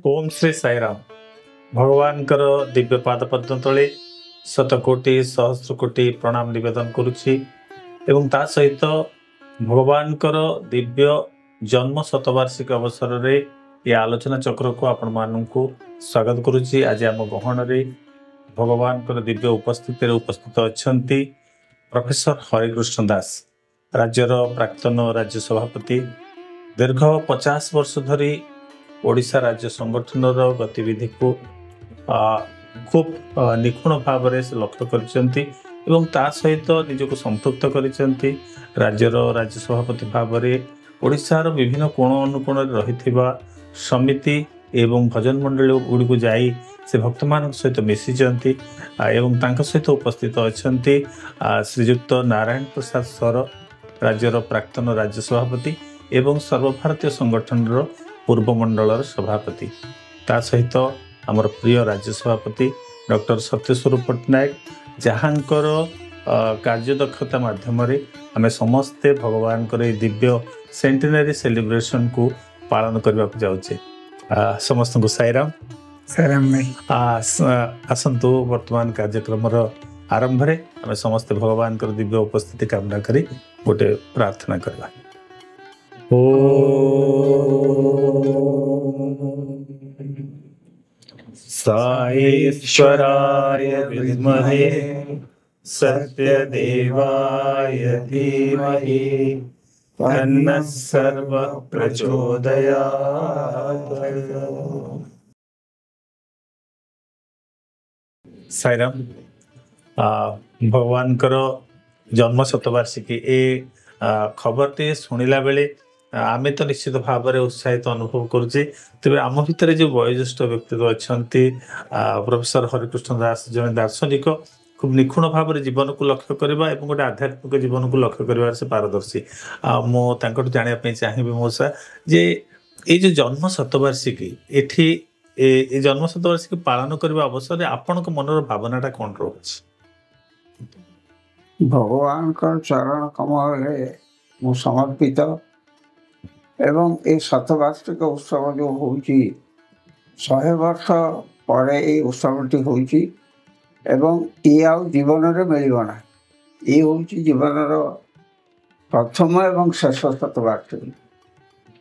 ओम श्री साईराम भगवान दिव्य पाद पद्म तले शतकोटि सहस्र कोटि प्रणाम निवेदन करुछि एवं ता सहित भगवान दिव्य जन्म शतवार्षिक अवसर रे ये आलोचना चक्र को आपण मानू स्वागत करुछि। आज आम गहन भगवान दिव्य उपस्थित अच्छा प्रोफेसर हरिकृष्ण दास राज्यर प्राक्तन राज्य सभापति दीर्घ 50 वर्ष धरी ओडिशा राज्य संगठन गतिविधि को खूब निपुण भाव से लक्ष्य कर सहित निजक संपृक्त कर राज्यर राज्य सभापति भाव में ओडिशार विभिन्न कोण अनुकोण रही समिति एवं भजन मंडल गुड़ी को जाई से भक्त मान सहित मिशिंट एवं सहित उपस्थित अच्छा श्रीजुक्त नारायण प्रसाद सर राज्यर प्राक्तन राज्य सभापति एवं सर्वभारतीय संगठन पूर्व मंडल सभापति ता सहित आमर प्रिय राज्य सभापति डॉक्टर सत्यस्वर पट्टनायक जहाँकर कार्यदक्षता माध्यम आम समस्ते भगवान दिव्य सेंटेनरी सेलिब्रेशन को पालन करने को जाऊे। समस्त को साईराम साईराम नहीं आसतु वर्तमान कार्यक्रम आरंभ रे आम समस्ते भगवान दिव्य उपस्थिति कामना करी गोटे प्रार्थना करवा। साईश्वराय विद्महे सत्यदेवाय धीमहि तन्नः सर्वः प्रचोदयात्। साईराम भगवान जन्म शतवार्षिकी ए खबर टे शुणिला बेले आमे तो निश्चित भाव में उत्साहित अनुभव करुचे। तेज आम भितर जो वयोज्येष्ठ व्यक्ति अच्छा प्रोफेसर हरिकृष्ण दास जन दार्शनिक खूब निखुण भाव में जीवन को लक्ष्य करवा और गोटे आध्यात्मिक जीवन को लक्ष्य कर से पारदर्शी मुझे जानापी चाहिए मौसा जे ये जो जन्म शतवार्षिकी एठी ए जन्म शतवार्षिकी पालन करने अवसर आपण मनर भावनाटा कौन रोचे? भगवान का चरण कमल मु समर्पित एवं ये शतवार्षिक उत्सव जो होची 100 वर्ष पर ये उत्सवटी होची एवं ये आउ जीवन रे मिलना ये होची जीवन प्रथम एवं शेष शतवार्षिकी।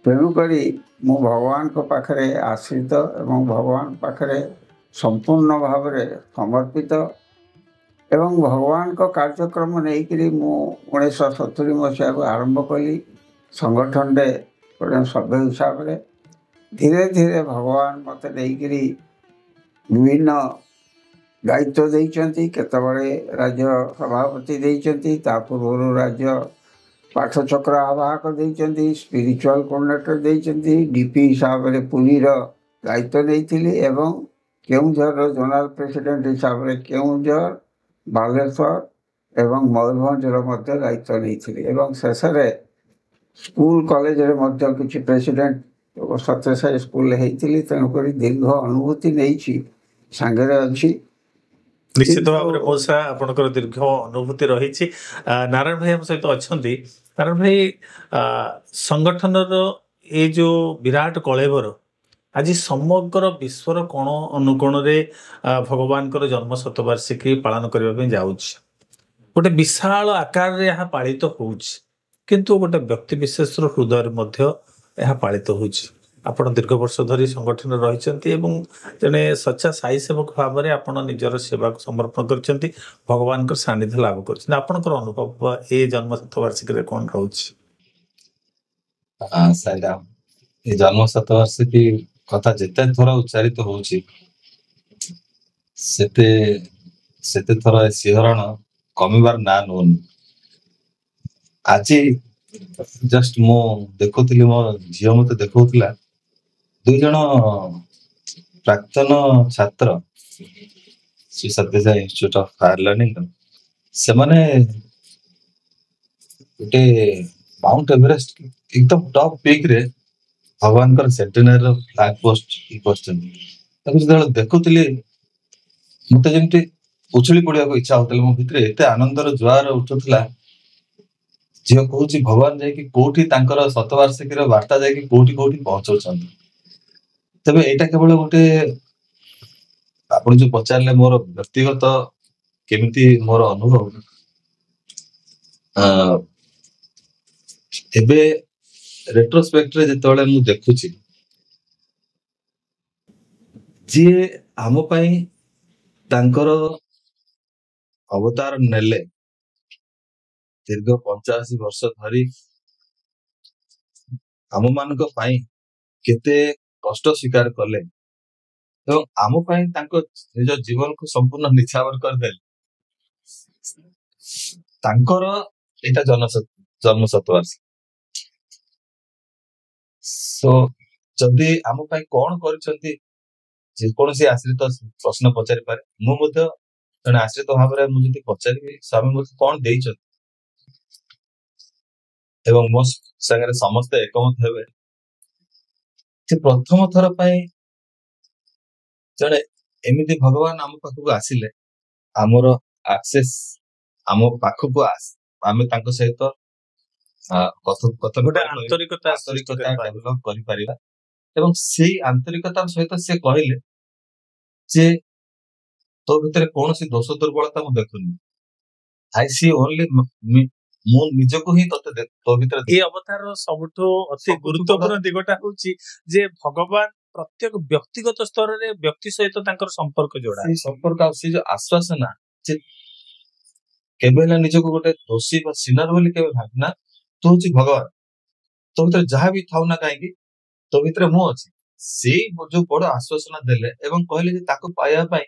तेणुक मु भगवान को पाखरे आश्रित एवं भगवान पाखरे संपूर्ण भाव में समर्पित एवं भगवान को कार्यक्रम नहीं मु 1970 मसीह को आरंभ कली संगठन रे गोटे सभ्य हिसाब से धीरे धीरे भगवान मत नहीं विभिन्न दायित्व देइचंती केतबळे राज्य सभापति देइचंती ता पूर्व राज्य पाठचक्र आवाहक देइचंती स्पिरिचुअल कोऑर्डिनेटर देइचंती डीपी हिसाब से पुरी दायित्व नहीं एवं केउंझर जोनल प्रेसिडेंट हिसाब से केउंझर बालेश्वर एवं मयूरभंज दायित्व नहीं शेष स्कूल कॉलेज रे मध्य किछि प्रेसिडेंट सत्यसाई स्कूल होती तेणुक दीर्घ अनुभूति नहीं सांगे अच्छी निश्चित भाव में मौसा आपंकर दीर्घ अनुभूति रही। नारायण भाई हम सहित अच्छा नारायण भाई संगठन ये जो विराट कलेवर आज समग्र विश्वर कोण अनुकोण रे भगवान जन्म शतवार्षिकी पालन करने जाऊँच गोटे विशाल आकार रे यहाँ पालित होउछि किंतु गोटे व्यक्ति विशेष हृदय मध्य यह पालित होउछि। आपण दीर्घ वर्ष धरी संगठन रही जने सच्चा साई सेवक भाव में आपण निजर सेवा को समर्पण कर भगवान सानिध्य लाभ कर अनुभव ए जन्म शतवार्षिकी कौन रोचे? जन्म शतवार्षिकी कथा जिते थर उच्चारित होउछि सेते थर सिहरण कमिबार ना नोन। आज जस्ट मो देखुली मो झील मत देखा 2 जन प्राक्तन छात्र Shri Sathya Sai institute of higher learning से माने गोटे माउंट एवरेस्ट एकदम टॉप पीक रे भगवान कर सेंटेनरी फ्लैग पोस्ट कर देखुली मत जमी उछली पड़ा को इच्छा होता मो भीतर एत आनंदर जुआर उठुला झील कहूँ भगवान जाकि कौटी शतवार्षिकी वार्ता जाकि कौटी कौटी पहुंचाऊँ ତେବେ ଏଇଟା କେବଳ ଗୋଟେ ଆପଣ ଯୋଉ ପଚାରିଲେ ମୋର ବ୍ୟକ୍ତିଗତ କେମିତି ମୋର ଅନୁଭବ, ଏବେ ରେଟ୍ରୋସ୍ପେକ୍ଟରେ ଯେତେବେଳେ ମୁଁ ଦେଖୁଛି ଯିଏ ଆମ ପାଇଁ ତାଙ୍କର ଅବତାର ନେଲେ ଦୀର୍ଘ 85 ବର୍ଷ ଧରି ଆମ ମାନଙ୍କ ପାଇଁ କେତେ କଷ୍ଟ ସ୍ୱୀକାର କଲେ ଏବଂ ଆମ ପାଇଁ ତାଙ୍କ ନିଜ ଜୀବନକୁ ସମ୍ପୂର୍ଣ୍ଣ ନିଛାବର କରିଦେଲେ, ତାଙ୍କର ଏଇଟା ଜନ୍ମ ଶତବାର୍ଷିକୀ। ସୋ ଯଦି ଆମ ପାଇଁ କଣ କରିଛନ୍ତି ଯେକୌଣସି ଆଶ୍ରିତ ପ୍ରଶ୍ନ ପଚାରି ପାରେ। ମୁଁ ମଧ୍ୟ ଜଣେ ଆଶ୍ରିତ ଭାବରେ ମୁଁ ଯଦି ପଚାରିବି ସ୍ୱାମୀ ମୋତେ କଣ ଦେଇଛନ୍ତି, ଏବଂ ମୋ ସାଙ୍ଗରେ ସମସ୍ତେ ଏକମତ ହେବେ ଯେ ପ୍ରଥମ ଥର ପାଇଁ ଜଣେ ଏମିତି ଭଗବାନ ଆମ ପାଖକୁ ଆସିଲେ, ଆମର ଆକ୍ସେସ ଆମ ପାଖକୁ ଆମେ ତାଙ୍କ ସହିତ ଗୋଟେ ଆନ୍ତରିକତା ଡେଭଲପ କରିପାରିବା। ଏବଂ ସେଇ ଆନ୍ତରିକତା ସହିତ ସେ କହିଲେ ଯେ ତୋ ଭିତରେ କୌଣସି ଦୋଷ ଦୁର୍ବଳତା ମୁଁ ଦେଖୁନି, ଆଇ ସି ଓନଲି ମୁଁ ନିଜକୁ ହିଁ ତୋ ଭିତରେ। ଏ ଅବତାରର ସବୁଠୁ ଅତି ଗୁରୁତ୍ୱପୂର୍ଣ୍ଣ ଦିଗଟା ହଉଛି ଯେ ଭଗବାନ ପ୍ରତ୍ୟେକ ବ୍ୟକ୍ତିଗତ ସ୍ତରରେ ବ୍ୟକ୍ତି ସହିତ ତାଙ୍କର ସମ୍ପର୍କ ଯୋଡା, ସେଇ ସମ୍ପର୍କ ଆଉ ସେଇ ଯୋଉ ଆଶ୍ୱାସନା ଯେ କେବେ ହେଲେ ନିଜକୁ ଗୋଟେ ଦୋଷୀ ବା ସିନର ବୋଲି କେବେ ଭାବନା, ତୁ ହଉଛି ଭଗବାନ, ତୋ ଭିତରେ ଯାହା ବି ଥାଉ ନା କାହିଁକି ତୋ ଭିତରେ ମୁଁ ଅଛି। ସେଇ ଯୋଉ ବଡ ଆଶ୍ୱାସନା ଦେଲେ ଏବଂ କହିଲେ ଯେ ତାକୁ ପାଇବା ପାଇଁ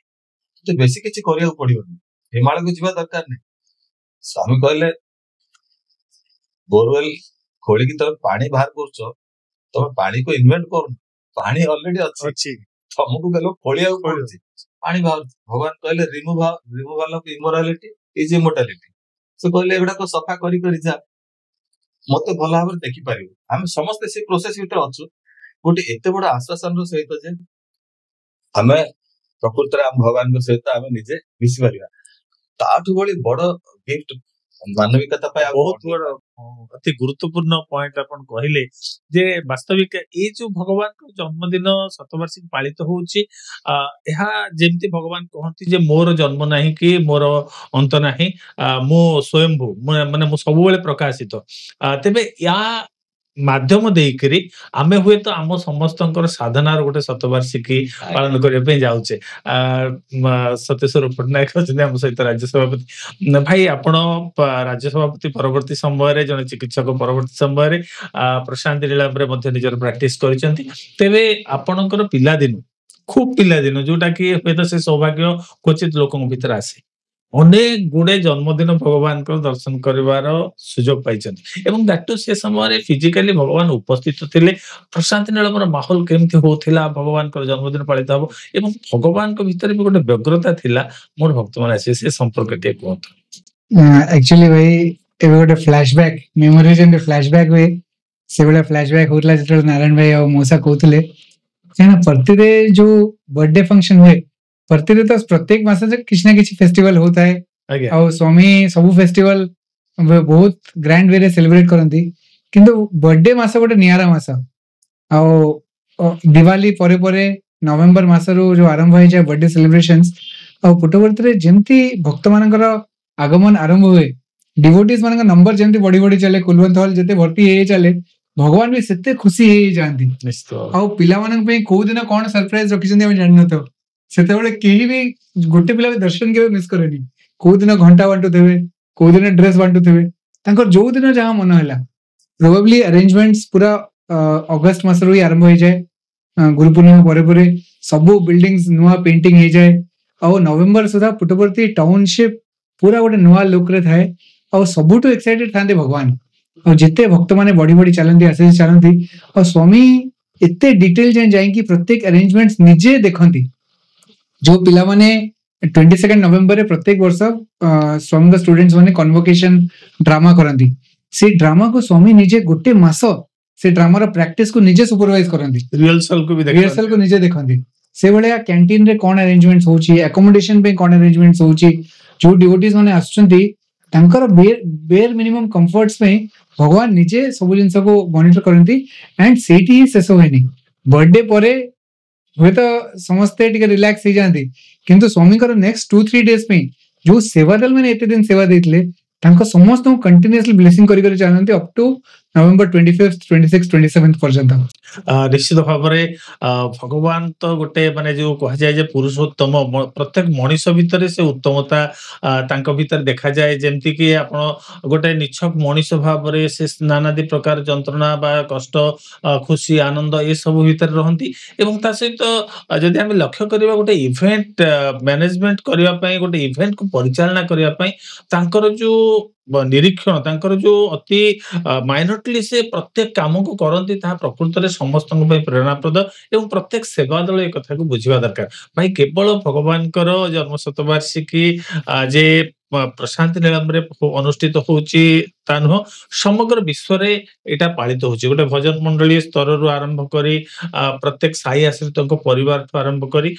ତତେ ବେଶୀ କିଛି କରିବାକୁ ପଡିବନି, ହିମାଳୟକୁ ଯିବା ଦରକାର ନାହିଁ। ସ୍ୱାମୀ କହିଲେ ବୋରୱେଲ ଖୋଳିକି ତମେ ପାଣି ବାହାର କରୁଛ, ତମେ ପାଣିକୁ ଇନଭେଣ୍ଟ କରୁନ, ପାଣି ଅଲରେଡି ଅଛି, ତମକୁ କେବଳ ଖୋଳିବାକୁ ପଡୁଛି, ପାଣି ବାହାରୁଛି। ଭଗବାନ କହିଲେ ରିମୁଭାଲ ଅଫ ଇମୋରାଲିଟି ଇଜ ଇମୋର୍ଟାଲିଟି। ସେ କହିଲେ ଏଗୁଡାକ ସଫା କରି ଯା, ମତେ ଭଲ ଭାବରେ ଦେଖିପାରିବୁ। ଆମେ ସମସ୍ତେ ସେ ପ୍ରୋସେସ ଭିତରେ ଅଛୁ, ଗୋଟେ ଏତେ ବଡ ଆଶ୍ୱାସନର ସହିତ ଯେ ଆମେ ପ୍ରକୃତରେ ଆମ ଭଗବାନଙ୍କ ସହିତ ଆମେ ନିଜେ ମିଶି ପାରିବା। ତାଠୁ ଭଳି ବଡ ଗିଫ୍ଟ ମାନବିକତା ପାଇଁ ବହୁତ ବଡ ଅତି ଗୁରୁତ୍ୱପୂର୍ଣ୍ଣ ପଏଣ୍ଟ ଆପଣ କହିଲେ ଯେ ବାସ୍ତବିକ ଏଇ ଯୋଉ ଭଗବାନଙ୍କ ଜନ୍ମଦିନ ଶତବାର୍ଷିକୀ ପାଳିତ ହଉଛି, ଏହା ଯେମିତି ଭଗବାନ କହନ୍ତି ଯେ ମୋର ଜନ୍ମ ନାହିଁ କି ମୋର ଅନ୍ତ ନାହିଁ, ମୁଁ ସ୍ୱୟଂଭୂ, ମାନେ ମୁଁ ସବୁବେଳେ ପ୍ରକାଶିତ। ତେବେ ୟା ମାଧ୍ୟମ ଦେଇକରି ଆମେ ହୁଏତ ଆମ ସମସ୍ତଙ୍କର ସାଧନାର ଗୋଟେ ଶତବାର୍ଷିକୀ ପାଳନ କରିବା ପାଇଁ ଯାଉଛେ। ସତ୍ୟେଶ୍ୱର ପଟ୍ଟନାୟକ ଅଛନ୍ତି ଆମ ସହିତ ରାଜ୍ୟ ସଭାପତି। ଭାଇ ଆପଣ ରାଜ୍ୟ ସଭାପତି ପରବର୍ତ୍ତୀ ସମୟରେ, ଜଣେ ଚିକିତ୍ସକ ପରବର୍ତ୍ତୀ ସମୟରେ ପ୍ରଶାନ୍ତି ନିଳାମରେ ମଧ୍ୟ ନିଜର ପ୍ରାକ୍ଟିସ କରିଛନ୍ତି। ତେବେ ଆପଣଙ୍କର ପିଲାଦିନୁ, ଖୁବ ପିଲାଦିନୁ, ଯୋଉଟା କି ହୁଏତ ସେ ସୌଭାଗ୍ୟ କ୍ୱଚିତ ଲୋକଙ୍କ ଭିତରେ ଆସେ, ଅନେକ ଗୁଡେ ଜନ୍ମଦିନ ଭଗବାନଙ୍କର ଦର୍ଶନ କରିବାର ସୁଯୋଗ ପାଇଛନ୍ତି ଏବଂ ଦାଟୁ ସେ ସମୟରେ ଫିଜିକାଲି ଭଗବାନ ଉପସ୍ଥିତ ଥିଲେ। ପ୍ରଶାନ୍ତି ନିଳମର ମାହୋଲ କେମିତି ହଉଥିଲା, ଭଗବାନଙ୍କର ଜନ୍ମଦିନ ପାଳିତ ହବ ଏବଂ ଭଗବାନଙ୍କ ଭିତରେ ବି ଗୋଟେ ବ୍ୟଗ୍ରତା ଥିଲା, ମୋର ଭକ୍ତମାନେ ଆସିବେ, ସେ ସମ୍ପର୍କ ଟିକେ କୁହନ୍ତୁ। एक्चुअली भाई ଏବେ ଗୋଟେ ଫ୍ଲାଶବ୍ୟାକ୍ ମେମୋରି ଯେମିତି ଫ୍ଲାଶବ୍ୟାକ୍ ହୁଏ ସେଭଳିଆ ଫ୍ଲାଶବ୍ୟାକ୍ ହଉଥିଲା ଯେତେବେଳେ ନାରାୟଣ ଭାଇ ଆଉ ମଉସା କହୁଥିଲେ। କାହିଁକିନା ପ୍ରତିରେ ଯୋଉ ବର୍ଥଡେ ଫଙ୍କସନ ହୁଏ, ପ୍ରତିରେ ତ ପ୍ରତ୍ୟେକ ମାସରେ କିଛି ନା କିଛି ଫେଷ୍ଟିଭାଲ ହଉଥାଏ ଆଉ ସ୍ୱାମୀ ସବୁ ଫେଷ୍ଟିଭାଲ ବହୁତ ଗ୍ରାଣ୍ଡ ୱେରେ ସେଲିବ୍ରେଟ କରନ୍ତି। କିନ୍ତୁ ବର୍ଥଡେ ମାସ ଗୋଟେ ନିଆରା ମାସ, ଆଉ ଦିୱାଲି ପରେ ପରେ ନଭେମ୍ବର ମାସରୁ ଯୋଉ ଆରମ୍ଭ ହେଇଯାଏ ବର୍ଥଡେ ସେଲିବ୍ରେସନ୍ସ, ଆଉ ପୁଟବର୍ତ୍ତୀରେ ଯେମିତି ଭକ୍ତମାନଙ୍କର ଆଗମନ ଆରମ୍ଭ ହୁଏ, ଡିଭୋଟିସ୍ ମାନଙ୍କ ନମ୍ବର ଯେମିତି ବଢି ବଢି ଚାଲେ, କୁଲବନ୍ତ ହଲ୍ ଯେତେ ଭର୍ତ୍ତି ହେଇ ଚାଲେ, ଭଗବାନ ବି ସେତେ ଖୁସି ହେଇଯାଆନ୍ତି। ଆଉ ପିଲାମାନଙ୍କ ପାଇଁ କୋଉ ଦିନ କଣ ସରପ୍ରାଇଜ ରଖିଛନ୍ତି ଆମେ ଜାଣିନଥାଉ। ସେତେବେଳେ କେହି ବି ଗୋଟେ ପିଲା ବି ଦର୍ଶନ କେବେ ମିସ୍ କରେନି। କୋଉ ଦିନ ଘଣ୍ଟା ବାଣ୍ଟୁଥିବେ, କୋଉ ଦିନ ଡ୍ରେସ ବାଣ୍ଟୁଥିବେ, ତାଙ୍କର ଯୋଉ ଦିନ ଯାହା ମନ ହେଲା। ପ୍ରୋବାବଲି ଆରେଞ୍ଜମେଣ୍ଟ ପୁରା ଅଗଷ୍ଟ ମାସରୁ ହିଁ ଆରମ୍ଭ ହେଇଯାଏ। ଗୁରୁ ପୂର୍ଣ୍ଣିମା ପରେ ପରେ ସବୁ ବିଲ୍ଡିଂସ ନୂଆ ପେଣ୍ଟିଂ ହେଇଯାଏ ଆଉ ନଭେମ୍ବର ସୁଦ୍ଧା ପୁଟବର୍ତ୍ତୀ ଟାଉନସିପ ପୁରା ଗୋଟେ ନୂଆ ଲୁକ୍ ରେ ଥାଏ ଆଉ ସବୁଠୁ ଏକ୍ସାଇଟେଡ ଥାନ୍ତି ଭଗବାନ। ଆଉ ଯେତେ ଭକ୍ତମାନେ ବଢି ବଢି ଚାଲନ୍ତି, ଆସି ଚାଲନ୍ତି, ଆଉ ସ୍ୱାମୀ ଏତେ ଡିଟେଲ ଯାଏଁ ଯାଇକି ପ୍ରତ୍ୟେକ ଆରେଞ୍ଜମେଣ୍ଟ ନିଜେ ଦେଖନ୍ତି। ଯୋଉ ପିଲାମାନେ 22 ନଭେମ୍ବରରେ ପ୍ରତ୍ୟେକ ବର୍ଷ ସ୍ୱାମୀଙ୍କ ଷ୍ଟୁଡେଣ୍ଟସ ମାନେ କନଭୋକେସନ ଡ୍ରାମା କରନ୍ତି, ସେଇ ଡ୍ରାମାକୁ ସ୍ୱାମୀ ନିଜେ ଗୋଟେ ମାସ ସେ ଡ୍ରାମାର ପ୍ରାକ୍ଟିସ କୁ ନିଜେ ସୁପରଭାଇଜ କରନ୍ତି, ରିହର୍ସାଲ କୁ ନିଜେ ଦେଖନ୍ତି। ସେଭଳିଆ କ୍ୟାଣ୍ଟିନ ରେ କଣ ଆରେଞ୍ଜମେଣ୍ଟ ହଉଛି, ଆକୋମୋଡେସନ ପାଇଁ କଣ ଆରେଞ୍ଜମେଣ୍ଟ ହଉଛି, ଯୋଉ ଡିଭୋଟିସ୍ ମାନେ ଆସୁଛନ୍ତି ତାଙ୍କର ବେयर ମିନିମମ କମ୍ଫର୍ଟସ ପାଇଁ ଭଗବାନ ନିଜେ ସବୁ ଜିନିଷକୁ ମନିଟର କରନ୍ତି। ଆଣ୍ଡ ସେଇଠି ହିଁ ଶେଷ ହୁଏନି, ବର୍ଥଡେ ପରେ हुए तो समस्ते टिके रिलैक्स ही जाती किंतु स्वामी को नेक्स्ट 2-3 डेज पे जो सेवादल मैंने एते दिन सेवा देथिले तांको समस्त कंटिन्यूअसली ब्लेसिंग करी करी चाहनती up to November 25th 26th 27th पर्यंत निश्चित भाव भगवान तो गोटे माने जो कह जाए जे पुरुषोत्तम प्रत्येक मनीष भितर से उत्तमता तांको भितर देखा जाए जेमती कि आपण गोटे निछक मनीष भाव से नानादि प्रकार जंत्रणा बा कष्ट खुशी आनंद ये सब भितर रहंती एवं ता सहित जदि हम लक्ष्य करबा गोटे इवेंट मैनेजमेंट करबा पई गोटे इवेंट को परिचालना करबा पई तांकर जो निरीक्षण तांकर जो अति माइनरली से प्रत्येक काम को करती प्रकृत में समस्त प्रेरणाप्रद एवं प्रत्येक सेवा दल एक कथा को बुझा दरकार भाई केवल भगवान जन्म शतवार्षिकी जे प्रशांति नीलम रे अनुष्ठित होची ता नुह समग्र विश्व रे एटा पालित होची गोटे भजन मंडली स्तर रु आरंभ करी प्रत्येक साई आश्रित परिवार ठू आरंभ करी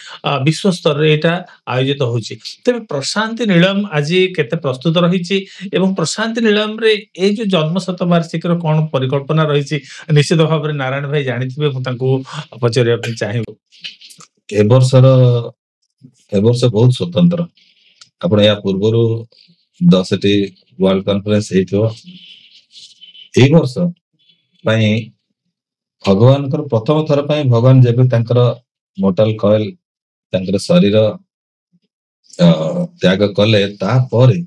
विश्व स्तर रे एटा आयोजित होची तबे प्रशांति नीलम आज केते प्रस्तुत रहिची एवं प्रशांति नीलम रे ए जो जन्म शतवार्षिकी रो कोन परिकल्पना रहिची निश्चित भाव रे नारायण भाई जानिथिबे मु तांको पचरिया पे चाहिबो ए वर्ष बहुत स्वतंत्र आपण या पूर्वरु 10टी वर्ल्ड कॉन्फ्रेंस हेइथो ए वर्ष पई भगवान कर प्रथम थर पई भगवान जेबे तांकर मोटल कॉइल तांकर शरीर त्याग कले ता परे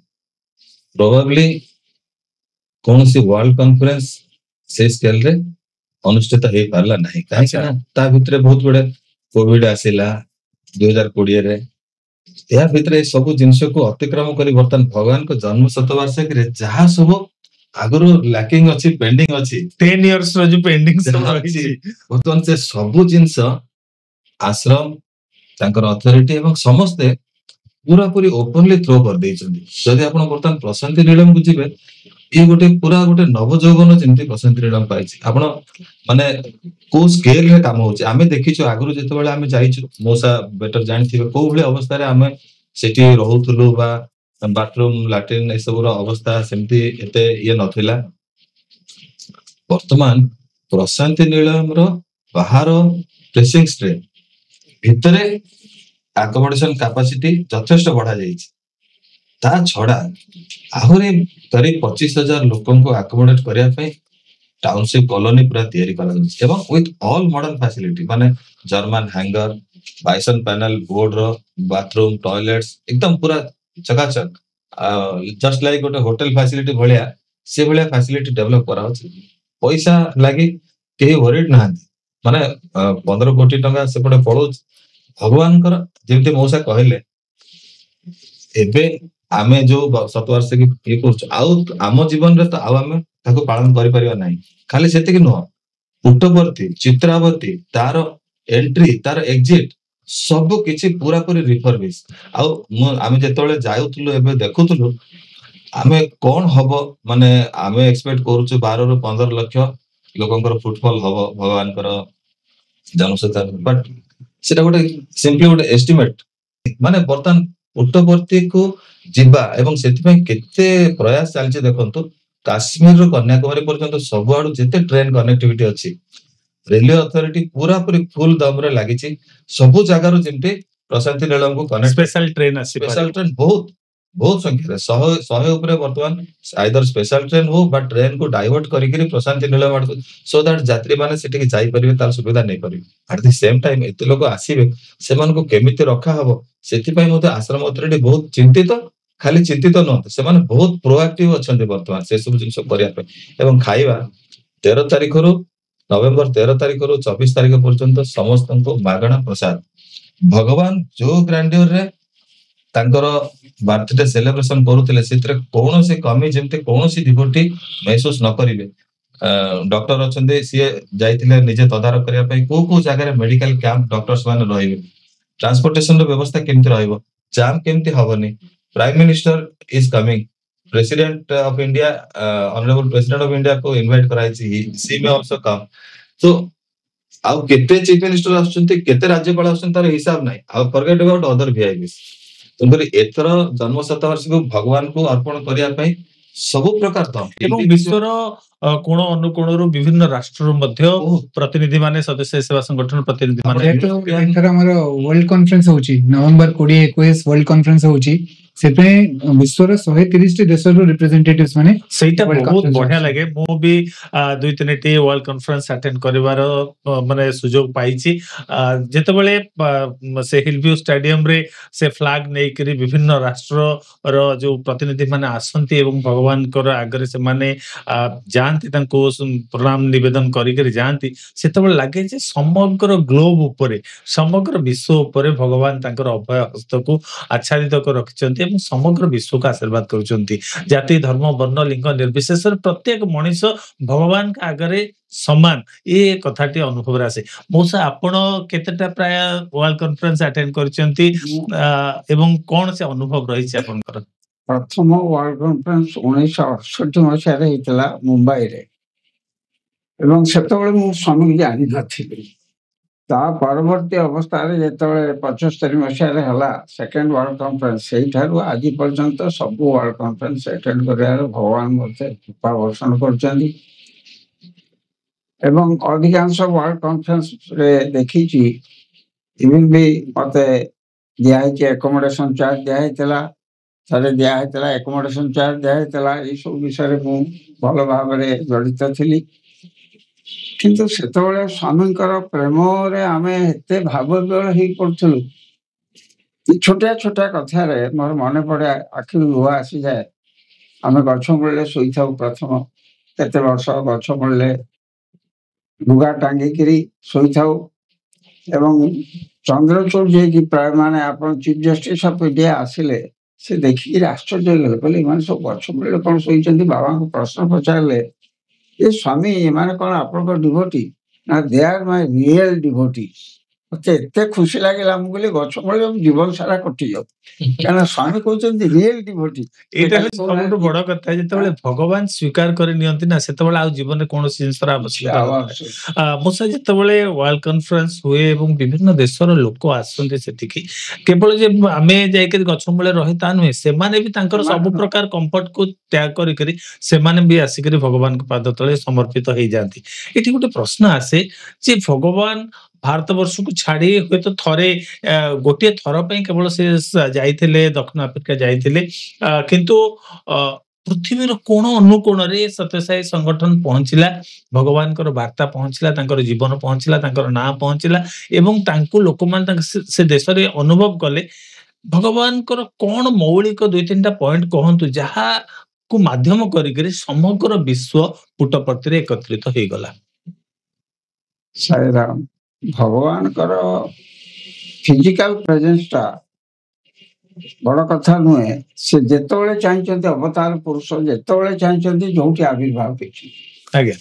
प्रोबेबली कौन सी वर्ल्ड कॉन्फ्रेंस से स्केल रे अनुष्ठित हे पारला नहीं काहे ना ता भितरे बहुत बड़े कोविड आसिला 2020 रे या भितरे सब जिनस को अतिक्रम करी वर्तमान भगवान को जन्म शतवार्षिकी रे जहा सब आगरो लैकिंग अछि पेंडिंग अछि 10 इयर्स रो जो पेंडिंग सब रहिची वर्तमान से सब जिनस आश्रम तांकर अथॉरिटी एवं समस्त पूरा पूरी ओपनली थ्रो कर देइछन्ती जदि आपण वर्तमान प्रशांति नीलम बुझिबे ये गोटे पूरा गोटे नवजौवन जेमती प्रशांति नीलम पाइछि आपण माने को स्केल रे काम होछि आमे देखिछु आगरु जते बेले आमे जाइछु मोसा बेटर जानिथिबे को भले अवस्था रे आमे सेठी रहउथुलु बा बाथरूम लैट्रिन ए सब रो अवस्था सेमती एते ये नथिला वर्तमान प्रशांति नीलम रो बाहर ड्रेसिंग स्ट्रे भितरे अकोमोडेशन कैपेसिटी यथेष्ट बढ़ा जाइछि ता छड़ा आहुरी करीब 25,000 लोकों को अकोमोडेट करिया पे टाउनशिप कॉलोनी पूरा तैयारी करा जाइछि एवं विथ ऑल मॉडर्न फैसिलिटी माने German hanger bison panel board रो बाथरूम टॉयलेट्स एकदम पूरा चकाचक जस्ट लाइक गोटे होटल फैसिलिटी भलिया से भलिया फैसिलिटी डेवलप करा होछि पैसा लागि केही वरीड नाहंती माने 15 कोटी टंका सेपटे पळो भगवान कर जेमते मौसा कहले एबे आमे जो शतवार्षिकी ये करछ आउ आम जीवन रे तो आउ आमे ताको पालन करि परिबा नाही खाली सेते कि न पुटवर्ती चित्रावर्ती तार एंट्री तार एग्जिट सब किछि पूरा पूरी रिफर्बिश आउ आमे जेतोले जाउतलु एबे देखुतलु आमे कोन हबो माने आमे एक्सपेक्ट करूछु 12 रो 15 लाख लोकंकर फुटफॉल हबो भगवान कर जनसता बट सेटा गोटे सिंपली गोटे एस्टिमेट माने बर्तन पुटवर्ती को जिबा एवं सेति केते प्रयास चलछि देखंतु काश्मीर रो कन्याकुमारी पर्यंत सब आडू जेते ट्रेन कनेक्टिविटी अछि रेलवे अथॉरिटी पूरा पूरी फुल दम रे लागिछि सब जगह रो जेंते प्रशांति नीलम को connect special train special train बहुत बहुत संख्या रे 100 ऊपर वर्तमान आइदर स्पेशल ट्रेन हो बट ट्रेन को डाइवर्ट करिकरी प्रशांति नीलम आड सो दैट यात्री माने सेठी के जाई परिबे तार सुविधा नै परिबे एट द सेम टाइम एते लोग आसीबे सेमान को केमिति रखा हबो सेति पई मते आश्रम अथॉरिटी बहुत चिंतित खाली चिंतित न से माने बहुत प्रोएक्टिव अछंती वर्तमान से सब जिंस करिया पे एवं खाइबा 13 तारिख रु नवंबर 13 तारिख रु 24 तारिख पर्यंत समस्त को मागणा प्रसाद भगवान जो ग्रैंडियर रे तांकर बर्थडे सेलिब्रेशन करूतिले सेतरे कोनोसी कमी जेमते कोनोसी डिवोटी महसूस न करिवे डॉक्टर अछंते सी जाइतिले निजे तदारक करिया पे को जगह रे मेडिकल कैंप डॉक्टर्स माने रहिबे ट्रांसपोर्टेशन रो व्यवस्था केमति रहइबो जाम केमति हबनी prime minister is coming president of India honourable president of India को इनवाइट कराई सी मे आल्सो कम तो आउ केते चीफ मिनिस्टर आछंती केते राज्यपाल आछन तार हिसाब नाही आउ फॉरगेट अबाउट अदर वीआईपीस तुमरी एतर जन्म शतवार्षिकी भगवान को अर्पण करिया पई ସବୁ ପ୍ରକାର ଦମ ଏବଂ ବିଶ୍ୱର କୋଣ ଅନୁକୋଣରୁ ବିଭିନ୍ନ ରାଷ୍ଟ୍ରରୁ ମଧ୍ୟ ପ୍ରତିନିଧି ମାନେ ସଦସ୍ୟ ସେବା ସଂଗଠନ ପ୍ରତିନିଧି ମାନେ ଯେହେତୁ ଏଥର ଆମର ୱାର୍ଲଡ କନଫରେନ୍ସ ହଉଛି ନଭେମ୍ବର 20-21 ୱାର୍ଲଡ କନଫରେନ୍ସ ହଉଛି ସେଥିପାଇଁ ବିଶ୍ୱର 130ଟି ଦେଶରୁ ରିପ୍ରେଜେଣ୍ଟେଟିଭ୍ସ ମାନେ ସେଇଟା World ବହୁତ Conference ବଢିଆ ଅଛି। ଲାଗେ। ମୁଁ ବି 2-3ଟି ୱାର୍ଲଡ କନଫରେନ୍ସ ଆଟେଣ୍ଡ କରିବାର ମାନେ ସୁଯୋଗ ପାଇଛି। ଯେତେବେଳେ ସେ ହିଲଭ୍ୟୁ ଷ୍ଟାଡିୟମ ରେ ସେ ଫ୍ଲାଗ ନେଇକରି ବିଭିନ୍ନ ରାଷ୍ଟ୍ରର ଯୋଉ ପ୍ରତିନିଧି ମାନେ ଆସନ୍ତି ଏବଂ ଭଗବାନଙ୍କର ଆଗରେ ସେମାନେ ଯାଆନ୍ତି, ତାଙ୍କୁ ପ୍ରଣାମ ନିବେଦନ କରିକରି ଯାଆନ୍ତି, ସେତେବେଳେ ଲାଗେ ଯେ ସମଗ୍ର ଗ୍ଲୋବ ଉପରେ, ସମଗ୍ର ବିଶ୍ୱ ଉପରେ ଭଗବାନ ତାଙ୍କର ଅଭୟ ହସ୍ତକୁ ଆଚ୍ଛାଦିତ କରି ରଖିଛନ୍ତି ଏବଂ ସମଗ୍ର ବିଶ୍ୱକୁ ଆଶୀର୍ବାଦ କରୁଛନ୍ତି। ଜାତି, ଧର୍ମ, ବର୍ଣ୍ଣ, ଲିଙ୍ଗ ନିର୍ବିଶେଷରେ ପ୍ରତ୍ୟେକ ମଣିଷ ଭଗବାନଙ୍କ ଆଗରେ ସମାନ, ଏ କଥାଟି ଅନୁଭବରେ ଆସେ। ମଉସା, ଆପଣ କେତେଟା ପ୍ରାୟ ୱାର୍ଲଡ କନଫରେନ୍ସ ଆଟେଣ୍ଡ କରିଛନ୍ତି ଏବଂ କଣ ସେ ଅନୁଭବ ରହିଛି ଆପଣଙ୍କର? ପ୍ରଥମ ୱାର୍ଲଡ କନଫରେନ୍ସ 1968 ମସିହାରେ ହେଇଥିଲା ମୁମ୍ବାଇରେ, ଏବଂ ସେତେବେଳେ ମୁଁ ସ୍ୱାମୀକୁ ଜାଣିନଥିଲି। ତା ପରବର୍ତ୍ତୀ ଅବସ୍ଥାରେ ଯେତେବେଳେ 75 ମସିହାରେ ହେଲା ସେକେଣ୍ଡ ୱାର୍ଲଡ କନଫରେନ୍ସ, ସେଇଠାରୁ ଆଜି ପର୍ଯ୍ୟନ୍ତ ସବୁ ୱାର୍ଲଡ କନଫରେନ୍ସ ଆଟେଣ୍ଡ କରିବାର ଭଗବାନ ମୋତେ କୃପା ବର୍ଷଣ କରୁଛନ୍ତି। ଏବଂ ଅଧିକାଂଶ ୱାର୍ଲଡ କନଫରେନ୍ସରେ ଦେଖିଛି, ଇଭିନ୍ ବି ମୋତେ ଦିଆହେଇଛି ଆକୋମୋଡେସନ ଚାର୍ଜ ଦିଆହେଇଥିଲା, ଥରେ ଦିଆହେଇଥିଲା ଆକୋମୋଡେସନ ଚାର୍ଜ ଦିଆହେଇଥିଲା। ଏଇସବୁ ବିଷୟରେ ମୁଁ ଭଲ ଭାବରେ ଜଡ଼ିତ ଥିଲି। କିନ୍ତୁ ସେତେବେଳେ ସ୍ୱାମୀଙ୍କର ପ୍ରେମରେ ଆମେ ଏତେ ଭାବବିହ୍ୱଳ ହେଇପଡ଼ୁଥିଲୁ, ଛୋଟିଆ ଛୋଟିଆ କଥାରେ ମୋର ମନେ ପଡ଼େ, ଆଖିରୁ ଲୁହ ଆସିଯାଏ। ଆମେ ଗଛ ମୂଳରେ ଶୋଇଥାଉ, ପ୍ରଥମ କେତେ ବର୍ଷ ଗଛ ମୂଳରେ ଲୁଗା ଟାଙ୍ଗିକିରି ଶୋଇଥାଉ, ଏବଂ ଚନ୍ଦ୍ରଚୂଡ଼ ଯିଏକି ପ୍ରାୟ ମାନେ ଆପଣ ଚିଫ ଜଷ୍ଟିସ ଅଫ ଇଣ୍ଡିଆ ଆସିଲେ, ସେ ଦେଖିକିରି ଆଶ୍ଚର୍ଯ୍ୟ ହେଇଗଲେ, କହିଲେ ଏମାନେ ସବୁ ଗଛ ମୂଳରେ କ'ଣ ଶୋଇଛନ୍ତି? ବାବାଙ୍କୁ ପ୍ରଶ୍ନ ପଚାରିଲେ, ଏ ସ୍ୱାମୀ ଏମାନେ କ'ଣ ଆପଣଙ୍କ ଡିଭୋଟି? ନା, ଦେ ଆର୍ ମାଇ ରିଏଲ ଡିଭୋଟି। ମତେ ଏତେ ଖୁସି ଲାଗିଲା, ମୁଁ କହିଲି ଗଛ ମୂଳରେ ଜୀବନ ସାରା କଟିଯାଉ, କାରଣ ସ୍ୱାମୀ କହୁଛନ୍ତି ରିଏଲ ଡିଭୋଟି। ଏଇଟା ହଉଛି ସବୁଠୁ ବଡ କଥା। ଯେତେବେଳେ ଭଗବାନ ସ୍ୱୀକାର କରି ନିଅନ୍ତି ନା, ସେତେବେଳେ ଆଉ ଜୀବନରେ କୌଣସି ଜିନିଷର ଆବଶ୍ୟକତା ନଥାଏ। ମଉସା, ଯେତେବେଳେ ୱାର୍ଲଡ କନଫରେନ୍ସ ହୁଏ ଏବଂ ବିଭିନ୍ନ ଦେଶର ଲୋକ ଆସନ୍ତି ସେଠିକି, କେବଳ ଯେ ଆମେ ଯାଇକରି ଗଛ ମୂଳେ ରହି ତା ନୁହେଁ, ସେମାନେ ବି ତାଙ୍କର ସବୁ ପ୍ରକାର କମ୍ଫର୍ଟକୁ ତ୍ୟାଗ କରିକରି ସେମାନେ ବି ଆସିକରି ଭଗବାନଙ୍କ ପାଦ ତଳେ ସମର୍ପିତ ହେଇଯାଆନ୍ତି। ଏଠି ଗୋଟେ ପ୍ରଶ୍ନ ଆସେ ଯେ ଭଗବାନ ଭାରତ ବର୍ଷକୁ ଛାଡି ହୁଏତ ଥରେ, ଗୋଟିଏ ଥର ପାଇଁ କେବଳ ସେ ଯାଇଥିଲେ, ଦକ୍ଷିଣ ଆଫ୍ରିକା ଯାଇଥିଲେ, କିନ୍ତୁ ପୃଥିବୀର କୋଣ ଅନୁକୋଣରେ ସତ୍ୟସାଇ ସଂଗଠନ ପହଞ୍ଚିଲା, ଭଗବାନଙ୍କର ବାର୍ତ୍ତା ପହଞ୍ଚିଲା, ତାଙ୍କର ଜୀବନ ପହଞ୍ଚିଲା, ତାଙ୍କର ନାଁ ପହଞ୍ଚିଲା ଏବଂ ତାଙ୍କୁ ଲୋକମାନେ ସେ ଦେଶରେ ଅନୁଭବ କଲେ। ଭଗବାନଙ୍କର କଣ ମୌଳିକ 2-3ଟା ପଏଣ୍ଟ କହନ୍ତୁ, ଯାହାକୁ ମାଧ୍ୟମ କରିକରି ସମଗ୍ର ବିଶ୍ୱ ପୁଟପର୍ତ୍ତିରେ ଏକତ୍ରିତ ହେଇଗଲା। ସାଇରାମ, ଭଗବାନଙ୍କର ଫିଜିକାଲ ପ୍ରେଜେନ୍ସଟା ବଡ କଥା ନୁହେଁ। ସେ ଯେତେବେଳେ ଚାହିଁଛନ୍ତି ଅବତାର ପୁରୁଷ, ଯେତେବେଳେ ଚାହିଁଛନ୍ତି ଯୋଉଠି ଆବିର୍ଭାବ ହେଇଛନ୍ତି। ଆଜ୍ଞା,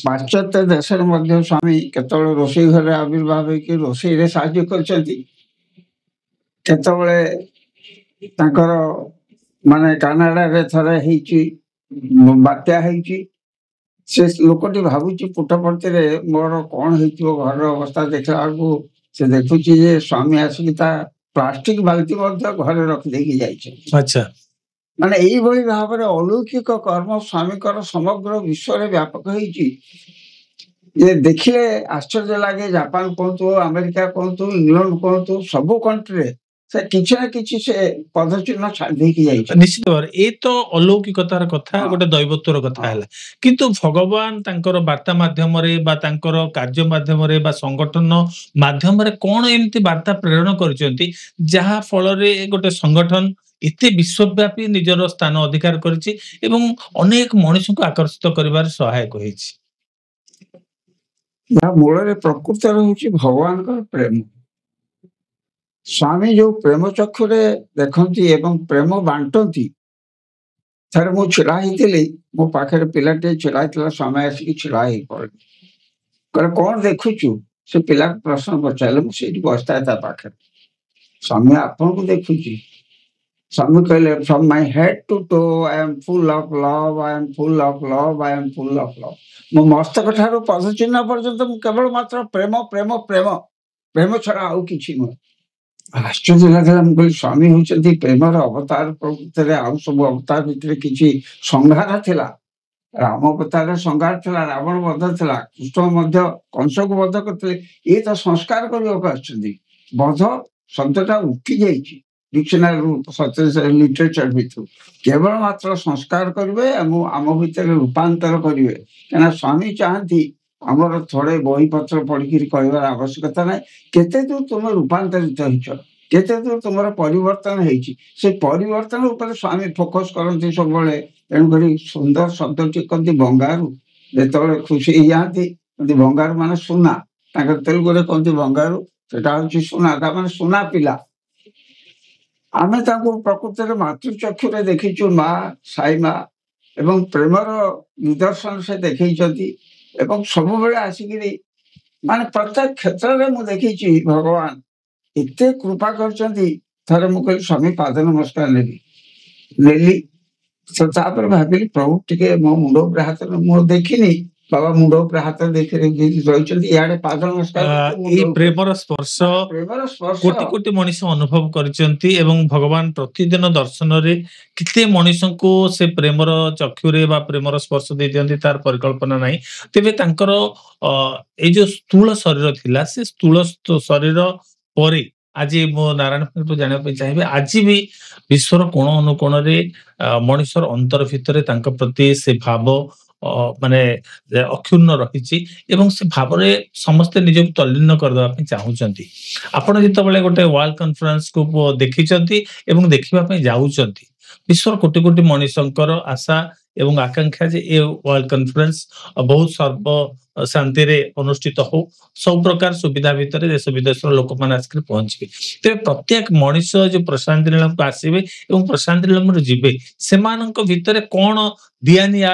ପାଶ୍ଚାତ୍ୟ ଦେଶରେ ମଧ୍ୟ ସ୍ୱାମୀ କେତେବେଳେ ରୋଷେଇ ଘରେ ଆବିର୍ଭାବ ହେଇକି ରୋଷେଇରେ ସାହାଯ୍ୟ କରିଛନ୍ତି, କେତେବେଳେ ତାଙ୍କର ମାନେ କାନାଡାରେ ଥରେ ହେଇଛି, ବାତ୍ୟା ହେଇଛି, ସେ ଲୋକଟି ଭାବୁଛି ପୁଟପର୍ତ୍ତିରେ ମୋର କ'ଣ ହେଇଥିବ ଘରର ଅବସ୍ଥା। ଦେଖିଲା ବେଳକୁ ସେ ଦେଖୁଛି ଯେ ସ୍ୱାମୀ ଆସିକି ତା ପ୍ଲାଷ୍ଟିକ ବାଲ୍ଟି ମଧ୍ୟ ଘରେ ରଖିଦେଇକି ଯାଇଛନ୍ତି। ଆଚ୍ଛା, ମାନେ ଏଇଭଳି ଭାବରେ ଅଲୌକିକ କର୍ମ ସ୍ୱାମୀଙ୍କର ସମଗ୍ର ବିଶ୍ୱରେ ବ୍ୟାପକ ହେଇଛି ଯେ ଦେଖିଲେ ଆଶ୍ଚର୍ଯ୍ୟ ଲାଗେ। ଜାପାନ କୁହନ୍ତୁ, ଆମେରିକା କୁହନ୍ତୁ, ଇଂଲଣ୍ଡ କୁହନ୍ତୁ, ସବୁ କଣ୍ଟ୍ରିରେ ସେ କିଛି ନା କିଛି ସେ ପଦଚିହ୍ନ ଛାଡ଼ି ଦେଇକି ଯାଇଛି। ନିଶ୍ଚିତ ଭାବରେ ଏ ତ ଅଲୌକିକତାର କଥା, ଗୋଟେ ଦୈବତ୍ୱର କଥା ହେଲା। କିନ୍ତୁ ଭଗବାନ ତାଙ୍କର ବାର୍ତ୍ତା ମାଧ୍ୟମରେ ବା ତାଙ୍କର କାର୍ଯ୍ୟ ମାଧ୍ୟମରେ ବା ସଂଗଠନ ମାଧ୍ୟମରେ କଣ ଏମିତି ବାର୍ତ୍ତା ପ୍ରେରଣ କରିଛନ୍ତି, ଯାହା ଫଳରେ ଗୋଟେ ସଂଗଠନ ଏତେ ବିଶ୍ୱବ୍ୟାପୀ ନିଜର ସ୍ଥାନ ଅଧିକାର କରିଛି ଏବଂ ଅନେକ ମଣିଷଙ୍କୁ ଆକର୍ଷିତ କରିବାରେ ସହାୟକ ହେଇଛି? ଯାହା ମୂଳରେ ପ୍ରକୃତରେ ହଉଛି ଭଗବାନଙ୍କର ପ୍ରେମ। ସ୍ୱାମୀ ଯୋଉ ପ୍ରେମ ଚକ୍ଷୁରେ ଦେଖନ୍ତି ଏବଂ ପ୍ରେମ ବାଣ୍ଟନ୍ତି। ଥରେ ମୁଁ ଛିଡ଼ା ହେଇଥିଲି, ମୋ ପାଖରେ ପିଲାଟିଏ ଛିଡ଼ା ହେଇଥିଲା, ସ୍ୱାମୀ ଆସିକି ଛିଡ଼ା ହେଇ ପଡ଼ିଲେ, କହିଲେ କ'ଣ ଦେଖୁଛୁ? ସେ ପିଲାକୁ ପ୍ରଶ୍ନ ପଚାରିଲେ, ମୁଁ ସେଇଠି ବସିଥାଏ ତା ପାଖରେ। ସ୍ୱାମୀ ଆପଣଙ୍କୁ ଦେଖୁଛି। ସ୍ୱାମୀ କହିଲେ, from my head to toe I am full of love, I am full of love, I am full of love. ମୋ ମସ୍ତକ ଠାରୁ ପଦଚିହ୍ନ ପର୍ଯ୍ୟନ୍ତ ମୁଁ କେବଳ ମାତ୍ର ପ୍ରେମ, ପ୍ରେମ, ପ୍ରେମ, ପ୍ରେମ ଛଡ଼ା ଆଉ କିଛି ନୁହେଁ। ଆଶ୍ଚର୍ଯ୍ୟ ଲାଗିଲା। ମୁଁ କହିଲି ସ୍ୱାମୀ ହଉଛନ୍ତି ପ୍ରେମର ଅବତାର। ପ୍ରକୃତରେ ଆଉ ସବୁ ଅବତାର ଭିତରେ କିଛି ସଂଘାତ ଥିଲା। ରାମ ଅବତାରରେ ସଂଘାତ ଥିଲା, ରାବଣ ବଧ ଥିଲା, କୃଷ୍ଣ ମଧ୍ୟ କଂସକୁ ବଧ କରିଥିଲେ। ଇଏ ତ ସଂସ୍କାର କରିବାକୁ ଆସିଛନ୍ତି। ବଧ ଶବ୍ଦଟା ଉଠି ଯାଇଛି ଡିକ୍ସନାରୀ ଲିଟରେଚର ଭିତରୁ। କେବଳ ମାତ୍ର ସଂସ୍କାର କରିବେ ଏବଂ ଆମ ଭିତରେ ରୂପାନ୍ତର କରିବେ। କାହିଁକିନା ସ୍ୱାମୀ ଚାହାନ୍ତି ଆମର ଥରେ ବହିପତ୍ର ପଢିକିରି କହିବାର ଆବଶ୍ୟକତା ନାହିଁ, କେତେ ଦୂର ତୁମେ ରୂପାନ୍ତରିତ ହେଇଛ, କେତେ ଦୂର ତୁମର ପରିବର୍ତ୍ତନ ହେଇଛି। ସେ ପରିବର୍ତ୍ତନ ଉପରେ ସ୍ୱାମୀ ଫୋକସ କରନ୍ତି ସବୁବେଳେ। ତେଣୁକରି ସୁନ୍ଦର ଶବ୍ଦଟି କହନ୍ତି ବଙ୍ଗାରୁ। ଯେତେବେଳେ ଖୁସି ହେଇଯାଆନ୍ତି କହନ୍ତି ବଙ୍ଗାରୁ ମାନେ ସୁନା, ତାଙ୍କର ତେଲୁଗୁରେ କହନ୍ତି ବଙ୍ଗାରୁ, ସେଟା ହଉଛି ସୁନା, ତା ମାନେ ସୁନା ପିଲା। ଆମେ ତାଙ୍କୁ ପ୍ରକୃତରେ ମାତୃଚକ୍ଷୁରେ ଦେଖିଛୁ, ମା ସାଇ ମା, ଏବଂ ପ୍ରେମର ନିଦର୍ଶନ ସେ ଦେଖେଇଛନ୍ତି। ଏବଂ ସବୁବେଳେ ଆସିକିରି ମାନେ ପ୍ରତ୍ୟେକ କ୍ଷେତ୍ରରେ ମୁଁ ଦେଖିଛି ଭଗବାନ ଏତେ କୃପା କରିଛନ୍ତି। ଥରେ ମୁଁ କହିଲି ସ୍ୱାମୀ ପାଦ ନମସ୍କାର ନେଲି। ତ ତାପରେ ଭାବିଲି ପ୍ରଭୁ ଟିକେ ମୋ ମୁଣ୍ଡ ଉପରେ ହାତ, ମୁଁ ଦେଖିନି ବାବା ମୁଣ୍ଡ ଉପରେ ହାତ ଦେଖି ରହିଛନ୍ତି, ଇଆଡେ ପାଦ ନମସ୍କାର କରୁଛନ୍ତି, ଏଇ ମୁଣ୍ଡ ଉପରେ। ପ୍ରେମର ସ୍ପର୍ଶ ପ୍ରେମର ସ୍ପର୍ଶ କୋଟି କୋଟି ମଣିଷ ଅନୁଭବ କରିଛନ୍ତି ଏବଂ ଭଗବାନ ପ୍ରତିଦିନ ଦର୍ଶନରେ କେତେ ମଣିଷଙ୍କୁ ସେ ପ୍ରେମର ଚକ୍ଷୁରେ ବା ପ୍ରେମର ସ୍ପର୍ଶ ଦେଇ ଦିଅନ୍ତି ତାର ପରିକଳ୍ପନା ନାହିଁ। ତେବେ ତାଙ୍କର ଏଇ ଯୋଉ ସ୍ଥୂଳ ଶରୀର ଥିଲା, ସେ ସ୍ଥୂଳ ଶରୀର ପରେ ଆଜି ମୁଁ ନାରାୟଣଙ୍କୁ ଜାଣିବା ପାଇଁ ଚାହିଁବି, ଆଜି ବି ବିଶ୍ୱର କୋଣ ଅନୁକୋଣରେ ମଣିଷର ଅନ୍ତର ଭିତରେ ତାଙ୍କ ପ୍ରତି ସେ ଭାବ ମାନେ ଅକ୍ଷୁର୍ଣ୍ଣ ରହିଛି ଏବଂ ସେ ଭାବରେ ସମସ୍ତେ ନିଜକୁ ତଲ୍ଲୀନ କରିଦେବା ପାଇଁ ଚାହୁଁଛନ୍ତି। ଆପଣ ଯେତେବେଳେ ଗୋଟେ ୱାର୍ଲଡ କନଫରେନ୍ସକୁ ଦେଖିଛନ୍ତି ଏବଂ ଦେଖିବା ପାଇଁ ଯାଉଛନ୍ତି, ବିଶ୍ୱର କୋଟି କୋଟି ମଣିଷଙ୍କର ଆଶା ଏବଂ ଆକାଂକ୍ଷା ଯେ ଏ ୱାର୍ଲଡ କନଫରେନ୍ସ ବହୁତ ସର୍ବ ଶାନ୍ତିରେ ଅନୁଷ୍ଠିତ ହଉ, ସବୁ ପ୍ରକାର ସୁବିଧା ଭିତରେ ଦେଶ ବିଦେଶର ଲୋକମାନେ ଆସିକି ପହଞ୍ଚିବେ। ତେବେ ପ୍ରତ୍ୟେକ ମଣିଷ ଯୋଉ ପ୍ରଶାନ୍ତି ନିଳୟକୁ ଆସିବେ ଏବଂ ପ୍ରଶାନ୍ତି ନିଳୟରୁ ଯିବେ, ସେମାନଙ୍କ ଭିତରେ କଣ ଦିଆନିଆ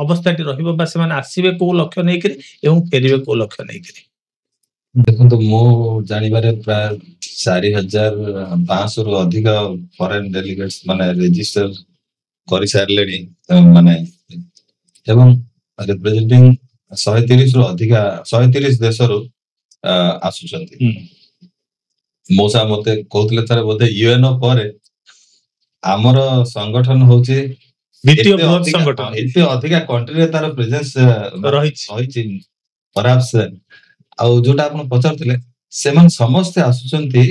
ଅବସ୍ଥାଟି ରହିବ ବା ସେମାନେ ଆସିବେ କୋଉ ଲକ୍ଷ୍ୟ ନେଇକରି ଏବଂ ଫେରିବେ କୋଉ ଲକ୍ଷ୍ୟ ନେଇକରି? ଦେଖନ୍ତୁ, ମୁଁ ଜାଣିବାରେ ପ୍ରାୟ 4,500ରୁ ଅଧିକ ଫରେନ୍ ଡେଲିଗେଟ୍ସ ମାନେ ରେଜିଷ୍ଟର କରିସାରିଲେଣି, ମାନେ ଏବଂ ରିପ୍ରେଜେଣ୍ଟିଂ 130ରୁ ଅଧିକା 130 ଦେଶରୁ ଆସୁଛନ୍ତି। ମଉସା ମତେ କହୁଥିଲେ ଥରେ ବୋଧେ ୟୁଏନଓ ପରେ ଆମର ସଂଗଠନ ହଉଛି ଦ୍ୱିତୀୟ ବୃହତ ସଂଗଠନ ଏତେ ଅଧିକା କଣ୍ଟ୍ରିରେ ତାର ପ୍ରେଜେନ୍ସ ରହିଛି। ଆଉ ଯୋଉଟା ଆପଣ ପଚାରୁଥିଲେ, ସେମାନେ ସମସ୍ତେ ଆସୁଛନ୍ତି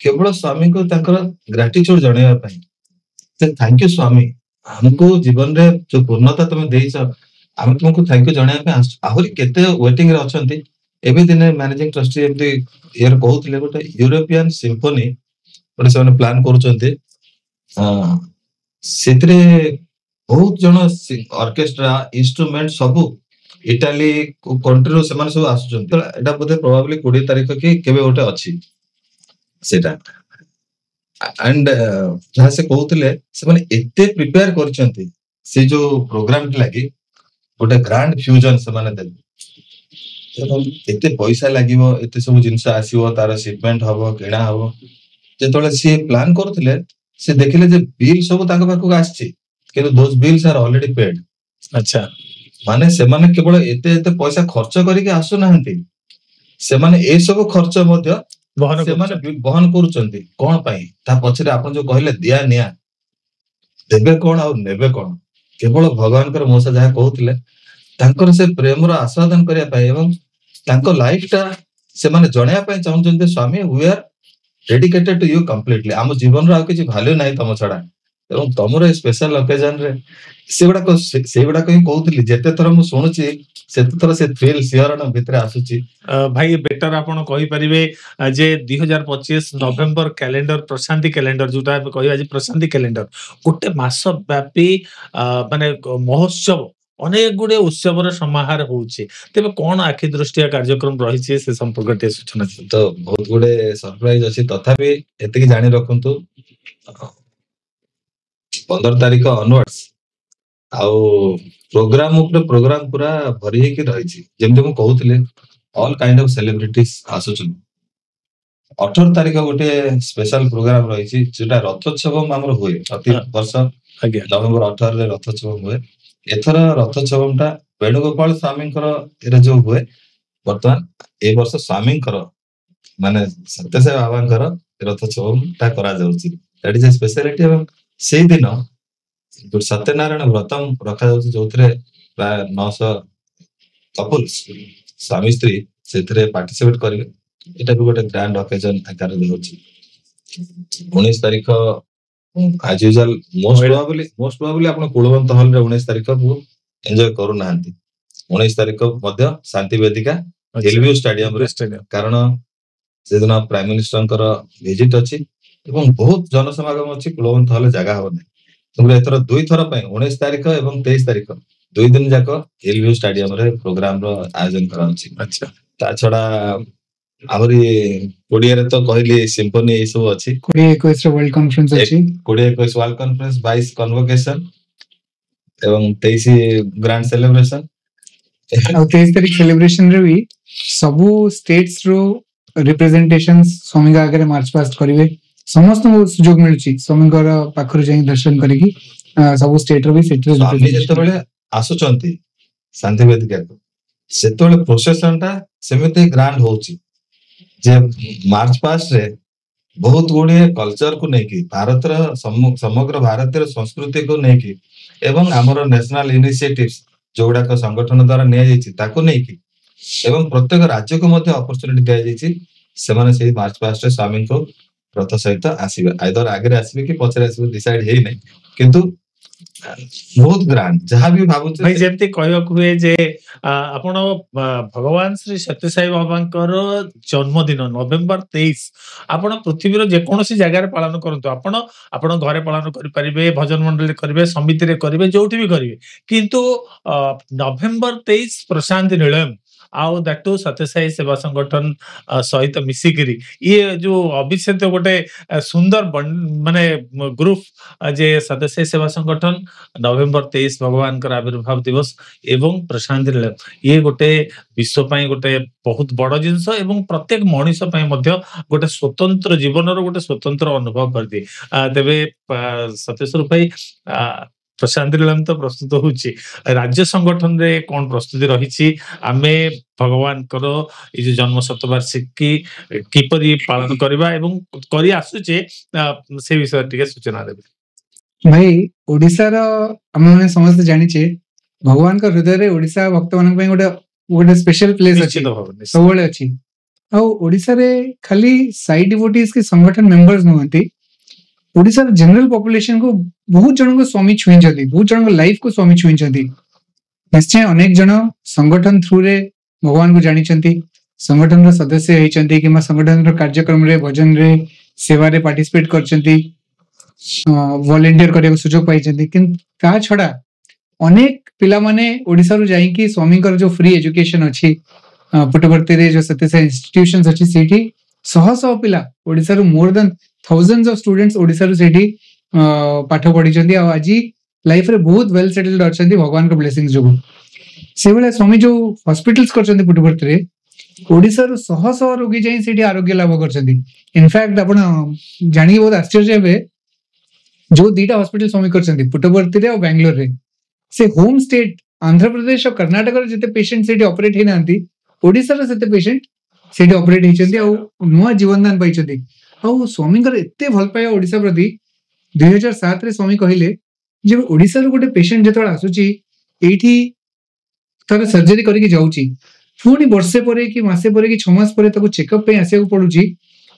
କେବଳ ସ୍ୱାମୀଙ୍କୁ ତାଙ୍କର ଗ୍ରାଟିଚ୍ୟୁଡ ଜଣେଇବା ପାଇଁ। ଥ୍ୟାଙ୍କ ୟୁ ସ୍ୱାମୀ, ଆମକୁ ଜୀବନରେ ଯୋଉ ପୂର୍ଣ୍ଣତା ତମେ ଦେଇଛ, ଆମେ ତୁମକୁ ଥ୍ୟାଙ୍କ ୟୁ ଜଣେଇବା ପାଇଁ ଆସୁଛୁ। ଆହୁରି କେତେ ୱେଟିଂ ରେ ଅଛନ୍ତି। ଏବେ ଦିନେ ମ୍ୟାନେଜିଂ ଟ୍ରଷ୍ଟି ଏମିତି ଇଏରେ କହୁଥିଲେ ଗୋଟେ ୟୁରୋପିଆନ ସିମ୍ଫୋନି ଗୋଟେ ସେମାନେ ପ୍ଲାନ କରୁଛନ୍ତି। ସେଥିରେ ବହୁତ ଜଣ ଅର୍କେଷ୍ଟ୍ରା ଇନଷ୍ଟ୍ରୁମେଣ୍ଟ ସବୁ ଇଟାଲୀ କଣ୍ଟ୍ରିରୁ ସେମାନେ ସବୁ ଆସୁଛନ୍ତି। ଏଟା ବୋଧେ ପ୍ରୋବାବଲି 20 ତାରିଖ କି କେବେ ଗୋଟେ ଅଛି ସେଟା। ଆଣ୍ଡ ଯାହା ସେ କହୁଥିଲେ, ସେମାନେ ଏତେ ପ୍ରିପେୟାର କରିଛନ୍ତି ସେ ଯୋଉ ପ୍ରୋଗ୍ରାମ ଲାଗି, ଗୋଟେ ଗ୍ରାଣ୍ଡ ଫ୍ୟୁଜନ ସେମାନେ ଦେବେ ଏବଂ ଏତେ ପଇସା ଲାଗିବ, ଏତେ ସବୁ ଜିନିଷ ଆସିବ, ତାର ସିପମେଣ୍ଟ ହବ, କିଣା ହବ। ଯେତେବେଳେ ସିଏ ପ୍ଲାନ କରୁଥିଲେ, ସେ ଦେଖିଲେ ଯେ ବିଲ୍ ସବୁ ତାଙ୍କ ପାଖକୁ ଆସିଛି, କିନ୍ତୁ those bills are already paid। ଆଚ୍ଛା, ମାନେ ସେମାନେ କେବଳ ଏତେ ଏତେ ପଇସା ଖର୍ଚ୍ଚ କରିକି ଆସୁନାହାନ୍ତି, ସେମାନେ ଏସବୁ ଖର୍ଚ୍ଚ ମଧ୍ୟ ସେମାନେ ବହନ କରୁଛନ୍ତି। କଣ ପାଇଁ? ତା ପଛରେ ଆପଣ ଯୋଉ କହିଲେ ଦିଆ ନିଆ, ଦେବେ କଣ ଆଉ ନେବେ କଣ, କେବଳ ଭଗବାନଙ୍କର ମଉସା ଯାହା କହୁଥିଲେ, ତାଙ୍କର ସେ ପ୍ରେମର ଆସ୍ୱାଦନ କରିବା ପାଇଁ ଏବଂ ତାଙ୍କ ଲାଇଫ ଟା ସେମାନେ ଜଣେଇବା ପାଇଁ ଚାହୁଁଛନ୍ତି, ସ୍ୱାମୀ we are dedicated to you completely। ଆମ ଜୀବନର ଆଉ କିଛି ଭାଲ୍ୟୁ ନାହିଁ ତମ ଛଡା, ଏବଂ ତମର ଏ ସ୍ପେଶାଲ ଅକେଜନରେ ସେଗୁଡାକ ହିଁ କହୁଥିଲି। ଯେତେ ଥର ମୁଁ ଶୁଣୁଛି, ସେତେ ଥର ସେ ଥ୍ରିଲ ଶିହରଣ ଭିତରେ ଆସୁଛି। ଭାଇ ବେଟର ଆପଣ କହିପାରିବେ ଯେ 2025 ନଭେମ୍ବର କ୍ୟାଲେଣ୍ଡର, ପ୍ରଶାନ୍ତି କ୍ୟାଲେଣ୍ଡର ଯୋଉଟା ଆମେ କହିବା ଯେ ପ୍ରଶାନ୍ତି କ୍ୟାଲେଣ୍ଡର, ଗୋଟେ ମାସ ବ୍ୟାପୀ ମାନେ ମହୋତ୍ସବ, ଅନେକ ଗୁଡେ ଉତ୍ସବର ସମାହାର ହଉଛି। ତେବେ କଣ ଆଖି ଦୃଷ୍ଟିଆ କାର୍ଯ୍ୟକ୍ରମ ରହିଛି ସେ ସମ୍ପର୍କରେ ଟିକେ ସୂଚନା ଦିଅନ୍ତୁ। ତ ବହୁତ ଗୁଡେ ସରପ୍ରାଇଜ ଅଛି, ତଥାପି ଏତିକି ଜାଣି ରଖନ୍ତୁ 15 ତାରିଖ ଅନୱାର୍ଡସ ଆଉ ପ୍ରୋଗ୍ରାମ ଉପରେ ପ୍ରୋଗ୍ରାମ ପୁରା ଭରି ହେଇକି ରହିଛି। ଯେମିତି ମୁଁ କହୁଥିଲି, ଅଲ କାଇଣ୍ଡ ଅଫ ସେଲିବ୍ରିଟିଜ ଆସୁଛନ୍ତି। 18 ତାରିଖ ଗୋଟେ ସ୍ପେଶାଲ ପ୍ରୋଗ୍ରାମ ରହିଛି, ଯୋଉଟା ରଥୋତ୍ସବ ଆମର ହୁଏ ପ୍ରତି ବର୍ଷ। ନଭେମ୍ବର 18ରେ ରଥୋତ୍ସବ ହୁଏ। ଏଥର ରଥୋତ୍ସବ ଟା ବେଣୁଗୋପାଳ ସ୍ୱାମୀଙ୍କର ଏରେ ଯୋଉ ହୁଏ, ବର୍ତ୍ତମାନ ଏ ବର୍ଷ ସ୍ୱାମୀଙ୍କର ମାନେ ସତ୍ୟସାଇ ବାବାଙ୍କର ରଥ ଛଉଟା କରାଯାଉଛି। That is a speciality. ଏବଂ ସେଇ ଦିନ ସତ୍ୟନାରାୟଣ ବ୍ରତ ରଖାଯାଉଛି, ଯୋଉଥିରେ ପ୍ରାୟ 900 କପଲ୍ସ ସ୍ୱାମୀ ସ୍ତ୍ରୀ ସେଥିରେ ପାର୍ଟିସିପେଟ କରିବେ। ଏଇଟା ବି ଗୋଟେ ଗ୍ରାଣ୍ଡ ଅକେଜନ ଆକାରରେ ହଉଛି। 19 ତାରିଖ ଆଜ ୟୁଜୁଆଲ ମୋଷ୍ଟ ପ୍ରୋବାବଲି ଆପଣ କୁଳବନ୍ତ ହଲରେ 19 ତାରିଖକୁ ଏନ୍ଜୟ କରୁନାହାନ୍ତି। 19 ତାରିଖ ମଧ୍ୟ ଶାନ୍ତି ବେଦିକା ଏଲଭିଉ ଷ୍ଟାଡିୟମରେ, କାରଣ ସେଦିନ ପ୍ରାଇମ ମିନିଷ୍ଟରଙ୍କର ଭିଜିଟ ଅଛି ଏବଂ ବହୁତ ଜନସମାଗମ ଅଛି। କୁଳବନ୍ତ ହଲରେ ଜାଗା ହବ ନାହିଁ। ତେଣୁ ଏଥର 2 ଥର ପାଇଁ 19 ତାରିଖ ଏବଂ 23 ତାରିଖ 2 ଦିନ ଯାକ ଏଲଭିଉ ଷ୍ଟାଡିୟମରେ ପ୍ରୋଗ୍ରାମର ଆୟୋଜନ କରାଯାଉଛି। ତା ଛଡା ଆହୁରି 20ରେ ତ କହିଲି ସିମ୍ଫୋନି ଏଇ ସବୁ ଅଛି। 2021 ୱାର୍ଲ୍ଡ କନଫରେନ୍ସ ଅଛି। 2021 ୱାର୍ଲ୍ଡ କନଫରେନ୍ସ, 22 କନଭୋକେସନ ଏବଂ 23 ଗ୍ରାଣ୍ଡ ସେଲିବ୍ରେସନ। ଆଉ 23 ତାରିଖ ସେଲିବ୍ରେସନ ରେ ବି ସବୁ ସ୍ଟେଟ୍ସ ରୁ ରିପ୍ରେଜେଣ୍ଟେସନ ସ୍ୱାମୀଙ୍କ ଆଗରେ ମାର୍ଚ୍ଚ ପାଷ୍ଟ କରିବେ। ସମସ୍ତଙ୍କୁ ସୁଯୋଗ ମିଳୁଛି ସ୍ୱାମୀଙ୍କର ପାଖରୁ ଯାଇ ଦର୍ଶନ କରିକି ସବୁ ଷ୍ଟେଟ ର ବି ସେଠି ସ୍ୱାମୀ ଯେତେବେଳେ ଆସୁଛନ୍ତି ଶାନ୍ତି ବେଦିକାକୁ, ସେତେବେଳେ ପ୍ରୋସେସନ ଟା ସେମିତି ଗ୍ରାଣ୍ଡ ହଉଛି ଯେ ମାର୍ଚ୍ଚ ପାଷ୍ଟରେ ବହୁତ ଗୁଡିଏ କଲଚରକୁ ନେଇକି, ଭାରତର ସମଗ୍ର ଭାରତୀୟ ସଂସ୍କୃତିକୁ ନେଇକି ଏବଂ ଆମର ନ୍ୟାସନାଲ ଇନିସିଏଟିଭ୍ସ ଯୋଉଗୁଡାକ ସଂଗଠନ ଦ୍ଵାରା ନିଆଯାଇଛି ତାକୁ ନେଇକି, ଏବଂ ପ୍ରତ୍ୟେକ ରାଜ୍ୟକୁ ମଧ୍ୟ ଅପରଚୁନିଟି ଦିଆଯାଇଛି ସେମାନେ ସେଇ ମାର୍ଚ୍ଚ ପାଷ୍ଟରେ ସ୍ୱାମୀଙ୍କୁ ରଥ ସହିତ ଆସିବେ। ଆଇଦର ଆଗରେ ଆସିବେ କି ପଛରେ ଆସିବେ ଡିସାଇଡ ହେଇନାହିଁ, କିନ୍ତୁ ବହୁତ ଗ୍ରାଣ୍ଡ ଯାହା ବି ଭାବୁଛୁ। ଭାଇ ଯେମିତି କହିବାକୁ ହୁଏ ଯେ ଆପଣ ଭଗବାନ ଶ୍ରୀ ସତ୍ୟସାଇ ବାବାଙ୍କର ଜନ୍ମଦିନ ନଭେମ୍ବର 23 ଆପଣ ପୃଥିବୀର ଯେକୌଣସି ଜାଗାରେ ପାଳନ କରନ୍ତୁ, ଆପଣ ଘରେ ପାଳନ କରିପାରିବେ, ଭଜନ ମଣ୍ଡଳୀ କରିବେ, ସମିତିରେ କରିବେ, ଯୋଉଠି ବି କରିବେ, କିନ୍ତୁ ନଭେମ୍ବର 23 ପ୍ରଶାନ୍ତି ନିଳୟମ ଆଉ ଦାଟୁ ସତ୍ୟସାଇ ସେବା ସଂଗଠନ ସହିତ ମିଶିକିରି ଇଏ ଯୋଉ ଅଭିଷେକ ଗୋଟେ ସୁନ୍ଦର ମାନେ ଗ୍ରୁପ ଯେ ସତ୍ୟସାଇ ସେବା ସଂଗଠନ ନଭେମ୍ବର 23 ଭଗବାନଙ୍କର ଆବିର୍ଭାବ ଦିବସ ଏବଂ ପ୍ରଶାନ୍ତି ନିଳୟମ, ଇଏ ଗୋଟେ ବିଶ୍ୱ ପାଇଁ ଗୋଟେ ବହୁତ ବଡ ଜିନିଷ ଏବଂ ପ୍ରତ୍ୟେକ ମଣିଷ ପାଇଁ ମଧ୍ୟ ଗୋଟେ ସ୍ୱତନ୍ତ୍ର ଜୀବନର ଗୋଟେ ସ୍ୱତନ୍ତ୍ର ଅନୁଭବ କରିଦିଏ। ତେବେ ସତ୍ୟସ୍ୱରୂପ ଭାଇ ପ୍ରଶାନ୍ତି ନିଳୟମ ତ ପ୍ରସ୍ତୁତ ହଉଛି, ରାଜ୍ୟ ସଂଗଠନରେ କଣ ପ୍ରସ୍ତୁତି ରହିଛି? ଆମେ ଭଗବାନଙ୍କର ଏଇ ଯୋଉ ଜନ୍ମ ଶତବାର୍ଷିକୀ କିପରି ପାଳନ କରିବା ଏବଂ କରି ଆସୁଛେ ସେ ବିଷୟରେ ଟିକେ ସୂଚନା ଦେବେ। ଭାଇ ଓଡିଶାର ଆମେ ସମସ୍ତେ ଜାଣିଛେ ଭଗବାନଙ୍କ ହୃଦୟରେ ଓଡିଶା ଭକ୍ତ ମାନଙ୍କ ପାଇଁ ଗୋଟେ ସ୍ପେଶାଲ ପ୍ଲେସ ଅଛି, ସବୁବେଳେ ଅଛି। ଆଉ ଓଡିଶାରେ ଖାଲି ସାଇ ଡିଭୋଟିସ୍ କି ସଂଗଠନ ମେମ୍ବର୍ସ ନୁହନ୍ତି, ଓଡିଶାର ଜେନେରାଲ ପପୁଲେସନ କୁ ବହୁତ ଜଣଙ୍କୁ ସ୍ୱାମୀ ଛୁଇଁଛନ୍ତି, ବହୁତ ଜଣଙ୍କ ଲାଇଫ କୁ ସ୍ୱାମୀ ଛୁଇଁଛନ୍ତି। ନିଶ୍ଚୟ ଅନେକ ଜଣ ସଂଗଠନ ଥ୍ରୁରେ ଭଗବାନଙ୍କୁ ଜାଣିଛନ୍ତି, ସଂଗଠନର ସଦସ୍ୟ ହେଇଛନ୍ତି କିମ୍ବା ସଂଗଠନର କାର୍ଯ୍ୟକ୍ରମରେ ଭଜନରେ ସେବାରେ ପାର୍ଟିସିପେଟ କରିଛନ୍ତି, ଭଲେଣ୍ଟିୟର କରିବାକୁ ସୁଯୋଗ ପାଇଛନ୍ତି। କିନ୍ତୁ ତା ଛଡା ଅନେକ ପିଲାମାନେ ଓଡିଶାରୁ ଯାଇକି ସ୍ୱାମୀଙ୍କର ଯୋଉ ଫ୍ରି ଏଜୁକେସନ ଅଛି, ପୁଟବର୍ତ୍ତୀରେ ଯୋଉ ସତ୍ୟସାଇ ଇନଷ୍ଟିଟ୍ୟୁସନ ଅଛି, ସେଇଠି ଶହ ଶହ ପିଲା ଓଡିଶାରୁ ମୋର ଦେନ୍ ଥାଉଜେଣ୍ଡ ଅଫ ଷ୍ଟୁଡେଣ୍ଟସ ଓଡିଶାରୁ ସେଇଠି ପାଠ ପଢିଛନ୍ତି ଆଉ ଆଜି ଲାଇଫରେ ବହୁତ ୱେଲ ସେଟେଲଡ ଅଛନ୍ତି ଭଗବାନଙ୍କ ବ୍ଲେସିଂ ଯୋଗୁଁ। ସେଇଭଳିଆ ସ୍ୱାମୀ ଯୋଉ ହସ୍ପିଟାଲସ କରିଛନ୍ତି ପୁଟବର୍ତ୍ତୀରେ, ଓଡିଶାରୁ ଶହ ଶହ ରୋଗୀ ଯାଇ ସେଇଠି ଆରୋଗ୍ୟ ଲାଭ କରିଛନ୍ତି। ଇନଫ୍ୟାକ୍ଟ ଆପଣ ଜାଣିକି ବହୁତ ଆଶ୍ଚର୍ଯ୍ୟ ହେବେ, ଯୋଉ 2ଟା ହସ୍ପିଟାଲ ସ୍ୱାମୀ କରିଛନ୍ତି ପୁଟବର୍ତ୍ତୀରେ ଆଉ ବାଙ୍ଗାଲୋରରେ, ସେ ହୋମ ଷ୍ଟେଟ ଆନ୍ଧ୍ରପ୍ରଦେଶ ଆଉ କର୍ଣ୍ଣାଟକର ଯେତେ ପେସେଣ୍ଟ ସେଇଠି ଅପରେଟ ହେଇନାହାନ୍ତି, ଓଡିଶାର ସେତେ ପେସେଣ୍ଟ ସେଇଠି ଅପରେଟ ହେଇଛନ୍ତି ଆଉ ନୂଆ ଜୀବନ ଦାନ ପାଇଛନ୍ତି। ଆଉ ସ୍ୱାମୀଙ୍କର ଏତେ ଭଲ ପାଇବା ଓଡିଶା ପ୍ରତି, 2007ରେ ସ୍ୱାମୀ କହିଲେ ଯେ ଓଡିଶାରୁ ଗୋଟେ ପେସେଣ୍ଟ ଯେତେବେଳେ ଆସୁଛି ଏଇଠି ତାର ସର୍ଜରୀ କରିକି ଯାଉଛି, ପୁଣି ବର୍ଷେ ପରେ କି ମାସେ ପରେ କି 6 ମାସ ପରେ ତାକୁ ଚେକଅପ ପାଇଁ ଆସିବାକୁ ପଡୁଛି,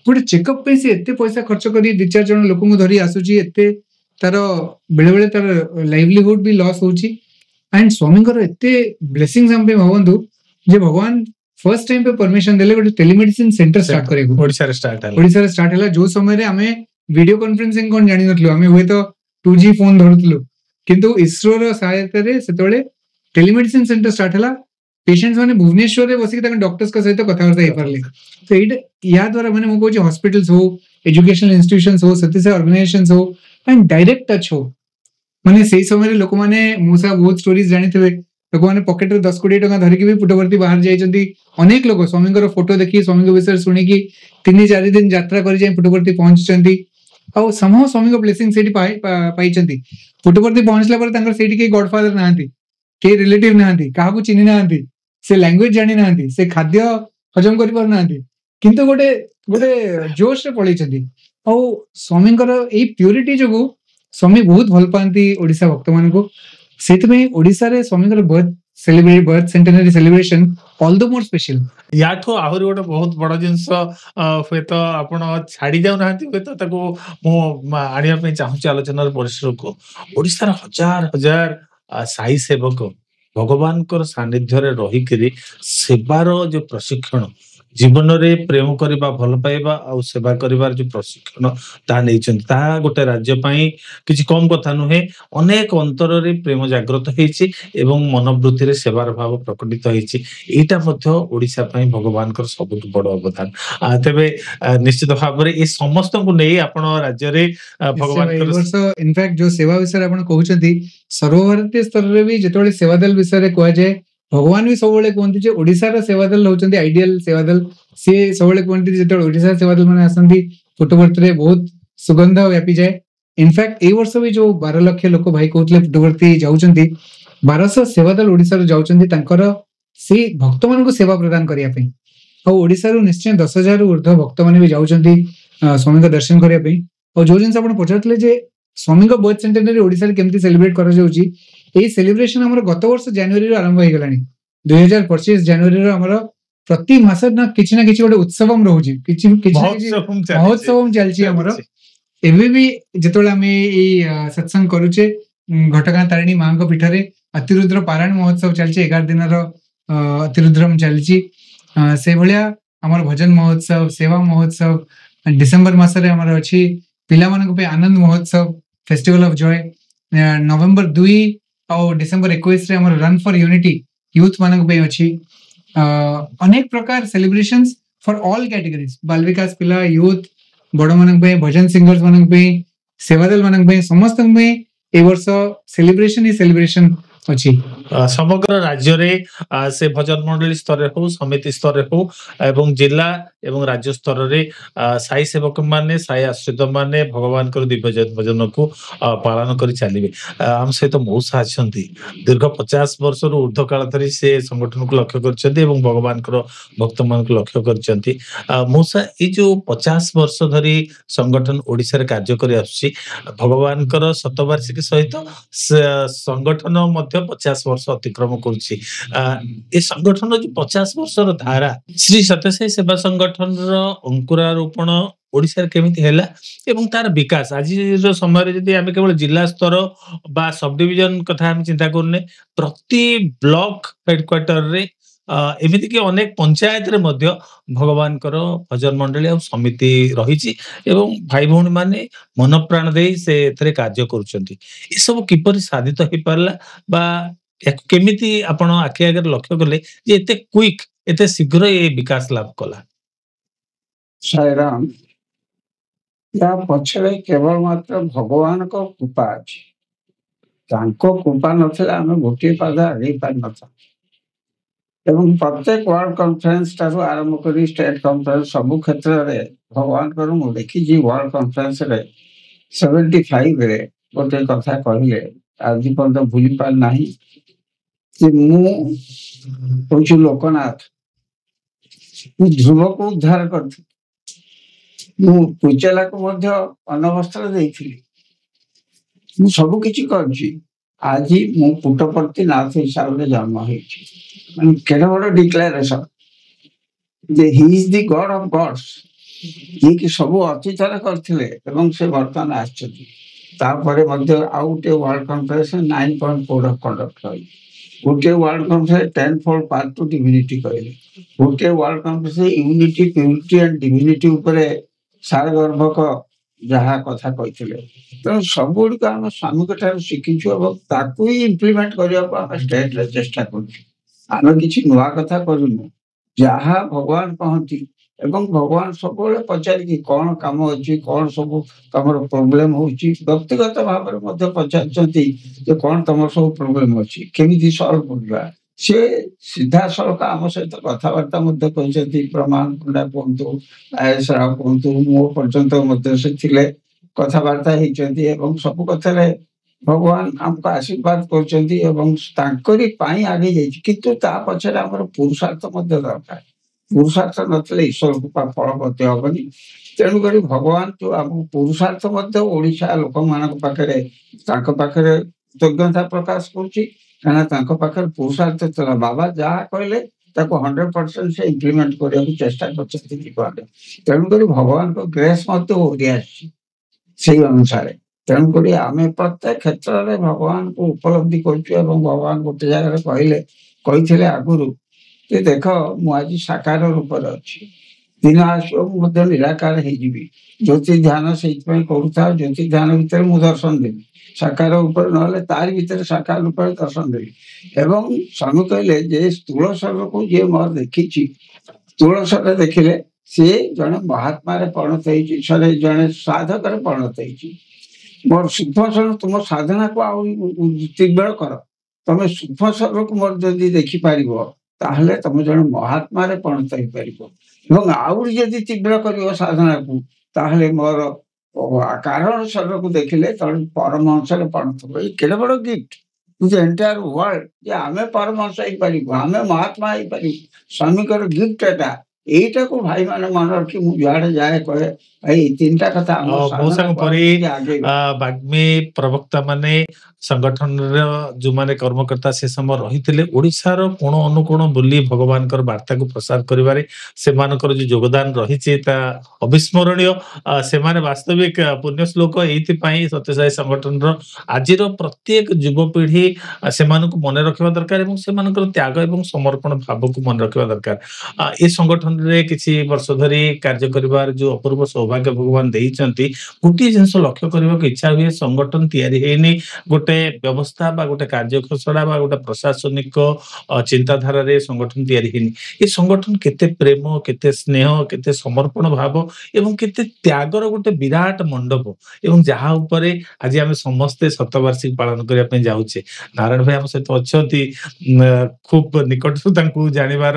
ଗୋଟେ ଚେକଅପ ପାଇଁ ସେ ଏତେ ପଇସା ଖର୍ଚ୍ଚ କରି 2-4 ଜଣ ଲୋକଙ୍କୁ ଧରି ଆସୁଛି, ଏତେ ତାର ବେଳେବେଳେ ତାର ଲାଇଭଲିହୁଡ ବି ଲସ୍ ହଉଛି। ଆଣ୍ଡ ସ୍ୱାମୀଙ୍କର ଏତେ ବ୍ଲେସିଂସ ଆମ ପାଇଁ ଭାବନ୍ତୁ ଯେ ଭଗବାନ ଫର୍ଷ୍ଟ ଟାଇମ ପାଇଁ ପରମିଶନ ଦେଲେ ଗୋଟେ ଟେଲିମେଡିସିନ ସେଣ୍ଟର ଷ୍ଟାର୍ଟ କରିବାକୁ। ଓଡିଶାରେ ଷ୍ଟାର୍ଟ ହେଲା ଯୋଉ ସମୟରେ ଆମେ ଭିଡିଓ କନଫରେନ୍ସିଂ କଣ ଜାଣିନଥିଲୁ, ଆମେ ହୁଏତ 2G ଫୋନ ଧରୁଥିଲୁ, କିନ୍ତୁ ଇସ୍ରୋର ସହାୟତାରେ ସେତେବେଳେ ଟେଲିମେଡିସିନ ସେଣ୍ଟର ଷ୍ଟାର୍ଟ ହେଲା। ପେସେଣ୍ଟ ମାନେ ଭୁବନେଶ୍ୱରରେ ବସିକି ତାଙ୍କ ଡକ୍ଟରଙ୍କ ସହିତ କଥାବାର୍ତ୍ତା ହେଇପାରିଲେ। ତ ଏଇଟା ୟା ଦ୍ୱାରା ମାନେ ମୁଁ କହୁଛି ହସ୍ପିଟାଲସ ହଉ, ଏଜୁକେସନାଲ ଇନଷ୍ଟିଟ୍ୟୁସନ ହଉ, ସତ୍ୟସାଇ ଅର୍ଗାନାଇଜେସନ ହଉ, ଆଣ୍ଡ ଡାଇରେକ୍ଟ ଟଚ୍ ହଉ। ମାନେ ସେଇ ସମୟରେ ଲୋକମାନେ ମୂଷା ବହୁତ ଷ୍ଟୋରିଜ ଜାଣିଥିବେ, ଲୋକମାନେ ପକେଟରେ 10-20 ଟଙ୍କା ଧରିକି ବି ପୁଟବର୍ତ୍ତୀ ବାହାରି ଯାଇଛନ୍ତି। ଅନେକ ଲୋକ ସ୍ୱାମୀଙ୍କର ଫଟୋ ଦେଖି, ସ୍ୱାମୀଙ୍କ ବିଷୟରେ ଶୁଣିକି 3-4 ଦିନ ଯାତ୍ରା କରି ଯାଇ ପୁଟବର୍ତ୍ତୀ ପହଞ୍ଚିଛନ୍ତି ଆଉ ସ୍ୱାମୀଙ୍କ ବ୍ଲେସିଂ ସେଇଠି ପାଇଛନ୍ତି। ପୁଟବର୍ତ୍ତୀ ପହଞ୍ଚିଲା ପରେ ତାଙ୍କର ସେଇଠି କେହି ଗଡଫାଦର ନାହାନ୍ତି, କେହି ରିଲେଟିଭ ନାହାନ୍ତି, କାହାକୁ ଚିହ୍ନି ନାହାନ୍ତି, ସେ ଲାଙ୍ଗୁଏଜ ଜାଣି ନାହାନ୍ତି, ସେ ଖାଦ୍ୟ ହଜମ କରିପାରୁନାହାନ୍ତି, କିନ୍ତୁ ଗୋଟେ ଗୋଟେ ଜୋଶ ରେ ପଳେଇଛନ୍ତି। ଆଉ ସ୍ୱାମୀଙ୍କର ଏଇ ପ୍ୟୁରିଟି ଯୋଗୁ ସ୍ୱାମୀ ବହୁତ ଭଲ ପାଆନ୍ତି ଓଡିଶା ଭକ୍ତ ମାନଙ୍କୁ। ସେଥିପାଇଁ ଓଡିଶାରେ ସ୍ୱାମୀଙ୍କର ବର୍ଥ ସେଣ୍ଟେନାରୀ ସେଲିବ୍ରେସନ ଅଲ ଦ ମୋର ସ୍ପେଶାଲ। ୟାଠୁ ଆହୁରି ଗୋଟେ ବହୁତ ବଡ ଜିନିଷ ହୁଏତ ଆପଣ ଛାଡି ଯାଉନାହାନ୍ତି, ହୁଏତ ତାକୁ ମୁଁ ଆଣିବା ପାଇଁ ଚାହୁଁଛି ଆଲୋଚନାର ପରିସରକୁ। ଓଡିଶାର ହଜାର ହଜାର ସାଇ ସେବକ ଭଗବାନଙ୍କର ସାନ୍ନିଧ୍ୟରେ ରହିକିରି ସେବାର ଯୋଉ ପ୍ରଶିକ୍ଷଣ, ଜୀବନରେ ପ୍ରେମ କରିବା, ଭଲ ପାଇବା ଆଉ ସେବା କରିବାର ଯୋଉ ପ୍ରଶିକ୍ଷଣ ତାହା ନେଇଛନ୍ତି, ତାହା ଗୋଟେ ରାଜ୍ୟ ପାଇଁ କିଛି କମ କଥା ନୁହେଁ। ଅନେକ ଅନ୍ତରରେ ପ୍ରେମ ଜାଗ୍ରତ ହେଇଛି ଏବଂ ମନୋବୃତ୍ତିରେ ସେବାର ଭାବ ପ୍ରକଟିତ ହେଇଛି। ଏଇଟା ମଧ୍ୟ ଓଡିଶା ପାଇଁ ଭଗବାନଙ୍କର ସବୁଠୁ ବଡ ଅବଦାନ। ତେବେ ନିଶ୍ଚିତ ଭାବରେ ଏ ସମସ୍ତଙ୍କୁ ନେଇ ଆପଣ ରାଜ୍ୟରେ ଏଇ ଭଗବାନଙ୍କର ବର୍ଷ ଇନଫ୍ୟାକ୍ଟ ଯୋଉ ସେବା ବିଷୟରେ ଆପଣ କହୁଛନ୍ତି, ସର୍ବଭାରତୀୟ ସ୍ତରରେ ବି ଯେତେବେଳେ ସେବାଦଲ ବିଷୟରେ କୁହାଯାଏ, ଭଗବାନ ବି ସବୁବେଳେ କୁହନ୍ତି ଯେ ଓଡିଶାର ସେବାଦଲ ହଉଛନ୍ତି ଆଇଡିଆଲ ସେବାଦଲ। ସିଏ ସବୁବେଳେ କୁହନ୍ତି ଯେତେବେଳେ ଓଡିଶାର ସେବାଦଲ ମାନେ ଆସନ୍ତି ପୁଟବର୍ତ୍ତୀରେ ବହୁତ ସୁଗନ୍ଧ ବ୍ୟାପିଯାଏ। ଇନଫ୍ୟାକ୍ଟ ଏଇ ବର୍ଷ ବି ଯୋଉ 12 ଲକ୍ଷ ଲୋକ ଭାଇ କହୁଥିଲେ ପୁଟବର୍ତ୍ତୀ ଯାଉଛନ୍ତି, 1200 ସେବାଦଲ ଓଡିଶାରୁ ଯାଉଛନ୍ତି ତାଙ୍କର ସେଇ ଭକ୍ତମାନଙ୍କୁ ସେବା ପ୍ରଦାନ କରିବା ପାଇଁ। ଆଉ ଓଡିଶାରୁ ନିଶ୍ଚୟ 10,000ରୁ ଉର୍ଦ୍ଧ୍ୱ ଭକ୍ତମାନେ ବି ଯାଉଛନ୍ତି ସ୍ୱାମୀଙ୍କ ଦର୍ଶନ କରିବା ପାଇଁ। ଆଉ ଯୋଉ ଜିନିଷ ଆପଣ ପଚାରୁଥିଲେ ଯେ ସ୍ୱାମୀଙ୍କ ବର୍ଥ ସେଣ୍ଟେନାରୀ ଓଡିଶାରେ କେମିତି ସେଲିବ୍ରେଟ କରାଯାଉଛି, ଏଇ ସେଲିବ୍ରେସନ ଆମର ଗତ ବର୍ଷ ଜାନୁଆରୀରୁ ଆରମ୍ଭ ହେଇଗଲାଣି। 2025 ଜାନୁଆରୀରୁ ଆମର ପ୍ରତି ମାସରେ କିଛି ନା କିଛି ଗୋଟେ ଉତ୍ସବମ ରହୁଛି, କିଛି ନା କିଛି ମହୋତ୍ସବ ଚାଲିଛି ଆମର। ଏବେ ବି ଯେତେବେଳେ ଆମେ ଏଇ ସତ୍ସଙ୍ଗ କରୁଛେ ଘଟଗାଁ ତାରିଣୀ ମାଙ୍କ ପୀଠରେ ଅତିରୁଦ୍ର ପାରାୟଣ ମହୋତ୍ସବ ଚାଲିଛି, 11 ଦିନର ଅତିରୁଦ୍ରମ ଚାଲିଛି। ସେଇଭଳିଆ ଆମର ଭଜନ ମହୋତ୍ସବ, ସେବା ମହୋତ୍ସବ, ଡିସେମ୍ବର ମାସରେ ଆମର ଅଛି ପିଲାମାନଙ୍କ ପାଇଁ ଆନନ୍ଦ ମହୋତ୍ସବ, ଫେଷ୍ଟିଭାଲ ଅଫ ଜୟ। ନଭେମ୍ବର 2 ଆଉ ଡିସେମ୍ବର 21 ରେ ଆମର ରନ୍ ଫର ୟୁନିଟି ୟୁଥ ମାନଙ୍କ ପାଇଁ ଅଛି। ଅନେକ ପ୍ରକାର ସେଲିବ୍ରେସନ୍ସ ଫର ଅଲ୍ କ୍ୟାଟେଗୋରିଜ, ବାଲ ବିକାଶ ପିଲା, ୟୁଥ, ବଡ ମାନଙ୍କ ପାଇଁ, ଭଜନ ସିଙ୍ଗର୍ସ ମାନଙ୍କ ପାଇଁ, ସେବାଦଲ ମାନଙ୍କ ପାଇଁ, ସମସ୍ତଙ୍କ ପାଇଁ ଏ ବର୍ଷ ସେଲିବ୍ରେସନ ହିଁ ସେଲିବ୍ରେସନ ଅଛି। ସମଗ୍ର ରାଜ୍ୟରେ ସେ ଭଜନ ମଣ୍ଡଳୀ ସ୍ତରରେ ହଉ, ସମିତି ସ୍ତରରେ ହଉ ଏବଂ ଜିଲ୍ଲା ଏବଂ ରାଜ୍ୟ ସ୍ତରରେ ସାଇ ସେବକ ମାନେ, ସାଇ ଆଶ୍ରିତ ମାନେ ଭଗବାନଙ୍କର ଦିବ୍ୟ ଭଜନକୁ ପାଳନ କରି ଚାଲିବେ। ଆମ ସହିତ ମଉସା ଅଛନ୍ତି, ଦୀର୍ଘ 50 ବର୍ଷରୁ ଉର୍ଦ୍ଧ୍ୱ କାଳ ଧରି ସେ ସଂଗଠନକୁ ଲକ୍ଷ୍ୟ କରିଛନ୍ତି ଏବଂ ଭଗବାନଙ୍କର ଭକ୍ତ ମାନଙ୍କୁ ଲକ୍ଷ୍ୟ କରିଛନ୍ତି। ମଉସା, ଏଇ ଯୋଉ 50 ବର୍ଷ ଧରି ସଂଗଠନ ଓଡିଶାରେ କାର୍ଯ୍ୟ କରି ଆସୁଛି, ଭଗବାନଙ୍କର ଶତବାର୍ଷିକୀ ସହିତ ସଂଗଠନ ମଧ୍ୟ 50 ବର୍ଷ ଅତିକ୍ରମ କରୁଛି। ଏ ସଂଗଠନ ଯୋଉ 50 ବର୍ଷର ଧାରା, ଶ୍ରୀ ସତ୍ୟସାଇ ସେବା ସଂଗଠନର ଅଙ୍କୁରାରୋପଣ ଓଡିଶାରେ କେମିତି ହେଲା ଏବଂ ତାର ବିକାଶ ଆଜିର ସମୟରେ, ଯଦି ଆମେ କେବଳ ଜିଲ୍ଲା ସ୍ତର ବା ସବ ଡିଭିଜନ କଥା ଆମେ ଚିନ୍ତା କରୁନେ, ପ୍ରତି ବ୍ଲକ ହେଡକ୍ୱାର୍ଟରରେ ଏମିତିକି ଅନେକ ପଞ୍ଚାୟତରେ ମଧ୍ୟ ଭଗବାନଙ୍କର ଭଜନ ମଣ୍ଡଳୀ ଆଉ ସମିତି ରହିଛି ଏବଂ ଭାଇ ଭଉଣୀ ମାନେ ମନ ପ୍ରାଣ ଦେଇ ସେ ଏଥିରେ କାର୍ଯ୍ୟ କରୁଛନ୍ତି। ଏସବୁ କିପରି ସାଧିତ ହେଇପାରିଲା ବା ୟାକୁ କେମିତି ଆପଣ ଆଖି ଆଗରେ ଲକ୍ଷ୍ୟ କଲେ ଯେ ଏତେ କ୍ୱିକ୍, ଏତେ ଶୀଘ୍ର ଏ ବିକାଶ ଲାଭ କଲା? ସାଇରାମ, ୟା ପଛରେ କେବଳ ମାତ୍ର ଭଗବାନଙ୍କ କୃପା ଅଛି। ତାଙ୍କ କୃପା ନଥିଲେ ଆମେ ଗୋଟିଏ ପାଦ ଆଗେଇ ପାରିନଥାଉ। ଏବଂ ପ୍ରତ୍ୟେକ ୱାର୍ଲଡ କନଫରେନ୍ସ ଠାରୁ ଆରମ୍ଭ କରି ଷ୍ଟେଟ କନଫରେନ୍ସ ସବୁ କ୍ଷେତ୍ରରେ ଭଗବାନଙ୍କର ମୁଁ ଦେଖିଛି। ୱାର୍ଲଡ କନଫରେନ୍ସରେ 75ରେ ଗୋଟେ କଥା କହିଲେ, ଆଜି ପର୍ଯ୍ୟନ୍ତ ଭୁଲି ପାରି ନାହିଁ, ଯେ ମୁଁ ହଉଛି ଲୋକନାଥ, ମୁଁ ଧ୍ରୁବକୁ ଉଦ୍ଧାର କରିଥିଲି, ମୁଁ କୁଚେଲାକୁ ମଧ୍ୟ ଅନବସ୍ତ୍ର ଦେଇଥିଲି, ମୁଁ ସବୁ କିଛି କରିଛି। ଆଜି ମୁଁ ପୁଟପର୍ତ୍ତୀ ନାଥ ହିସାବରେ ଜନ୍ମ ହେଇଛି। ମାନେ କେତେ ବଡ ଡିକ୍ଲାରେସନ ଯେ ହି is the Garh of God's, ଯିଏକି ସବୁ ଅତୀତରେ କରିଥିଲେ ଏବଂ ସେ ବର୍ତ୍ତମାନ ଆସିଛନ୍ତି। ତାପରେ ମଧ୍ୟ ଆଉ ଗୋଟିଏ world conference 9 point code of conduct କହିଲେ, ଗୋଟିଏ world conference 10 fold part to divinity କହିଲେ, ଗୋଟିଏ world conference unity, purity and divinity ଉପରେ ସାରଗର୍ଭକ ଯାହା କଥା କହିଥିଲେ। ତେଣୁ ସବୁଗୁଡ଼ିକ ଆମେ ସ୍ୱାମୀଙ୍କ ଠାରୁ ଶିଖିଛୁ ଏବଂ ତାକୁ ହିଁ ଇମ୍ପ୍ଲିମେଣ୍ଟ କରିବାକୁ ଆମେ ଷ୍ଟେଟରେ ଚେଷ୍ଟା କରୁଛୁ। ଆମେ କିଛି ନୂଆ କଥା କରୁନୁ, ଯାହା ଭଗବାନ କହନ୍ତି। ଏବଂ ଭଗବାନ ସବୁବେଳେ ପଚାରିକି କ'ଣ କାମ ଅଛି, କ'ଣ ସବୁ ତମର ପ୍ରୋବ୍ଲେମ ହଉଛି, ବ୍ୟକ୍ତିଗତ ଭାବରେ ମଧ୍ୟ ପଚାରିଛନ୍ତି ଯେ କ'ଣ ତମର ସବୁ ପ୍ରୋବ୍ଲେମ ଅଛି, କେମିତି ସଲ୍ଭ କରିବା। ସେ ସିଧାସଳଖ ଆମ ସହିତ କଥାବାର୍ତ୍ତା ମଧ୍ୟ କହିଛନ୍ତି। ପ୍ରମାଣ ପଣ୍ଡା କୁହନ୍ତୁ, ଆଏସ୍ ରାଓ କୁହନ୍ତୁ, ମୋ ପର୍ଯ୍ୟନ୍ତ ମଧ୍ୟ ସେ ଥିଲେ, କଥାବାର୍ତ୍ତା ହେଇଛନ୍ତି ଏବଂ ସବୁ କଥାରେ ଭଗବାନ ଆମକୁ ଆଶୀର୍ବାଦ କରୁଛନ୍ତି ଏବଂ ତାଙ୍କରି ପାଇଁ ଆଗେଇ ଯାଇଛି। କିନ୍ତୁ ତା ପଛରେ ଆମର ପୁରୁଷାର୍ଥ ମଧ୍ୟ ଦରକାର। ପୁରୁଷାର୍ଥ ନଥିଲେ ଈଶ୍ୱର କୃପା ଫଳବତୀ ହବନି। ତେଣୁକରି ଭଗବାନ ଯୋଉ ଆମକୁ ପୁରୁଷାର୍ଥ ମଧ୍ୟ ଓଡ଼ିଶା ଲୋକମାନଙ୍କ ପାଖରେ ତାଙ୍କ ପାଖରେ କୃତଜ୍ଞତା ପ୍ରକାଶ କରୁଛି, କାହିଁକିନା ତାଙ୍କ ପାଖରେ ପୁରୁଷାର୍ଥ ଥିଲା। ବାବା ଯାହା କହିଲେ ତାକୁ 100% ସେ ଇମ୍ପ୍ଲିମେଣ୍ଟ କରିବାକୁ ଚେଷ୍ଟା କରିଛନ୍ତି ଜୀବନରେ। ତେଣୁକରି ଭଗବାନଙ୍କ ଗ୍ରେସ୍ ମଧ୍ୟ ଓରି ଆସିଛି ସେଇ ଅନୁସାରେ। ତେଣୁକରି ଆମେ ପ୍ରତ୍ୟେକ କ୍ଷେତ୍ରରେ ଭଗବାନଙ୍କୁ ଉପଲବ୍ଧି କରୁଛୁ। ଏବଂ ଭଗବାନ ଗୋଟେ ଜାଗାରେ କହିଥିଲେ ଆଗରୁ ଯେ ଦେଖ ମୁଁ ଆଜି ସାକାର ରୂପରେ ଅଛି, ଦିନ ଆସିବ ମୁଁ ମଧ୍ୟ ନିରାକାର ହେଇଯିବି। ଜ୍ୟୋତି ଧ୍ୟାନ ସେଇଥିପାଇଁ କରୁଥାଉ, ଜ୍ୟୋତି ଧ୍ୟାନ ଭିତରେ ମୁଁ ଦର୍ଶନ ଦେବି। ସାକାର ଉପରେ ନହେଲେ ତାରି ଭିତରେ ସାକାର ରୂପରେ ଦର୍ଶନ ଦେବି। ଏବଂ ସ୍ୱାମୀ କହିଲେ ଯେ ସ୍ଥୂଳ ଶରୀରକୁ ଯିଏ ମୋର ଦେଖିଛି, ସ୍ଥୂଳ ଶରୀର ଦେଖିଲେ ସିଏ ଜଣେ ମହାତ୍ମାରେ ପରିଣତ ହେଇଛି, ଜଣେ ସାଧକରେ ପରିଣତ ହେଇଛି। ମୋର ସୂକ୍ଷ୍ମ ଶରୀର ତୁମ ସାଧନାକୁ ଆହୁରି ତୀବ୍ର କର। ତମେ ସୂକ୍ଷ୍ମ ଶରୀରକୁ ମୋର ଯଦି ଦେଖିପାରିବ ତାହେଲେ ତମେ ଜଣେ ମହାତ୍ମାରେ ପରିଣତ ହେଇପାରିବ। ଏବଂ ଆହୁରି ଯଦି ତୀବ୍ର କରିବ ସାଧନାକୁ ତାହେଲେ ମୋର କାରଣ ଶରୀରକୁ ଦେଖିଲେ ତମେ ପରମହଂସରେ ପରିଣତ ହେବ। ଏଇ କେଡ଼େ ବଡ଼ ଗିଫ୍ଟ ଟୁ ଦି ଏଣ୍ଟାୟାର ୱାର୍ଲଡ ଯେ ଆମେ ପରମହଂସ ହେଇପାରିବୁ, ଆମେ ମହାତ୍ମା ହେଇପାରିବୁ। ସ୍ୱାମୀଙ୍କର ଗିଫ୍ଟ ଏଟା। ଏଇଟାକୁ ଭାଇମାନେ ମନେ ରଖି ମୁଁ ଯୁଆଡ଼େ ଯାଏ କହେ ଭାଇ ଏଇ ତିନିଟା କଥା ଆମ ମଉସାଙ୍କ ସାଧନାକୁ ପରି ଆହୁରି ଆଗେଇବ। ବାଗ୍ମୀ ପ୍ରବକ୍ତା ମାନେ ସଂଗଠନର ଯୋଉମାନେ କର୍ମକର୍ତ୍ତା ସେ ସମୟ ରହିଥିଲେ, ଓଡ଼ିଶାର କୋଣ ଅନୁକୋଣ ବୁଲି ଭଗବାନଙ୍କର ବାର୍ତ୍ତାକୁ ପ୍ରସାର କରିବାରେ ସେମାନଙ୍କର ଯୋଉ ଯୋଗଦାନ ରହିଛି ତା ଅବିସ୍ମରଣୀୟ। ସେମାନେ ବାସ୍ତବିକ ପୁଣ୍ୟ ଶ୍ଲୋକ। ଏଇଥିପାଇଁ ସତ୍ୟସାଇ ସଂଗଠନର ଆଜିର ପ୍ରତ୍ୟେକ ଯୁବପିଢ଼ି ସେମାନଙ୍କୁ ମନେ ରଖିବା ଦରକାର ଏବଂ ସେମାନଙ୍କର ତ୍ୟାଗ ଏବଂ ସମର୍ପଣ ଭାବକୁ ମନେ ରଖିବା ଦରକାର। ଏ ସଂଗଠନରେ କିଛି ବର୍ଷ ଧରି କାର୍ଯ୍ୟ କରିବାର ଯୋଉ ଅପୂର୍ବ ସୌଭାଗ୍ୟ ଭଗବାନ ଦେଇଛନ୍ତି, ଗୋଟିଏ ଜିନିଷ ଲକ୍ଷ୍ୟ କରିବାକୁ ଇଚ୍ଛା ହୁଏ, ସଂଗଠନ ତିଆରି ହେଇନି ଗୋଟେ ବ୍ୟବସ୍ଥା ବା ଗୋଟେ କାର୍ଯ୍ୟଖସଡ଼ା ବା ଗୋଟେ ପ୍ରଶାସନିକ ଚିନ୍ତାଧାରାରେ ସଂଗଠନ ତିଆରି ହେଇନି। ଏ ସଂଗଠନ କେତେ ପ୍ରେମ, କେତେ ସ୍ନେହ, କେତେ ସମର୍ପଣ ଭାବ ଏବଂ କେତେ ତ୍ୟାଗର ଗୋଟେ ବିରାଟ ମଣ୍ଡପ ଏବଂ ଯାହା ଉପରେ ଆଜି ଆମେ ସମସ୍ତେ ଶତବାର୍ଷିକୀ ପାଳନ କରିବା ପାଇଁ ଯାଉଛେ। ନାରାୟଣ ଭାଇ ଆମ ସହିତ ଅଛନ୍ତି, ଖୁବ ନିକଟରୁ ତାଙ୍କୁ ଜାଣିବାର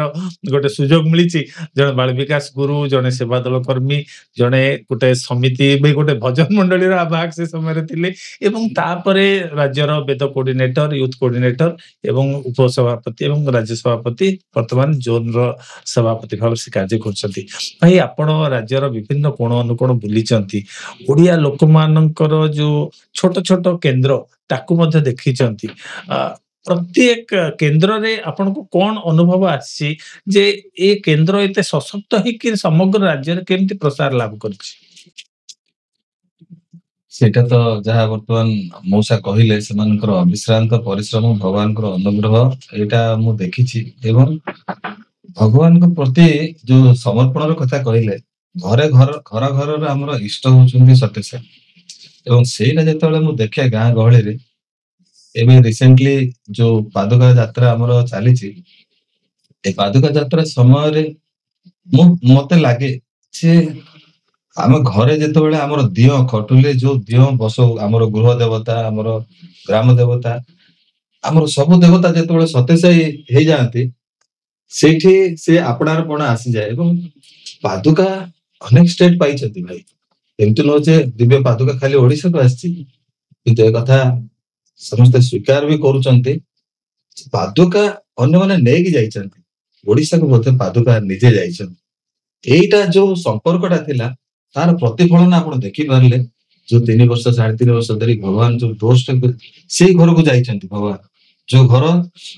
ଗୋଟେ ସୁଯୋଗ ମିଳିଛି। ଜଣେ ବାଳ ବିକାଶ ଗୁରୁ, ଜଣେ ସେବା ଦଳ କର୍ମୀ, ଜଣେ ଗୋଟେ ସମିତି ବି ଗୋଟେ ଭଜନ ମଣ୍ଡଳୀର ଆବାହକ ସେ ସମୟରେ ଥିଲେ ଏବଂ ତାପରେ ରାଜ୍ୟର ବେଦ କୋଅର୍ଡିନେଟର, ୟୁଥ କୋଅର୍ଡିନେଟର ଏବଂ ଉପସଭାପତି ଏବଂ ରାଜ୍ୟ ସଭାପତି, ବର୍ତ୍ତମାନ ଜୋନର ସଭାପତି ଭାବରେ ସେ କାର୍ଯ୍ୟ କରୁଛନ୍ତି। ଭାଇ ଆପଣ ରାଜ୍ୟର ବିଭିନ୍ନ କୋଣ ଅନୁକୋଣ ବୁଲିଛନ୍ତି, ଓଡ଼ିଆ ଲୋକମାନଙ୍କର ଯୋଉ ଛୋଟ ଛୋଟ କେନ୍ଦ୍ର ତାକୁ ମଧ୍ୟ ଦେଖିଛନ୍ତି। ପ୍ରତ୍ୟେକ କେନ୍ଦ୍ରରେ ଆପଣଙ୍କୁ କଣ ଅନୁଭବ ଆସିଛି ଯେ ଏ କେନ୍ଦ୍ର ଏତେ ସଶକ୍ତ ହେଇକି ସମଗ୍ର ରାଜ୍ୟରେ କେମିତି ପ୍ରସାର ଲାଭ କରିଛି? ସେଇଟା ତ ଯାହା ବର୍ତ୍ତମାନ ମଉସା କହିଲେ, ସେମାନଙ୍କର ଅବିଶ୍ରାନ୍ତ ପରିଶ୍ରମ, ଭଗବାନଙ୍କର ଅନୁଗ୍ରହ ଏଇଟା ମୁଁ ଦେଖିଛି। ଏବଂ ଭଗବାନଙ୍କ ପ୍ରତି ଯୋଉ ସମର୍ପଣର କଥା କହିଲେ, ଘରର ଆମର ଇଷ୍ଟ ହଉଛନ୍ତି ସତ୍ୟସାଇ। ଏବଂ ସେଇଟା ଯେତେବେଳେ ମୁଁ ଦେଖେ ଗାଁ ଗହଳିରେ, ଏବେ ରିସେଣ୍ଟଲି ଯୋଉ ପାଦୁକା ଯାତ୍ରା ଆମର ଚାଲିଛି, ଏ ପାଦୁକା ଯାତ୍ରା ସମୟରେ ମତେ ଲାଗେ ଯେ ଆମ ଘରେ ଯେତେବେଳେ ଆମର ଦିଅ ଖଟୁଲେ ଯୋଉ ଦିଅ ବସଉ, ଆମର ଗୃହ ଦେବତା, ଆମର ଗ୍ରାମ ଦେବତା, ଆମର ସବୁ ଦେବତା ଯେତେବେଳେ ସତ୍ୟସାଇ ହେଇଯାଆନ୍ତି, ସେଇଠି ସେ ଆପଣାର ପଣା ଆସିଯାଏ। ଏବଂ ପାଦୁକା ଅନେକ ଷ୍ଟେଟ ପାଇଛନ୍ତି ଭାଇ। ଏମିତି ନୁହଁ ଯେ ଦିବ୍ୟ ପାଦୁକା ଖାଲି ଓଡ଼ିଶାକୁ ଆସିଛି, କିନ୍ତୁ ଏ କଥା ସମସ୍ତେ ସ୍ୱୀକାର ବି କରୁଛନ୍ତି। ପାଦୁକା ଅନ୍ୟମାନେ ନେଇକି ଯାଇଛନ୍ତି, ଓଡ଼ିଶାକୁ ମଧ୍ୟ ପାଦୁକା ନିଜେ ଯାଇଛନ୍ତି। ଏଇଟା ଯୋଉ ସମ୍ପର୍କଟା ଥିଲା ତାର ପ୍ରତିଫଳନ ଆପଣ ଦେଖିପାରିଲେ। ଯୋଉ 3 ବର୍ଷ 3.5 ବର୍ଷ ଧରି ଭଗବାନ ଯୋଉ ଦୋଷ୍ଟ ସେଇ ଘରକୁ ଯାଇଛନ୍ତି। ଭଗବାନ ଯୋଉ ଘର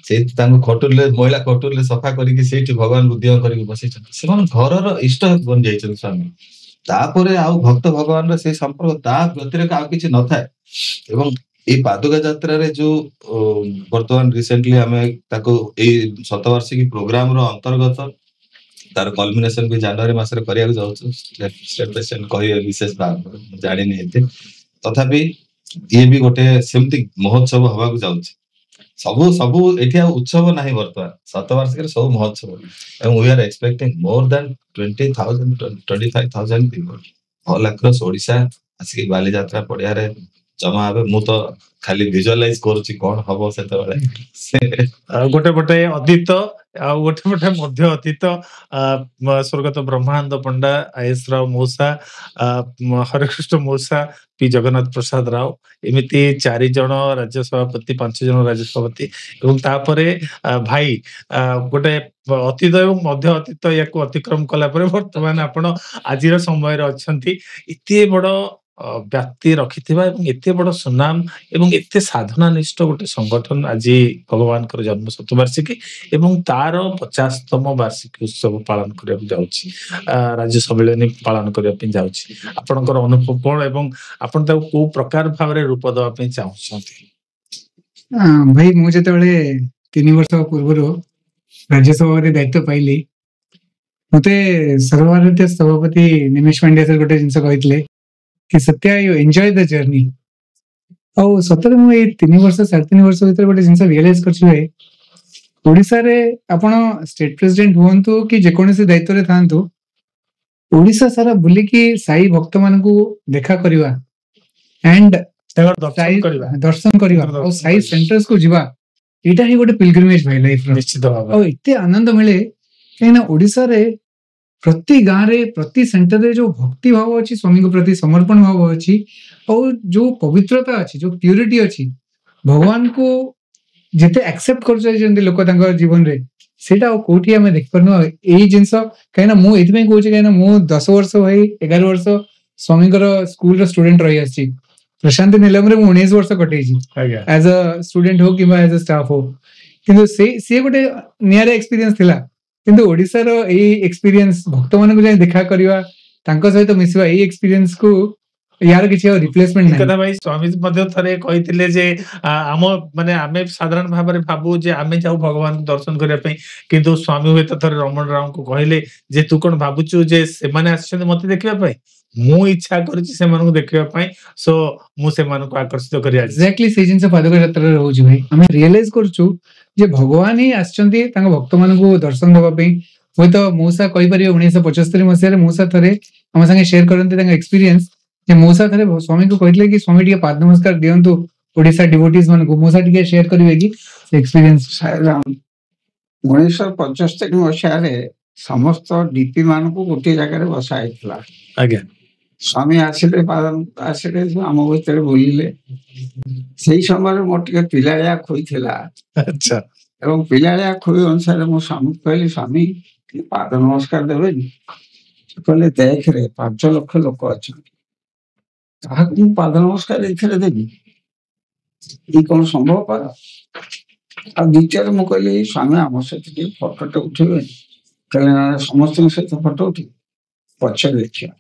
ସେଇଠି ତାଙ୍କୁ ଖଟୁଲେ, ମହିଳା ଖଟୁଲେ ସଫା କରିକି ସେଇଠି ଭଗବାନଙ୍କୁ ଦିଅ କରିକି ବସେଇଛନ୍ତି। ସେମାନେ ଘରର ଇଷ୍ଟ ବନି ଯାଇଛନ୍ତି ସ୍ୱାମୀ। ତାପରେ ଆଉ ଭକ୍ତ ଭଗବାନର ସେଇ ସମ୍ପର୍କ ତା ବ୍ୟତିରେକ ଆଉ କିଛି ନଥାଏ। ଏବଂ ଏଇ ପାଦୁକା ଯାତ୍ରାରେ ଯୋଉ ବର୍ତ୍ତମାନ ରିସେଣ୍ଟଲି ଆମେ ତାକୁ ଏଇ ଶତବାର୍ଷିକୀ ପ୍ରୋଗ୍ରାମର ଅନ୍ତର୍ଗତ ତାର କଲମିନେସନ ବି ଜାନୁଆରୀ ମାସରେ କରିବାକୁ ଯାଉଛୁ। କହିବେ ବିଶେଷ ଭାବରେ ମୁଁ ଜାଣିନି ଏତେ, ତଥାପି ଇଏ ବି ଗୋଟେ ସେମିତି ମହୋତ୍ସବ ହବାକୁ ଯାଉଛି। ସବୁ ଏଠି ଆଉ ଉତ୍ସବ ନାହିଁ, ବର୍ତ୍ତମାନ ଶତବାର୍ଷିକୀରେ ସବୁ ମହୋତ୍ସବ। ଏବଂ we are expecting more than 20,000 25,000 people all across Odisha ଆସିକି ବାଲିଯାତ୍ରା ପଡ଼ିଆରେ ଜମା ହେବେ। ମୁଁ ତ ଖାଲି ଭିଜୁଆଲାଇଜ କରୁଛି କଣ ହବ ସେତେବେଳେ। ଗୋଟେ ପଟେ ଅତୀତ ଆଉ ଗୋଟେ ପଟେ ମଧ୍ୟ ଅତୀତ ସ୍ୱର୍ଗତ ବ୍ରହ୍ମାନନ୍ଦ ପଣ୍ଡା, ଆଏସ୍ ରାଓ ମଉସା, ହରେକୃଷ୍ଣ ମଉସା, ପି ଜଗନ୍ନାଥ ପ୍ରସାଦ ରାଓ, ଏମିତି 4 ଜଣ ରାଜ୍ୟ ସଭାପତି, 5 ଜଣ ରାଜ୍ୟ ସଭାପତି ଏବଂ ତାପରେ ଭାଇ ଗୋଟେ ଅତୀତ ଏବଂ ମଧ୍ୟ ଅତୀତ ୟାକୁ ଅତିକ୍ରମ କଲା ପରେ ବର୍ତ୍ତମାନ ଆପଣ ଆଜିର ସମୟରେ ଅଛନ୍ତି। ଏତେ ବଡ ବ୍ୟାପ୍ତି ରଖିଥିବା ଏବଂ ଏତେ ବଡ ସୁନାମ ଏବଂ ଏତେ ସାଧନା ନିଷ୍ଠ ଗୋଟେ ସଂଗଠନ ଆଜି ଭଗବାନଙ୍କର ଜନ୍ମ ଶତବାର୍ଷିକୀ ଏବଂ ତାର 50ତମ ବାର୍ଷିକୀ ଉତ୍ସବ ପାଳନ କରିବାକୁ ଯାଉଛି, ରାଜ୍ୟ ସମ୍ମିଳନୀ ପାଳନ କରିବା ପାଇଁ ଯାଉଛି। ଆପଣଙ୍କର ଅନୁଭବ କଣ ଏବଂ ଆପଣ ତାକୁ କୋଉ ପ୍ରକାର ଭାବରେ ରୂପ ଦେବା ପାଇଁ ଚାହୁଁଛନ୍ତି? ଭାଇ ମୁଁ ଯେତେବେଳେ 3 ବର୍ଷ ପୂର୍ବରୁ ରାଜ୍ୟସଭାରେ ଦାୟିତ୍ୱ ପାଇଲି, ମତେ ସର୍ବଭାରତୀୟ ସଭାପତି ନିମେଶ ପାଣ୍ଡ୍ୟା ସାର୍ ଗୋଟେ ଜିନିଷ କହିଥିଲେ କି ସତ୍ୟା ୟୁ ଏନ୍ଜୟ ଦ ଜର୍ଣ୍ଣି। ଆଉ ସତରେ ମୁଁ ଏଇ 3 ବର୍ଷ 3.5 ବର୍ଷ ଭିତରେ ଗୋଟେ ଜିନିଷ ରିଅଲାଇଜ କରିଛି ଭାଇ, ଓଡିଶାରେ ଆପଣ ଷ୍ଟେଟ ପ୍ରେସିଡେଣ୍ଟ ହୁଅନ୍ତୁ କି ଯେକୌଣସି ଦାୟିତ୍ୱରେ ଥାନ୍ତୁ, ଓଡିଶା ସାରା ବୁଲିକି ସାଇ ଭକ୍ତ ମାନଙ୍କୁ ଦେଖା କରିବା ଆଣ୍ଡ ଦର୍ଶନ କରିବା ଆଉ ସାଇ ସେଣ୍ଟର୍ସ କୁ ଯିବା, ଏଇଟା ହିଁ ଗୋଟେ ପିଲଗ୍ରିମେଜ ଭାଇ ଲାଇଫ ର। ନିଶ୍ଚିତ ଆଉ ଭାବରେ ଏତେ ଆନନ୍ଦ ମିଳେ କାହିଁକିନା ଓଡିଶାରେ ପ୍ରତି ଗାଁରେ ପ୍ରତି ସେଣ୍ଟରରେ ଯୋଉ ଭକ୍ତି ଭାବ ଅଛି, ସ୍ୱାମୀଙ୍କ ପ୍ରତି ସମର୍ପଣ ଭାବ ଅଛି, ଆଉ ଯୋଉ ପବିତ୍ରତା ଅଛି, ଯୋଉ ପ୍ୟୁରିଟି ଅଛି, ଭଗବାନଙ୍କୁ ଯେତେ ଆକ୍ସେପ୍ଟ କରୁଛନ୍ତି ଲୋକ ତାଙ୍କ ଜୀବନରେ, ସେଇଟା ଆଉ କୋଉଠି ଆମେ ଦେଖିପାରୁନୁ। ଏଇ ଜିନିଷ କାହିଁକିନା ମୁଁ ଏଥିପାଇଁ କହୁଛି କାହିଁକିନା ମୁଁ 10 ବର୍ଷ ଭାଇ 11 ବର୍ଷ ସ୍ୱାମୀଙ୍କର ସ୍କୁଲର ଷ୍ଟୁଡେଣ୍ଟ ରହି ଆସିଛି। ପ୍ରଶାନ୍ତି ନିଲମରେ ମୁଁ 19 ବର୍ଷ କଟେଇଛି ଆଜ୍ଞା ଆଜ ଅ ଷ୍ଟୁଡେଣ୍ଟ ହଉ କିମ୍ବା ଆଜ ଅ ଷ୍ଟାଫ ହଉ, କିନ୍ତୁ ସିଏ ଗୋଟେ ନିଆରା ଏକ୍ସପିରିଏନ୍ସ ଥିଲା। କିନ୍ତୁ ଓଡିଶାର ଏଇ ଏକ୍ସପିରିଏନ୍ସ, ଭକ୍ତମାନଙ୍କୁ ଯାଇ ଦେଖା କରିବା, ତାଙ୍କ ସହିତ ମିଶିବା, ଏଇ ଏକ୍ସପିରିଏନ୍ସକୁ ୟାର କିଛି ଆଉ ରିପ୍ଲେସମେଣ୍ଟ ଠିକ ନାହିଁ। କଥା ଭାଇ, ସ୍ୱାମୀ ମଧ୍ୟ ଥରେ କହିଥିଲେ ଯେ ଆମ ମାନେ ଆମେ ସାଧାରଣ ଭାବରେ ଭାବୁ ଯେ ଆମେ ଯାଉ ଭଗବାନଙ୍କୁ ଦର୍ଶନ କରିବା ପାଇଁ, କିନ୍ତୁ ସ୍ୱାମୀ ହୁଏତ ଥରେ ରମଣ ରାଓଙ୍କୁ କହିଲେ ଯେ ତୁ କଣ ଭାବୁଛୁ ଯେ ସେମାନେ ଆସିଛନ୍ତି ମତେ ଦେଖିବା ପାଇଁ, ମୁଁ ଇଚ୍ଛା କରିଛି ସେମାନଙ୍କୁ ଦେଖିବା ପାଇଁ, ସୋ ମୁଁ ସେମାନଙ୍କୁ ଆକର୍ଷିତ କରି ଆସିଛି। ଏକ୍ସାକ୍ଟଲି ସେଇ ଜିନିଷ ପାଦୁକା ଯାତ୍ରାରେ ରହୁଛି ଭାଇ। ଆମେ ରିଏଲାଇଜ କରୁଛୁ ଯେ ଭଗବାନ ହିଁ ଆସିଛନ୍ତି ତାଙ୍କ ଭକ୍ତମାନଙ୍କୁ ଦର୍ଶନ ଦେବା ପାଇଁ। ହୁଏତ ମଉସା କହିପାରିବେ 1975 ମସିହାରେ ମଉସା ଥରେ ଆମ ସାଙ୍ଗେ ସେୟାର କରନ୍ତି ତାଙ୍କ ଏକ୍ସପିରିଏନ୍ସ, ଯେ ମଉସା ଥରେ ସ୍ୱାମୀଙ୍କୁ କହିଥିଲେ କି ସ୍ୱାମୀ ଟିକେ ପାଦ ନମସ୍କାର ଦିଅନ୍ତୁ ଓଡିଶା ଡିଭୋଟିଜ ମାନଙ୍କୁ। ମଉସା ଟିକେ ସେୟାର କରିବେ କି ସେ ଏକ୍ସପିରିଏନ୍ସ? 1975 ମସିହାରେ ସମସ୍ତ ଡିପି ମାନଙ୍କୁ ଗୋଟିଏ ଜାଗାରେ ବସା ହେଇଥିଲା। ଆଜ୍ଞା ସ୍ୱାମୀ ଆସିଲେ ଆମ ଭିତରେ ବୁଲିଲେ। ସେଇ ସମୟରେ ମୋର ଟିକେ ପିଲାଳିଆ ଖୋଇଥିଲା ଆଚ୍ଛା ଏବଂ ପିଲାଳିଆ ଖୋଇ ଅନୁସାରେ ମୁଁ ସ୍ୱାମୀକୁ କହିଲି, ସ୍ୱାମୀ ଟିକେ ପାଦ ନମସ୍କାର ଦେବେନି? ସେ କହିଲେ, ଦେଖରେ 5 ଲକ୍ଷ ଲୋକ ଅଛନ୍ତି, କାହାକୁ ମୁଁ ପାଦ ନମସ୍କାର ଏଥିରେ ଦେବି? ଏଇ କଣ ସମ୍ଭବପର? ଆଉ ଦ୍ୱିତୀୟରେ ମୁଁ କହିଲି, ସ୍ୱାମୀ ଆମ ସହିତ ଟିକେ ଫଟୋଟେ ଉଠେଇବେନି? କହିଲେ ନା, ସମସ୍ତଙ୍କ ସହିତ ଫଟୋ ଉଠିବି, ପଛରେ ଦେଖିବା।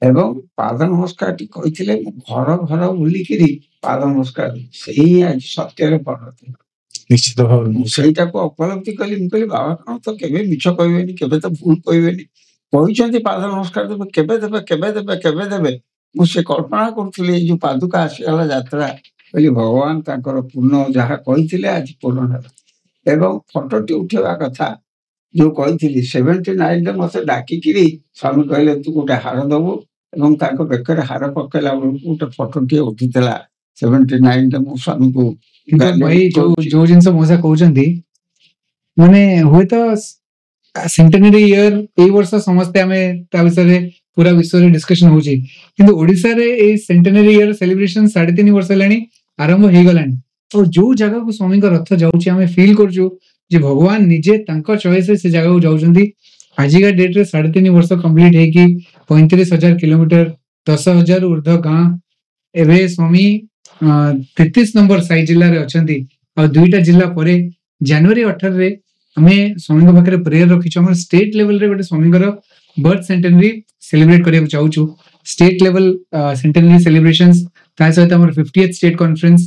ଏବଂ ପାଦ ନମସ୍କାରଟି କହିଥିଲେ ମୁଁ ଘର ଘର ବୁଲିକିରି ପାଦ ନମସ୍କାର, ସେଇ ଆଜି ସତ୍ୟରେ ପରିଣତ ହେଲା। ନିଶ୍ଚିତ ଭାବରେ ମୁଁ ସେଇଟାକୁ ଉପଲବ୍ଧି କଲି। ମୁଁ କହିଲି, ବାବା କଣ ତ କେବେ ମିଛ କହିବେନି, କେବେ ତ ଭୁଲ କହିବେନି, କହିଛନ୍ତି ପାଦ ନମସ୍କାର ଦେବେ, କେବେ ଦେବେ କେବେ ଦେବେ କେବେ ଦେବେ? ମୁଁ ସେ କଳ୍ପନା କରୁଥିଲି ଏଇ ଯୋଉ ପାଦୁକା ଆସିଗଲା ଯାତ୍ରା, କହିଲି ଭଗବାନ ତାଙ୍କର ପୂର୍ଣ୍ଣ ଯାହା କହିଥିଲେ ଆଜି ପୂର୍ଣ୍ଣ ହେଲା। ଏବଂ ଫଟୋଟି ଉଠେଇବା କଥା ଯୋଉ କହିଥିଲି 79ରେ ମତେ ଡାକିକିରି ସ୍ୱାମୀ କହିଲେ ତୁ ଗୋଟେ ହାର ଦବୁ, ଏବଂ ତାଙ୍କ ବେକରେ ହାର ପକେଇଲା ବେଳକୁ ଗୋଟେ ଫଟୋଟିଏ ଉଠିଥିଲା 79ରେ ମୋ ସ୍ୱାମୀକୁ। ଭାଇ ଯୋଉ ଜିନିଷ ମଉସା କହୁଛନ୍ତି, ମାନେ ହୁଏତ ସେଣ୍ଟେନାରୀ ଇୟର ଏଇ ବର୍ଷ ସମସ୍ତେ ଆମେ ତା ବିଷୟରେ ପୁରା ବିଶ୍ୱରେ ଡିସ୍କସନ ହଉଛି, କିନ୍ତୁ ଓଡିଶାରେ ଏଇ ସେଣ୍ଟେନାରୀ ଇୟର ସେଲିବ୍ରେସନ 3.5 ବର୍ଷ ହେଲାଣି ଆରମ୍ଭ ହେଇଗଲାଣି। ଆଉ ଯୋଉ ଜାଗାକୁ ସ୍ୱାମୀଙ୍କ ରଥ ଯାଉଛି ଆମେ ଫିଲ୍ କରୁଛୁ ଯେ ଭଗବାନ ନିଜେ ତାଙ୍କ ଚଏସରେ ସେ ଜାଗାକୁ ଯାଉଛନ୍ତି। ଆଜିକା ଡେଟରେ 3.5 ବର୍ଷ କମ୍ପ୍ଲିଟ ହେଇକି 35,000 କିଲୋମିଟର, 10,000 ଉର୍ଦ୍ଧ୍ୱ ଗାଁ, ଏବେ ସ୍ୱାମୀ 33 ନମ୍ବର ସାଇ ଜିଲ୍ଲାରେ ଅଛନ୍ତି। ଆଉ 2ଟା ଜିଲ୍ଲା ପରେ ଜାନୁଆରୀ 18ରେ ଆମେ ସ୍ୱାମୀଙ୍କ ପାଖରେ ପ୍ରେୟର ରଖିଛୁ। ଆମର ଷ୍ଟେଟ ଲେଭେଲରେ ଗୋଟେ ସ୍ୱାମୀଙ୍କର ବର୍ଥ ସେଣ୍ଟେନାରୀ ସେଲିବ୍ରେଟ କରିବାକୁ ଚାହୁଛୁ। ଷ୍ଟେଟ ଲେଭେଲ ସେଣ୍ଟେନାରୀ ସେଲିବ୍ରେସନ୍ସ, ତା ସହିତ ଆମର 50th ଷ୍ଟେଟ କନଫରେନ୍ସ,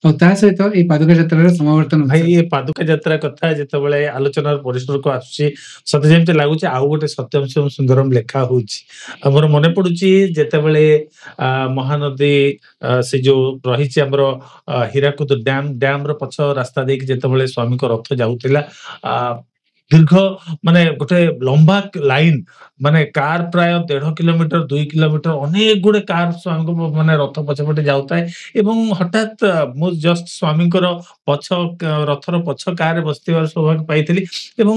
ଆଉ ତା ସହିତ ଏଇ ପାଦୁକା ଯାତ୍ରାର ସମାବର୍ତ୍ତନ। ଭାଇ ଏ ପାଦୁକା ଯାତ୍ରା କଥା ଯେତେବେଳେ ଆଲୋଚନାର ପରିସରକୁ ଆସୁଛି, ସତେ ଯେମିତି ଲାଗୁଛି ଆଉ ଗୋଟେ ସତ୍ୟମ ଶିବମ୍ ସୁନ୍ଦରମ୍ ଲେଖା ହଉଛି। ଆମର ମନେ ପଡୁଛି ଯେତେବେଳେ ମହାନଦୀ ସେ ଯୋଉ ରହିଛି ଆମର ହୀରାକୁଦ ଡ୍ୟାମର ପଛ ରାସ୍ତା ଦେଇକି ଯେତେବେଳେ ସ୍ୱାମୀଙ୍କ ରଥ ଯାଉଥିଲା, ଦୀର୍ଘ ମାନେ ଗୋଟେ ଲମ୍ବା ଲାଇନ ମାନେ କାର ପ୍ରାୟ 1.5 କିଲୋମିଟର 2 କିଲୋମିଟର ଅନେକ ଗୁଡେ କାର ସ୍ୱାମୀଙ୍କ ମାନେ ରଥ ପଛପଟେ ଯାଉଥାଏ ଏବଂ ହଠାତ୍ ମୁଁ ଜଷ୍ଟ ସ୍ୱାମୀଙ୍କର ରଥର ପଛ କାରରେ ବସିଥିବାର ସୌଭାଗ୍ୟ ପାଇଥିଲି ଏବଂ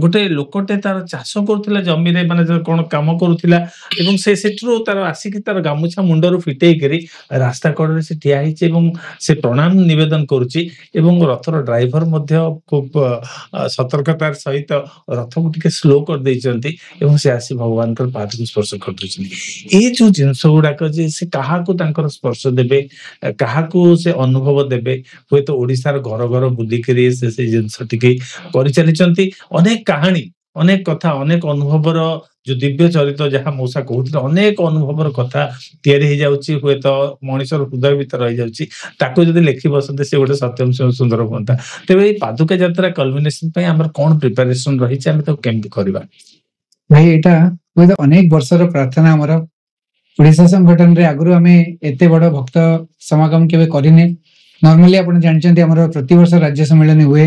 ଗୋଟେ ଲୋକଟେ ତାର ଚାଷ କରୁଥିଲା ଜମିରେ ମାନେ କଣ କାମ କରୁଥିଲା ଏବଂ ସେ ସେଠରୁ ତାର ଆସିକି ତାର ଗାମୁଛା ମୁଣ୍ଡରୁ ଫିଟେଇକରି ରାସ୍ତା କଡରେ ସେ ଠିଆ ହେଇଛି ଏବଂ ସେ ପ୍ରଣାମ ନିବେଦନ କରୁଛି ଏବଂ ରଥର ଡ୍ରାଇଭର ମଧ୍ୟ ଖୁବ ସତର୍କତାର ସହିତ ରଥକୁ ଟିକେ ସ୍ଲୋ କରିଦେଇଛନ୍ତି ଏବଂ ସେ ଆସି ଭଗବାନଙ୍କର ପାଦକୁ ସ୍ପର୍ଶ କରିଦେଇଛନ୍ତି। ଏଇ ଯୋଉ ଜିନିଷ ଗୁଡାକ ଯେ ସେ କାହାକୁ ତାଙ୍କର ସ୍ପର୍ଶ ଦେବେ କାହାକୁ ସେ ଅନୁଭବ ଦେବେ ହୁଏତ ଓଡିଶାର ଘର ଘର ବୁଲିକିରି ସେ ସେଇ ଜିନିଷ ଟିକେ କରିଚାଲିଛନ୍ତି। ଅନେକ କାହାଣୀ ଅନେକ କଥା ଅନେକ ଅନୁଭବର ଯୋଉ ଦିବ୍ୟ ଚରିତ୍ର ଯାହା ମଉସା କହୁଥିଲେ ଅନେକ ଅନୁଭବର କଥା ତିଆରି ହେଇଯାଉଛି ହୁଏତ ମଣିଷର ହୃଦୟ ଭିତରେ ରହିଯାଉଛି ତାକୁ ଯଦି ଲେଖି ବସନ୍ତେ ସେ ଗୋଟେ ସତ୍ୟମ ସୁନ୍ଦର ହୁଅନ୍ତା। ତେବେ ଏଇ ପାଦୁକା ଯାତ୍ରା କଲମିନେସନ ପାଇଁ ଆମର କଣ ପ୍ରିପାରେସନ ରହିଛି ଆମେ ତାକୁ କେମିତି କରିବା? ଭାଇ ଏଇଟା ହୁଏତ ଅନେକ ବର୍ଷର ପ୍ରାର୍ଥନା ଆମର ଓଡିଶା ସଂଗଠନରେ ଆଗରୁ ଆମେ ଏତେ ବଡ ଭକ୍ତ ସମାଗମ କେବେ କରିନେ। ନର୍ମାଲି ଆପଣ ଜାଣିଛନ୍ତି ଆମର ପ୍ରତିବର୍ଷ ରାଜ୍ୟ ସମ୍ମିଳନୀ ହୁଏ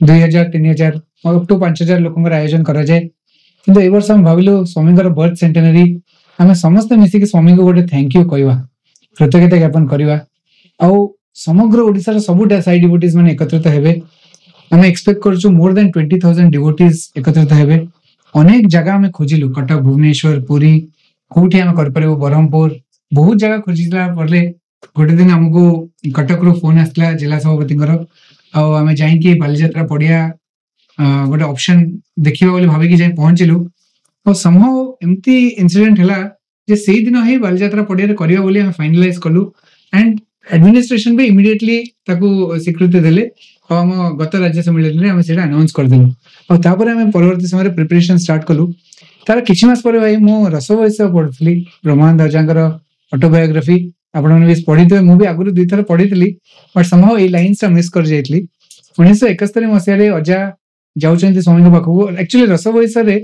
2000 3000 ଅପ୍ ଟୁ 5000 ଲୋକଙ୍କର ଆୟୋଜନ କରାଯାଏ କିନ୍ତୁ ଏ ବର୍ଷ ଆମେ ଭାବିଲୁ ସ୍ୱାମୀଙ୍କର ବର୍ଥ ସେଣ୍ଟେନାରୀ ଆମେ ସମସ୍ତେ ମିଶିକି ସ୍ୱାମୀଙ୍କୁ ଗୋଟେ ଥ୍ୟାଙ୍କ ୟୁ କହିବା କୃତଜ୍ଞତା ଜ୍ଞାପନ କରିବା ଆଉ ସମଗ୍ର ଓଡିଶାର ସବୁ ସାଇ ଡିଭୋଟିଜ ମାନେ ଏକତ୍ରିତ ହେବେ। ଆମେ ଏକ୍ସପେକ୍ଟ କରୁଛୁ ମୋର ଦେନ୍ 20,000 ଡିଭୋଟିଜ ଏକତ୍ରିତ ହେବେ। ଅନେକ ଜାଗା ଆମେ ଖୋଜିଲୁ କଟକ ଭୁବନେଶ୍ୱର ପୁରୀ କୋଉଠି ଆମେ କରିପାରିବୁ ବ୍ରହ୍ମପୁର ବହୁତ ଜାଗା ଖୋଜିଲା ପରେ ଗୋଟେ ଦିନ ଆମକୁ କଟକରୁ ଫୋନ ଆସିଥିଲା ଜିଲ୍ଲା ସଭାପତିଙ୍କର ଆଉ ଆମେ ଯାଇକି ବାଲିଯାତ୍ରା ପଡିଆ ଗୋଟେ ଅପସନ ଦେଖିବା ବୋଲି ଭାବିକି ଯାଇ ପହଞ୍ଚିଲୁ ଆଉ ସମ୍ଭବ ଏମିତି ଇନସିଡେଣ୍ଟ ହେଲା ଯେ ସେଇଦିନ ହିଁ ବାଲିଯାତ୍ରା ପଡିଆରେ କରିବା ବୋଲି ଆମେ ଫାଇନାଲାଇଜ କଲୁ ଆଣ୍ଡ ଆଡମିନିଷ୍ଟ୍ରେସନ ବି ଇମିଡିଏଟଲି ତାକୁ ସ୍ୱୀକୃତି ଦେଲେ ଆଉ ଆମ ଗତ ରାଜ୍ୟ ସମ୍ମିଳନୀରେ ଆମେ ସେଇଟା ଆନାଉନ୍ସ କରିଦେଲୁ ଆଉ ତାପରେ ଆମେ ପରବର୍ତ୍ତୀ ସମୟରେ ପ୍ରିପାରେସନ ଷ୍ଟାର୍ଟ କଲୁ। ତାର କିଛି ମାସ ପରେ ଭାଇ ମୁଁ ରସବୈଷ ପଢୁଥିଲି ବ୍ରହ୍ମାନନ୍ଦ ଅଜାଙ୍କର ଅଟୋବାୟୋଗ୍ରାଫି ଆପଣମାନେ ବି ପଢିଥିବେ ମୁଁ ବି ଆଗରୁ 2 ଥର ପଢିଥିଲି ବଟ୍ ସମ୍ଭବ ଏଇ ଲାଇନ୍ସ ଟା ମିସ୍ କରି ଯାଇଥିଲି। 1971 ମସିହାରେ ଅଜା ଯାଉଛନ୍ତି ସ୍ୱାମୀଙ୍କ ପାଖକୁ ଆକ୍ଚୁଆଲି ରସବୈଷରେ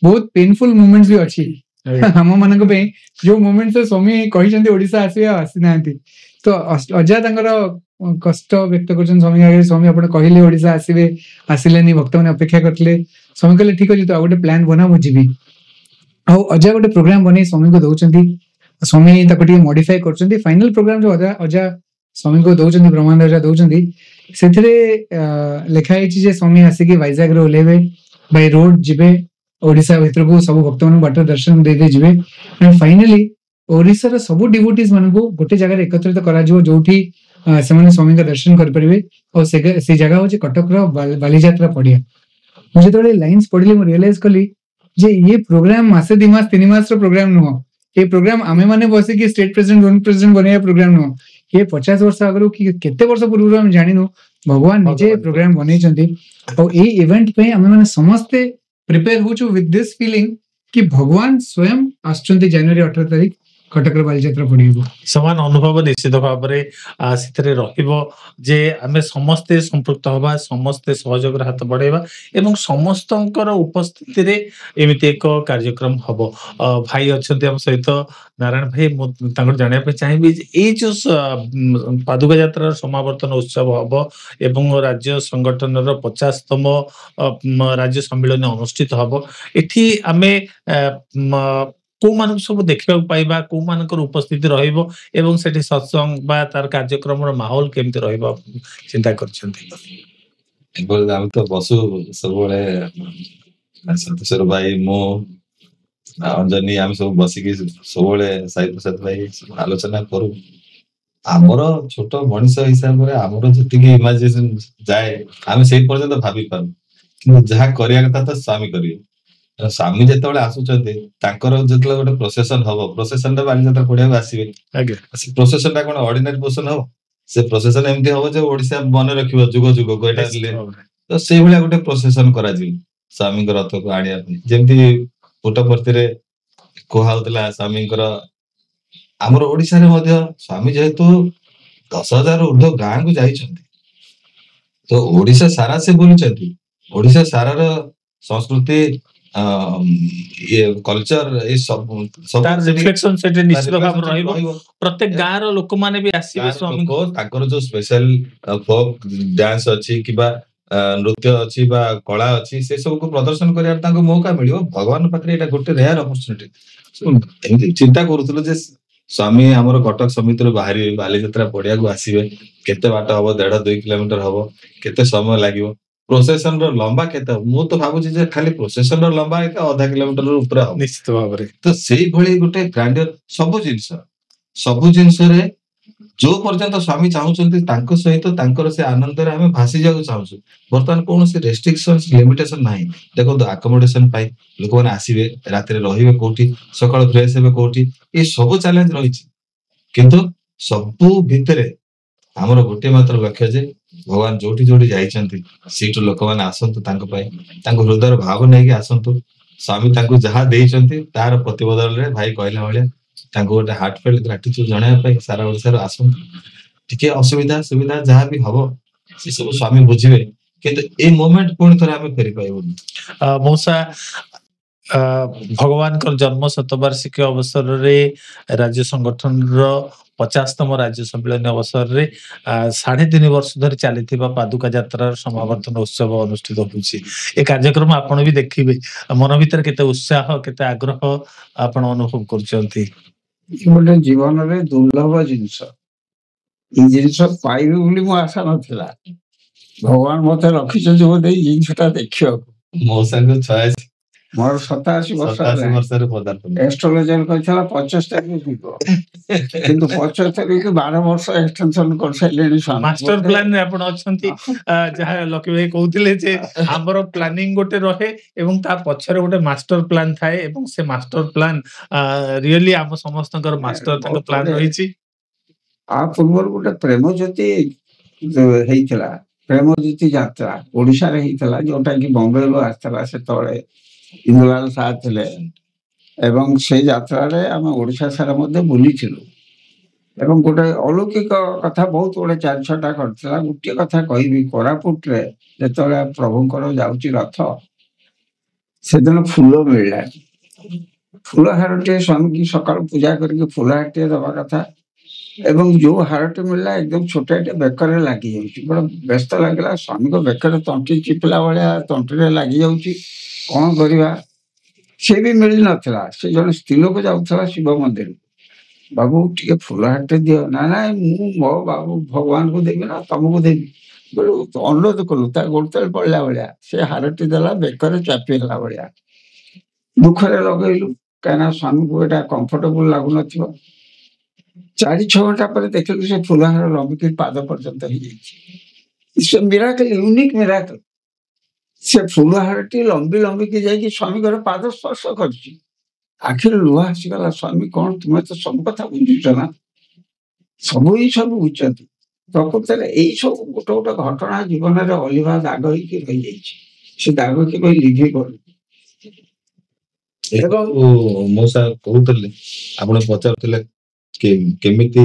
ବହୁତ ପେନଫୁଲ ମୁଭମେଣ୍ଟ ବି ଅଛି ଆମ ମାନଙ୍କ ପାଇଁ ଯୋଉ ମୁଭମେଣ୍ଟ ସ୍ୱାମୀ କହିଛନ୍ତି ଓଡିଶା ଆସିବେ ଆଉ ଆସିନାହାନ୍ତି ତ ଅଜା ତାଙ୍କର କଷ୍ଟ ବ୍ୟକ୍ତ କରୁଛନ୍ତି ସ୍ୱାମୀ ଆଗରେ ସ୍ୱାମୀ ଆପଣ କହିଲେ ଓଡିଶା ଆସିବେ ଆସିଲେନି ଭକ୍ତମାନେ ଅପେକ୍ଷା କରିଥିଲେ ସ୍ୱାମୀ କହିଲେ ଠିକ ଅଛି ତ ଆଉ ଗୋଟେ ପ୍ଲାନ ବନା ମୁଁ ଯିବି ଆଉ ଅଜା ଗୋଟେ ପ୍ରୋଗ୍ରାମ ବନେଇ ସ୍ୱାମୀଙ୍କୁ ଦଉଛନ୍ତି ସ୍ୱାମୀ ତାକୁ ଟିକେ ମଡିଫାଏ କରୁଛନ୍ତି ଫାଇନାଲ ପ୍ରୋଗ୍ରାମ ଯୋଉ ଅଜା ସ୍ୱାମୀଙ୍କୁ ଦଉଛନ୍ତି ବ୍ରହ୍ମାଣ୍ଡ ଅଜା ଦଉଛନ୍ତି ସେଥିରେ ଲେଖା ହେଇଛି ଯେ ସ୍ୱାମୀ ଆସିକି ଭାଇଜାଗରେ ଓହ୍ଲେଇବେ ବାଇ ରୋଡ ଯିବେ ଓଡିଶା ଭିତରକୁ ସବୁ ଭକ୍ତମାନଙ୍କୁ ବାଟ ଦର୍ଶନ ଦେଇ ଯିବେ ଫାଇନାଲି ଓଡିଶାର ସବୁ ଡିଭୋଟିଜ ମାନଙ୍କୁ ଗୋଟେ ଜାଗାରେ ଏକତ୍ରିତ କରାଯିବ ଯୋଉଠି ସେମାନେ ସ୍ୱାମୀଙ୍କ ଦର୍ଶନ କରିପାରିବେ ଆଉ ସେ ଜାଗା ହଉଛି କଟକର ବାଲିଯାତ୍ରା ପଡିଆ। ମୁଁ ଯେତେବେଳେ ଲାଇନ୍ସ ପଢିଲି ମୁଁ ରିୟଲାଇଜ କଲି ଯେ ଇଏ ପ୍ରୋଗ୍ରାମ ମାସେ 2 ମାସ 3 ମାସର ପ୍ରୋଗ୍ରାମ ନୁହଁ ଏ ପ୍ରୋଗ୍ରାମ ଆମେ ମାନେ ବସିକି ଷ୍ଟେଟ ପ୍ରେସିଡେଣ୍ଟ ବନେଇବା ପ୍ରୋଗ୍ରାମ ନୁହଁ ଏ 50 ବର୍ଷ ଆଗରୁ କି କେତେ ବର୍ଷ ପୂର୍ବରୁ ଆମେ ଜାଣିନୁ ଭଗବାନ ନିଜେ ପ୍ରୋଗ୍ରାମ ବନେଇଛନ୍ତି ଆଉ ଏଇ ଇଭେଣ୍ଟ ପାଇଁ ଆମେ ମାନେ ସମସ୍ତେ ପ୍ରିପେୟାର ହଉଛୁ ୱିଥ ଦିସ୍ ଫିଲିଂ କି ଭଗବାନ ସ୍ୱୟଂ ଆସୁଛନ୍ତି ଜାନୁଆରୀ 18 ତାରିଖ କଟକର ବାଲିଯାତ୍ରା ପଡିବ। ସମାନ ଅନୁଭବ ନିଶ୍ଚିତ ଭାବରେ ସେଥିରେ ରହିବ ଯେ ଆମେ ସମସ୍ତେ ସମ୍ପୃକ୍ତ ହବା ସମସ୍ତେ ସହଯୋଗର ହାତ ବଢେଇବା ଏବଂ ସମସ୍ତଙ୍କର ଉପସ୍ଥିତିରେ ଏମିତି ଏକ କାର୍ଯ୍ୟକ୍ରମ ହବ। ଭାଇ ଅଛନ୍ତି ଆମ ସହିତ ନାରାୟଣ ଭାଇ ମୁଁ ତାଙ୍କର ଜାଣିବା ପାଇଁ ଚାହିଁବି ଯେ ଏଇ ଯୋଉ ପାଦୁକା ଯାତ୍ରାର ସମାବର୍ତ୍ତନ ଉତ୍ସବ ହବ ଏବଂ ରାଜ୍ୟ ସଂଗଠନର 50ତମ ରାଜ୍ୟ ସମ୍ମିଳନୀ ଅନୁଷ୍ଠିତ ହବ ଏଠି ଆମେ କୋଉମାନଙ୍କୁ ସବୁ ଦେଖିବାକୁ ପାଇବା କୋଉମାନଙ୍କର ଉପସ୍ଥିତି ରହିବ ଏବଂ ସେଠି ସତ୍ସଙ୍ଗ ବା ତାର କାର୍ଯ୍ୟକ୍ରମର ମାହୋଲ କେମିତି ରହିବ ଚିନ୍ତା କରିଛନ୍ତି? ଆମେ ତ ବସୁ ସବୁବେଳେ ସନ୍ତୋଷର ଭାଇ ମୁଁ ଅଞ୍ଜନି ଆମେ ସବୁ ବସିକି ସବୁବେଳେ ସାଇ ପ୍ରସାଦ ଭାଇ ଆଲୋଚନା କରୁ ଆମର ଛୋଟ ମଣିଷ ହିସାବରେ ଆମର ଯେତିକି ଇମାଜିନେସନ ଯାଏ ଆମେ ସେଇ ପର୍ଯ୍ୟନ୍ତ ଭାବି ପାରୁ କିନ୍ତୁ ଯାହା କରିବା କଥା ତ ସ୍ୱାମୀ କରିବେ। ସ୍ୱାମୀ ଯେତେବେଳେ ଆସୁଛନ୍ତି ତାଙ୍କର ଯେତେବେଳେ ଗୋଟେ ପ୍ରୋସେସନ ହବ ପ୍ରୋସେସନଟା ବାଲିଯାତ୍ରା ପଡିଆକୁ ଆସିବେ ସେ ପ୍ରୋସେସନ ଟା କଣ ଅର୍ଡିନାରୀ ପ୍ରୋସେସନ ହବ ସେ ପ୍ରୋସେସନ ଏମିତି ହବ ଯେ ଓଡିଶା ମନେ ରଖିବ ଯୁଗ ଯୁଗକୁ ଏଇଟା ତ ସେଇଭଳିଆ ଗୋଟେ ପ୍ରୋସେସନ କରାଯିବ ସ୍ୱାମୀଙ୍କ ରଥକୁ ଆଣିବା ପାଇଁ ଯେମିତି ପୁଟପର୍ତ୍ତିରେ କୁହା ହଉଥିଲା ସ୍ୱାମୀଙ୍କର ଆମର ଓଡିଶାରେ ମଧ୍ୟ ସ୍ୱାମୀ ଯେହେତୁ 10,000 ଉର୍ଦ୍ଧ୍ୱ ଗାଁକୁ ଯାଇଛନ୍ତି ତ ଓଡିଶା ସାରା ସେ ବୁଲିଛନ୍ତି ଓଡିଶା ସାରାର ସଂସ୍କୃତି କଲଚର ଏଇ ସବୁ ରିଫ୍ଲେକ୍ସନ ସେଠି ନିଶ୍ଚିତ ଭାବରେ ରହିବ ପ୍ରତ୍ୟେକ ଗାଁର ଲୋକମାନେ ବି ଆସିବେ ସ୍ୱାମୀଙ୍କ ତାଙ୍କର ଯୋଉ ସ୍ପେଶାଲ ଫୋକ୍ ଡ୍ୟାନ୍ସ ଅଛି କିମ୍ବା ନୃତ୍ୟ ଅଛି ବା କଳା ଅଛି ସେ ସବୁକୁ ପ୍ରଦର୍ଶନ କରିବାର ତାଙ୍କୁ ମୌକା ମିଳିବ। ଭଗବାନ ପାଖରେ ଏଇଟା ଗୋଟେ ରେୟାର ଅପରଚୁନିଟି। ଏମିତି ଚିନ୍ତା କରୁଥିଲୁ ଯେ ସ୍ୱାମୀ ଆମର କଟକ ସମିତିରୁ ବାହାରିବେ, ବାଲିଯାତ୍ରା ପଡିଆକୁ ଆସିବେ, କେତେ ବାଟ ହବ, 1.5-2 କିଲୋମିଟର ହବ, କେତେ ସମୟ ଲାଗିବ, ପ୍ରୋସେସନ ର ଲମ୍ବା କେତେ ହବ। ମୁଁ ତ ଭାବୁଛି ଯେ ଖାଲି ପ୍ରୋସେସନ ର ଲମ୍ବା ଏତେ 0.5 କିଲୋମିଟର ଉପରେ ହବ। ନିଶ୍ଚିତ ଭାବରେ ତ ସେଇଭଳି ଗୋଟେ ଗ୍ରାଣ୍ଡିୟର ସବୁ ଜିନିଷରେ ଯୋଉ ପର୍ଯ୍ୟନ୍ତ ସ୍ୱାମୀ ଚାହୁଁଛନ୍ତି ତାଙ୍କ ସହିତ ତାଙ୍କର ସେ ଆନନ୍ଦରେ ଆମେ ଭାସି ଯିବାକୁ ଚାହୁଁଛୁ। ବର୍ତ୍ତମାନ କୌଣସି ରେଷ୍ଟ୍ରିକ୍ସନ ଲିମିଟେସନ ନାହିଁ। ଦେଖନ୍ତୁ ଆକୋମୋଡେସନ ପାଇଁ ଲୋକମାନେ ଆସିବେ, ରାତିରେ ରହିବେ କୋଉଠି, ସକାଳୁ ଫ୍ରେଶ ହେବେ କୋଉଠି, ଏ ସବୁ ଚ୍ୟାଲେଞ୍ଜ ରହିଛି। କିନ୍ତୁ ସବୁ ଭିତରେ ଆମର ଗୋଟିଏ ମାତ୍ର ଲକ୍ଷ୍ୟ ଯେ ଭଗବାନ ଯୋଉଠି ଯୋଉଠି ଯାଇଛନ୍ତି ସେଇଠୁ ଲୋକମାନେ ଆସନ୍ତୁ, ତାଙ୍କ ପାଇଁ ତାଙ୍କ ହୃଦୟର ଭାବ ନେଇକି ଆସନ୍ତୁ। ସ୍ୱାମୀ ତାଙ୍କୁ ଯାହା ଦେଇଛନ୍ତି ତାର ପ୍ରତିବଦଳରେ ଭାଇ କହିଲା ଭଳିଆ ତାଙ୍କୁ ଗୋଟେ ହାର୍ଟଫେଲ୍ଟ ଗ୍ରାଟିଚ୍ୟୁଡ ଜଣାଇବା ପାଇଁ ସାରା ଓଡିଶାରୁ ଆସନ୍ତୁ। ଟିକେ ଅସୁବିଧା ସୁବିଧା ଯାହା ବି ହବ ସେ ସବୁ ସ୍ୱାମୀ ବୁଝିବେ, କିନ୍ତୁ ଏଇ ମୋମେଣ୍ଟ ପୁଣି ଥରେ ଆମେ ଫେରି ପାଇବୁନି। ମଉସା ଭଗବାନଙ୍କର ଜନ୍ମ ଶତବାର୍ଷିକୀ ଅବସରରେ ରାଜ୍ୟ ସଂଗଠନର 50ତମ ରାଜ୍ୟ ସମ୍ମିଳନୀ ଅବସରରେ 3.5 ବର୍ଷ ଧରି ଚାଲିଥିବା ପାଦୁକା ଯାତ୍ରାର ସମାବର୍ତ୍ତନ ଉତ୍ସବ ଅନୁଷ୍ଠିତ ହେଉଛି। ଏ କାର୍ଯ୍ୟକ୍ରମ ଆପଣ ବି ଦେଖିବେ, ମନ ଭିତରେ କେତେ ଉତ୍ସାହ କେତେ ଆଗ୍ରହ ଆପଣ ଅନୁଭବ କରୁଛନ୍ତି? ଗୋଟେ ଜୀବନରେ ଦୁର୍ଲଭ ଜିନିଷ, ଏଇ ଜିନିଷ ପାଇବି ବୋଲି ମୋ ଆଶା ନଥିଲା। ଭଗବାନ ମତେ ରଖିଛନ୍ତି ବୋଧେ ଏଇ ଜିନିଷଟା ଦେଖିବାକୁ। ମଉସାଙ୍କୁ 86 ମୋର 87 ବର୍ଷ 87 ବର୍ଷରେ ପଦାର୍ପଣ। ଏଷ୍ଟ୍ରୋଲୋଜର କହିଥିଲା 75 ଯିବ, କିନ୍ତୁ 75 କି 12 ବର୍ଷ ଏକ୍ସଟେନସନ କରିସାରିଲେଣି ସ୍ୱାମୀ। ମାଷ୍ଟର ପ୍ଲାନ ରେ ଆପଣ ଅଛନ୍ତି। ଯାହା ଲକି ଭାଇ କହୁଥିଲେ ଯେ ଆମର ପ୍ଲାନିଂ ଗୋଟେ ରହେ ଏବଂ ତା ପଛରେ ଗୋଟେ ମାଷ୍ଟର ପ୍ଲାନ ଥାଏ ଏବଂ ସେ ମାଷ୍ଟର ପ୍ଲାନ ରିଏଲି ଆମ ସମସ୍ତଙ୍କର ମାଷ୍ଟର ତାଙ୍କ ପ୍ଲାନ ରହିଛି। ଆ ପୂର୍ବରୁ ଗୋଟେ ପ୍ରେମ ଜ୍ୟୋତି ହେଇଥିଲା, ପ୍ରେମ ଜ୍ୟୋତି ଯାତ୍ରା ଓଡିଶାରେ ହେଇଥିଲା, ଯୋଉଟା କି ବମ୍ବେରୁ ଆସିଥିଲା। ସେତେବେଳେ ଇନ୍ଦୁଲାଲ ସାହା ଥିଲେ ଏବଂ ସେଇ ଯାତ୍ରାରେ ଆମେ ଓଡିଶା ସାରା ମଧ୍ୟ ବୁଲିଥିଲୁ। ଏବଂ ଗୋଟେ ଅଲୌକିକ କଥା ବହୁତ ଗୁଡେ 4-6ଟା କରିଥିଲା। ଗୋଟିଏ କଥା କହିବି, କୋରାପୁଟରେ ଯେତେବେଳେ ପ୍ରଭୁଙ୍କର ଯାଉଛି ରଥ, ସେଦିନ ଫୁଲ ମିଳିଲାନି। ଫୁଲ ହାରଟିଏ ସ୍ୱାମୀକି ସକାଳୁ ପୂଜା କରିକି ଫୁଲ ହାରଟିଏ ଦବା କଥା, ଏବଂ ଯୋଉ ହାରଟି ମିଳିଲା ଏକଦମ ଛୋଟିଆଟେ ବେକରେ ଲାଗି ଯାଉଛି। ବଡ ବ୍ୟସ୍ତ ଲାଗିଲା, ସ୍ୱାମୀଙ୍କ ବେକରେ ତଣ୍ଟି ଚିପିଲା ଭଳିଆ ତଣ୍ଟିରେ ଲାଗି ଯାଉଛି, କଣ କରିବା। ସେ ବି ମିଳି ନଥିଲା। ସେ ଜଣେ ସ୍ତ୍ରୀ ଲୋକ ଯାଉଥିଲା ଶିବ ମନ୍ଦିର, ବାବୁ ଟିକେ ଫୁଲ ହାରଟେ ଦିଅ। ନାଇଁ ମୁଁ ମୋ ବାବୁ ଭଗବାନଙ୍କୁ ଦେବି ନା ତମକୁ ଦେବି ବୋଲି ଅନୁରୋଧ କଲୁ। ତା ଗୋଡ ତଳେ ପଡିଲା ଭଳିଆ ସେ ହାରଟି ଦେଲା, ବେକରେ ଚାପି ହେଲା ଭଳିଆ। ଦୁଃଖରେ ଲଗେଇଲୁ, କାହିଁକିନା ସ୍ୱାମୀକୁ ଏଟା କମ୍ଫର୍ଟେବୁଲ ଲାଗୁନଥିବ। 4-6 ଘଣ୍ଟା ପରେ ଦେଖିଲୁ ସେ ଫୁଲହାର ଲମ୍ବିକି ପାଦ ପର୍ଯ୍ୟନ୍ତ ହେଇଯାଇଛି। Miracle, unique miracle. ସେ ଫୁଲହାରଟି ଲମ୍ବିକି ଯାଇକି ସ୍ୱାମୀଙ୍କର ପାଦ ସ୍ପର୍ଶ କରୁଛି। ଆଖିରେ ଲୁହ ଆସିଗଲା। ସ୍ୱାମୀ କଣ, ତୁମେ ତ ସବୁ କଥା ବୁଝୁଛ ନା? ସବୁ ବୁଝୁଛନ୍ତି। ପ୍ରକୃତରେ ଏଇ ସବୁ ଗୋଟେ ଗୋଟେ ଘଟଣା ଜୀବନରେ ଅଲିଭା ଦାଗ ହେଇକି ରହିଯାଇଛି। ସେ ଦାଗ କେବେ ଲିଭିବନି। ଏବଂ ମଉସା କହୁଥିଲେ, ଆପଣ ପଚାରୁଥିଲେ କେମିତି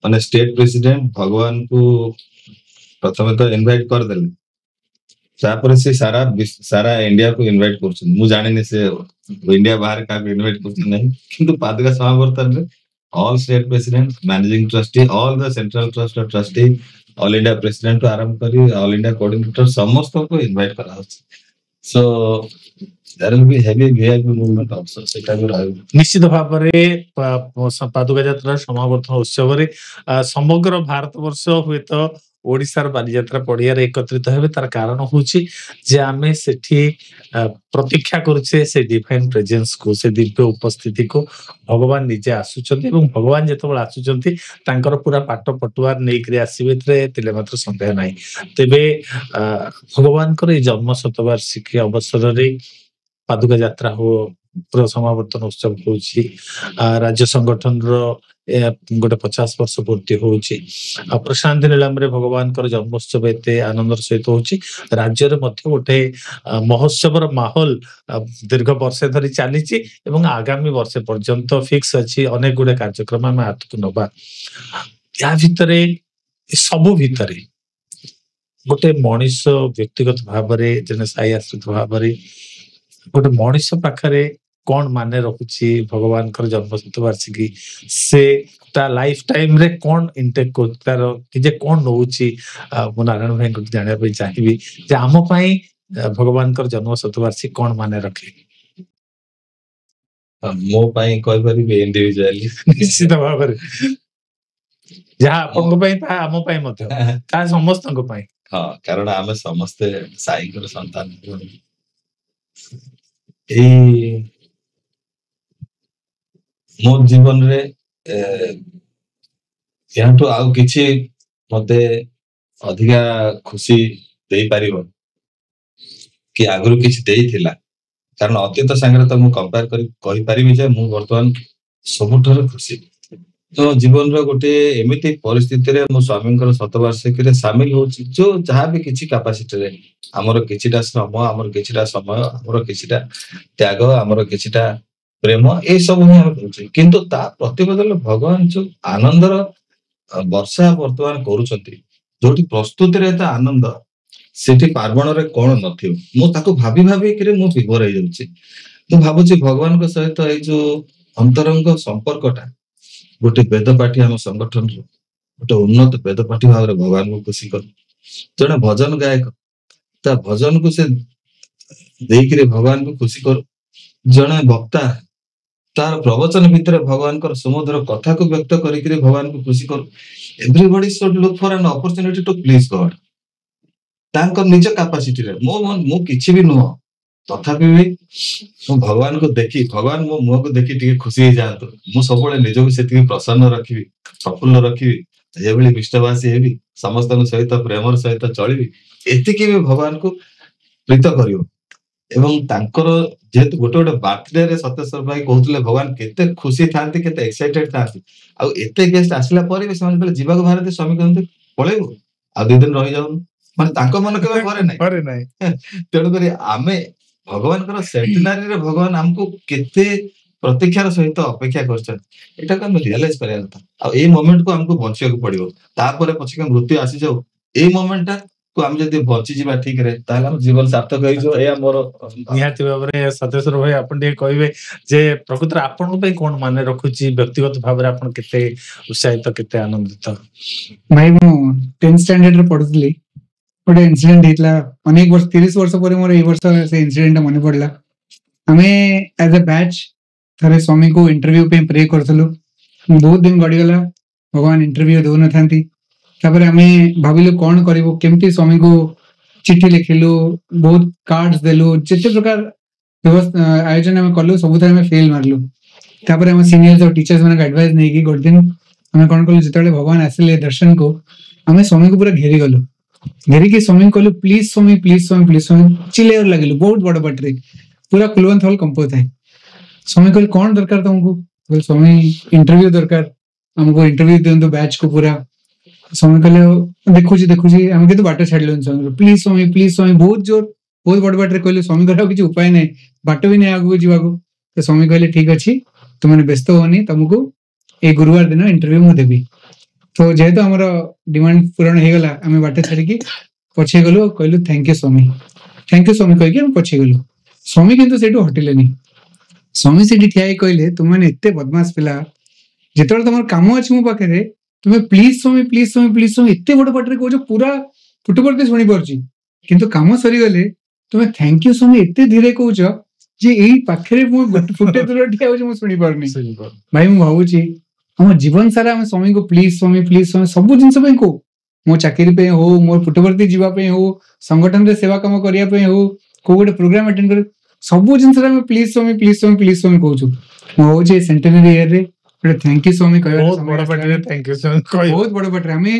ମାନେ ଷ୍ଟେଟ ପ୍ରେସିଡେଣ୍ଟ ଭଗବାନଙ୍କୁ ପ୍ରଥମେ ତ ଇନଭାଇଟ କରିଦେଲେ, ତାପରେ ସେ ସାରା ଇଣ୍ଡିଆକୁ ଇନଭାଇଟ କରୁଛନ୍ତି। ମୁଁ ଜାଣିନି ସେ ଇଣ୍ଡିଆ ବାହାରେ କାହାକୁ ଇନଭାଇଟ କରୁଛନ୍ତି ନାହିଁ, କିନ୍ତୁ ପାଦୁକା ସମାବର୍ତ୍ତନରେ all state president, managing trustee, all the central trust trustee, all India president ଠୁ ଆରମ୍ଭ କରି ଅଲ୍ ଇଣ୍ଡିଆ କୋଅର୍ଡିନେଟର ସମସ୍ତଙ୍କୁ ଇନଭାଇଟ କରାହଉଛି। So there will be heavy VIP movement also, ସେଟା ବି ରହିବ। ନିଶ୍ଚିତ ଭାବରେ ପାଦୁକା ଯାତ୍ରା ସମାବର୍ତ୍ତନ ଉତ୍ସବରେ ସମଗ୍ର ଭାରତ ବର୍ଷ ହୁଏତ ଓଡିଶାର ବାଲିଯାତ୍ରା ପଡିଆରେ ଏକତ୍ରିତ ହେବେ। ତାର କାରଣ ହଉଛି ଯେ ଆମେ ସେଠି ପ୍ରତୀକ୍ଷା କରୁଛେ ସେ ଡିଭାଇନ ପ୍ରେଜେନ୍ସକୁ, ସେ ଦିବ୍ୟ ଉପସ୍ଥିତିକୁ। ଭଗବାନ ନିଜେ ଆସୁଛନ୍ତି ଏବଂ ଭଗବାନ ଯେତେବେଳେ ଆସୁଛନ୍ତି ତାଙ୍କର ପୁରା ପାଟ ପଟୁଆର ନେଇକରି ଆସିବେ, ଏଥିରେ ମାତ୍ର ସନ୍ଦେହ ନାହିଁ। ତେବେ ଭଗବାନଙ୍କର ଏଇ ଜନ୍ମ ଶତବାର୍ଷିକୀ ଅବସରରେ ପାଦୁକା ଯାତ୍ରା ପୁରା ସମାବର୍ତ୍ତନ ଉତ୍ସବ ହଉଛି। ରାଜ୍ୟ ସଂଗଠନର ଗୋଟେ 50 ବର୍ଷ ପୂର୍ତ୍ତି ହଉଛି। ପ୍ରଶାନ୍ତି ନୀଳାମରେ ଭଗବାନଙ୍କର ଜନ୍ମୋତ୍ସବ ଏତେ ଆନନ୍ଦର ସହିତ ହଉଛି। ରାଜ୍ୟରେ ମଧ୍ୟ ଗୋଟେ ମହୋତ୍ସବର ମାହୋଲ ଦୀର୍ଘ ବର୍ଷେ ଧରି ଚାଲିଛି ଏବଂ ଆଗାମୀ ବର୍ଷେ ପର୍ଯ୍ୟନ୍ତ ଫିକ୍ସ ଅଛି ଅନେକ ଗୁଡେ କାର୍ଯ୍ୟକ୍ରମ ଆମେ ହାତକୁ ନବା। ୟା ଭିତରେ ସବୁ ଭିତରେ ଗୋଟେ ମଣିଷ ବ୍ୟକ୍ତିଗତ ଭାବରେ, ଜଣେ ସାହି ଆଶ୍ରିତ ଭାବରେ ଗୋଟେ ମଣିଷ ପାଖରେ कौन माने रखुची भगवान कर जन्म शतवार्षिकी से ता लाइफ टाइम रे कौन इंटेक को तार कि जे कौन नउची मु नारायण भाई को जानिया पे चाहिबी जे आम पई भगवान कर जन्म शतवार्षिकी कौन माने रखे ମୋ ପାଇଁ କହିପାରିବି ଇଣ୍ଡିଭିଜୁଆଲି निश्चित भाव रे जहा आपन पई ता आम पई मध्य ता समस्त को पई ହଁ କାରଣ ଆମେ ସମସ୍ତେ ସାଇଙ୍କର ସନ୍ତାନ ଏଇ ମୋ ଜୀବନରେ ଏହାଠୁ ଆଉ କିଛି ମତେ ଅଧିକା ଖୁସି ଦେଇପାରିବ କି ଆଗରୁ କିଛି ଦେଇଥିଲା କାରଣ ଅତୀତ ସାଙ୍ଗରେ ତ ମୁଁ କମ୍ପେୟାର କରି କହିପାରିବି ଯେ ମୁଁ ବର୍ତ୍ତମାନ ସବୁଠାରୁ ଖୁସି ତ ଜୀବନର ଗୋଟେ ଏମିତି ପରିସ୍ଥିତିରେ ମୋ ସ୍ୱାମୀଙ୍କର ଶତବାର୍ଷିକୀରେ ସାମିଲ ହଉଛି ଯୋଉ ଯାହା ବି କିଛି କାପାସିଟିରେ ଆମର କିଛିଟା ଶ୍ରମ ଆମର କିଛିଟା ସମୟ ଆମର କିଛିଟା ତ୍ୟାଗ ଆମର କିଛିଟା ପ୍ରେମ ଏଇ ସବୁ ହିଁ ଆମେ କରୁଛେ କିନ୍ତୁ ତା ପ୍ରତିବଦଳରେ ଭଗବାନ ଯୋଉ ଆନନ୍ଦର ବର୍ଷା ବର୍ତ୍ତମାନ କରୁଛନ୍ତି ଯୋଉଠି ପ୍ରସ୍ତୁତିରେ ଏତେ ଆନନ୍ଦ ସେଠି ପାର୍ବଣରେ କଣ ନଥିବ ମୁଁ ତାକୁ ଭାବି ଭାବିକିରି ମୁଁ ବିଭୋର ହେଇଯାଉଛି ମୁଁ ଭାବୁଛି ଭଗବାନଙ୍କ ସହିତ ଏଇ ଯୋଉ ଅନ୍ତରଙ୍ଗ ସମ୍ପର୍କଟା ଗୋଟେ ବେଦପାଠୀ ଆମ ସଂଗଠନର ଗୋଟେ ଉନ୍ନତ ବେଦପାଠୀ ଭାବରେ ଭଗବାନଙ୍କୁ ଖୁସି କରୁ ଜଣେ ଭଜନ ଗାୟକ ତା ଭଜନକୁ ସେ ଦେଇକିରି ଭଗବାନଙ୍କୁ ଖୁସି କରୁ ଜଣେ ବକ୍ତା ତାର ପ୍ରବଚନ ଭିତରେ ଭଗବାନଙ୍କର ସୁମଧୁର କଥାକୁ ବ୍ୟକ୍ତ କରିକିରି ଭଗବାନଙ୍କୁ ଖୁସି କରୁ ଏଭ୍ରିବଡି ସୁଡ୍ ଲୁକ୍ ଫର ଆନ୍ ଅପରଚ୍ୟୁନିଟି ଟୁ ପ୍ଲିଜ ଗଡ ତାଙ୍କ ନିଜ କାପାସିଟିରେ ମୁଁ କିଛି ବି ନୁହଁ ତଥାପି ବି ମୁଁ ଭଗବାନଙ୍କୁ ଦେଖି ଭଗବାନ ମୋ ମୁହଁକୁ ଦେଖି ଟିକେ ଖୁସି ହେଇଯାଆନ୍ତୁ ମୁଁ ସବୁବେଳେ ନିଜକୁ ସେତିକି ପ୍ରସନ୍ନ ରଖିବି ପ୍ରଫୁଲ୍ଲ ରଖିବି ଏଭଳି ବିଷ୍ଟବାସୀ ହେବି ସମସ୍ତଙ୍କ ସହିତ ପ୍ରେମର ସହିତ ଚଳିବି ଏତିକି ବି ଭଗବାନଙ୍କୁ ପ୍ରୀତ କରିବ ଏବଂ ତାଙ୍କର ଯେହେତୁ ଗୋଟେ ଗୋଟେ ବାର୍ଥଡେରେ ସତ୍ୟେଶ୍ୱର ଭାଇ କହୁଥିଲେ ଭଗବାନ କେତେ ଖୁସି ଥାନ୍ତି କେତେ ଏକ୍ସାଇଟେଡ ଥାନ୍ତି ଆଉ ଏତେ ଗେଷ୍ଟ ଆସିଲା ପରେ ବି ସେମାନେ ଯେତେବେଳେ ଯିବାକୁ ବାହାରନ୍ତି ସ୍ୱାମୀ କହନ୍ତି ପଳେଇବୁ ଆଉ 2 ଦିନ ରହିଯାଉନୁ ମାନେ ତାଙ୍କ ମନ କେବେ ଘରେ ନାହିଁ ତେଣୁକରି ଆମେ ଭଗବାନଙ୍କର ସେଣ୍ଟିନାରୀରେ ଭଗବାନ ଆମକୁ କେତେ ପ୍ରତୀକ୍ଷାର ସହିତ ଅପେକ୍ଷା କରିଛନ୍ତି ଏଟାକୁ ଆମେ ରିଅଲାଇଜ କରିବା କଥା ଆଉ ଏଇ ମୋମେଣ୍ଟକୁ ଆମକୁ ବଞ୍ଚିବାକୁ ପଡିବ ତାପରେ ପଛକେ ମୃତ୍ୟୁ ଆସିଯାଉ ଏଇ ମୋମେଣ୍ଟଟା କୁ ଆମେ ଯଦି ବଞ୍ଚିଯିବା ଠିକରେ ତାହେଲେ ଆମ ଜୀବନ ସାର୍ଥକ ହେଇଯିବ ଏହା ମୋର ନିହାତି ଭାବରେ ସତେଶ୍ୱର ଭାଇ ଆପଣ ଟିକେ କହିବେ ଯେ ପ୍ରକୃତରେ ଆପଣଙ୍କ ପାଇଁ କଣ ମାନେ ରଖୁଛି ବ୍ୟକ୍ତିଗତ ଭାବରେ ଆପଣ କେତେ ଉତ୍ସାହିତ କେତେ ଆନନ୍ଦିତ ଭାଇ ମୁଁ 10th standard ରେ ପଢୁଥିଲି ଗୋଟେ ଇନସିଡେଣ୍ଟ ହେଇଥିଲା ଅନେକ ବର୍ଷ 30 ବର୍ଷ ପରେ ମୋର ଏଇ ବର୍ଷ ସେ ଇନସିଡେଣ୍ଟ ମନେ ପଡିଲା ଆମେ ଆଜ ଏ ବ୍ୟାଚ୍ ଥରେ ସ୍ୱାମୀକୁ ଇଣ୍ଟରଭ୍ୟୁ ପାଇଁ ପ୍ରେ କରୁଥିଲୁ ବହୁତ ଦିନ ଗଡିଗଲା ଭଗବାନ ଇଣ୍ଟରଭ୍ୟୁ ଦଉନଥାନ୍ତି ତାପରେ ଆମେ ଭାବିଲୁ କଣ କରିବୁ କେମିତି ସ୍ୱାମୀକୁ ଚିଠି ଲେଖିଲୁ ବହୁତ କାର୍ଡ ଦେଲୁ ଯେତେ ପ୍ରକାର ଆୟୋଜନ ଆମେ କଲୁ ସବୁଥିରେ ଆମେ ଫେଲ ମାରିଲୁ ତାପରେ ଆମ ସିନିୟର୍ସ ଆଉ ଟିଚର୍ସ ମାନଙ୍କ ଆଡଭାଇସ ନେଇକି ଗୋଟେ ଦିନ ଆମେ କଣ କଲୁ ଯେତେବେଳେ ଭଗବାନ ଆସିଲେ ଦର୍ଶନକୁ ଆମେ ସ୍ୱାମୀକୁ ପୁରା ଘେରିଗଲୁ ଘେରିକି ସ୍ୱାମୀ କହିଲୁ please Swami please Swami please Swami ଚିଲେଇବାକୁ ଲାଗିଲୁ ବହୁତ ବଡ ପାଟିରେ ପୁରା କୁଲବନ୍ତ ହଲ କମ୍ପୋଜ ଥାଏ ସ୍ୱାମୀ କହିଲେ କଣ ଦରକାର ତମକୁ ସ୍ୱାମୀ ଇଣ୍ଟରଭ୍ୟୁ ଦରକାର ଆମକୁ ଇଣ୍ଟରଭ୍ୟୁ ଦିଅନ୍ତୁ ବ୍ୟାଚ୍ କୁ ପୁରା ସ୍ୱାମୀ କହିଲେ ଦେଖୁଛି ଆମେ କିନ୍ତୁ ବାଟ ଛାଡିଲୁନି ସ୍ୱାମୀ ପ୍ଲିଜ ସ୍ୱାମୀ ବହୁତ ଜୋର ବହୁତ ବଡ ବାଟରେ କହିଲୁ ସ୍ୱାମୀ କହିଲେ ଆଉ କିଛି ଉପାୟ ନାହିଁ ବାଟ ବି ନାହିଁ ଆଗକୁ ଯିବାକୁ ତ ସ୍ୱାମୀ କହିଲେ ଠିକ ଅଛି ତୁମେ ବ୍ୟସ୍ତ ହୁଅନି ତମକୁ ଏଇ ଗୁରୁବାର ଦିନ ଇଣ୍ଟରଭ୍ୟୁ ମୁଁ ଦେବି ତ ଯେହେତୁ ଆମର ଡିମାଣ୍ଡ ପୂରଣ ହେଇଗଲା ଆମେ ବାଟ ଛାଡିକି ପଛେଇ ଗଲୁ ଆଉ କହିଲୁ ଥ୍ୟାଙ୍କ ୟୁ ସ୍ୱାମୀ କହିକି ଆମେ ପଛେଇ ଗଲୁ ସ୍ୱାମୀ କିନ୍ତୁ ସେଇଠୁ ହଟିଲେନି ସ୍ୱାମୀ ସେଠି ଠିଆ ହେଇ କହିଲେ ତୁମେ ଏତେ ବଦମାସ ପିଲା ଯେତେବେଳେ ତମର କାମ ଅଛି ମୋ ପାଖରେ ତୁମେ ପ୍ଲିଜ ସ୍ୱାମୀ ଏତେ ବଡ ପାଟିରେ କହୁଛ ପୁରା ଫୁଟପଟେ ଶୁଣି ପାରୁଛି କିନ୍ତୁ କାମ ସରିଗଲେ ତୁମେ ଥ୍ୟାଙ୍କ ୟୁ ସ୍ୱାମୀ ଏତେ ଧୀରେ କହୁଛ ଯେ ଏଇ ପାଖରେ ମୁଁ ଫୁଟେ ଦୂର ଠିଆ ହଉଛି ମୁଁ ଶୁଣିପାରୁନି ଭାଇ ମୁଁ ଭାବୁଛି ଆମ ଜୀବନ ସାରା ଆମେ ସ୍ୱାମୀଙ୍କୁ ପ୍ଲିଜ ସ୍ୱାମୀ ସବୁ ଜିନିଷ ପାଇଁ କହୁ ମୋ ଚାକିରି ପାଇଁ ହଉ ମୋ ଫୁଟବର୍ତ୍ତୀ ଯିବା ପାଇଁ ହଉ ସଂଗଠନରେ ସେବା କାମ କରିବା ପାଇଁ ହଉ କୋଉ ଗୋଟେ ପ୍ରୋଗ୍ରାମ ଆଟେଣ୍ଡ କରି ସବୁ ଜିନିଷରେ ଆମେ ପ୍ଲିଜ ସ୍ୱାମୀ କହୁଛୁ ମୁଁ ଭାବୁଛି ସେଣ୍ଟେନାରୀ ଇୟରରେ ଗୋଟେ ଥ୍ୟାଙ୍କ ୟୁ ସ୍ୱାମୀ କହିବା ବହୁତ ବଡ ପାଟିରେ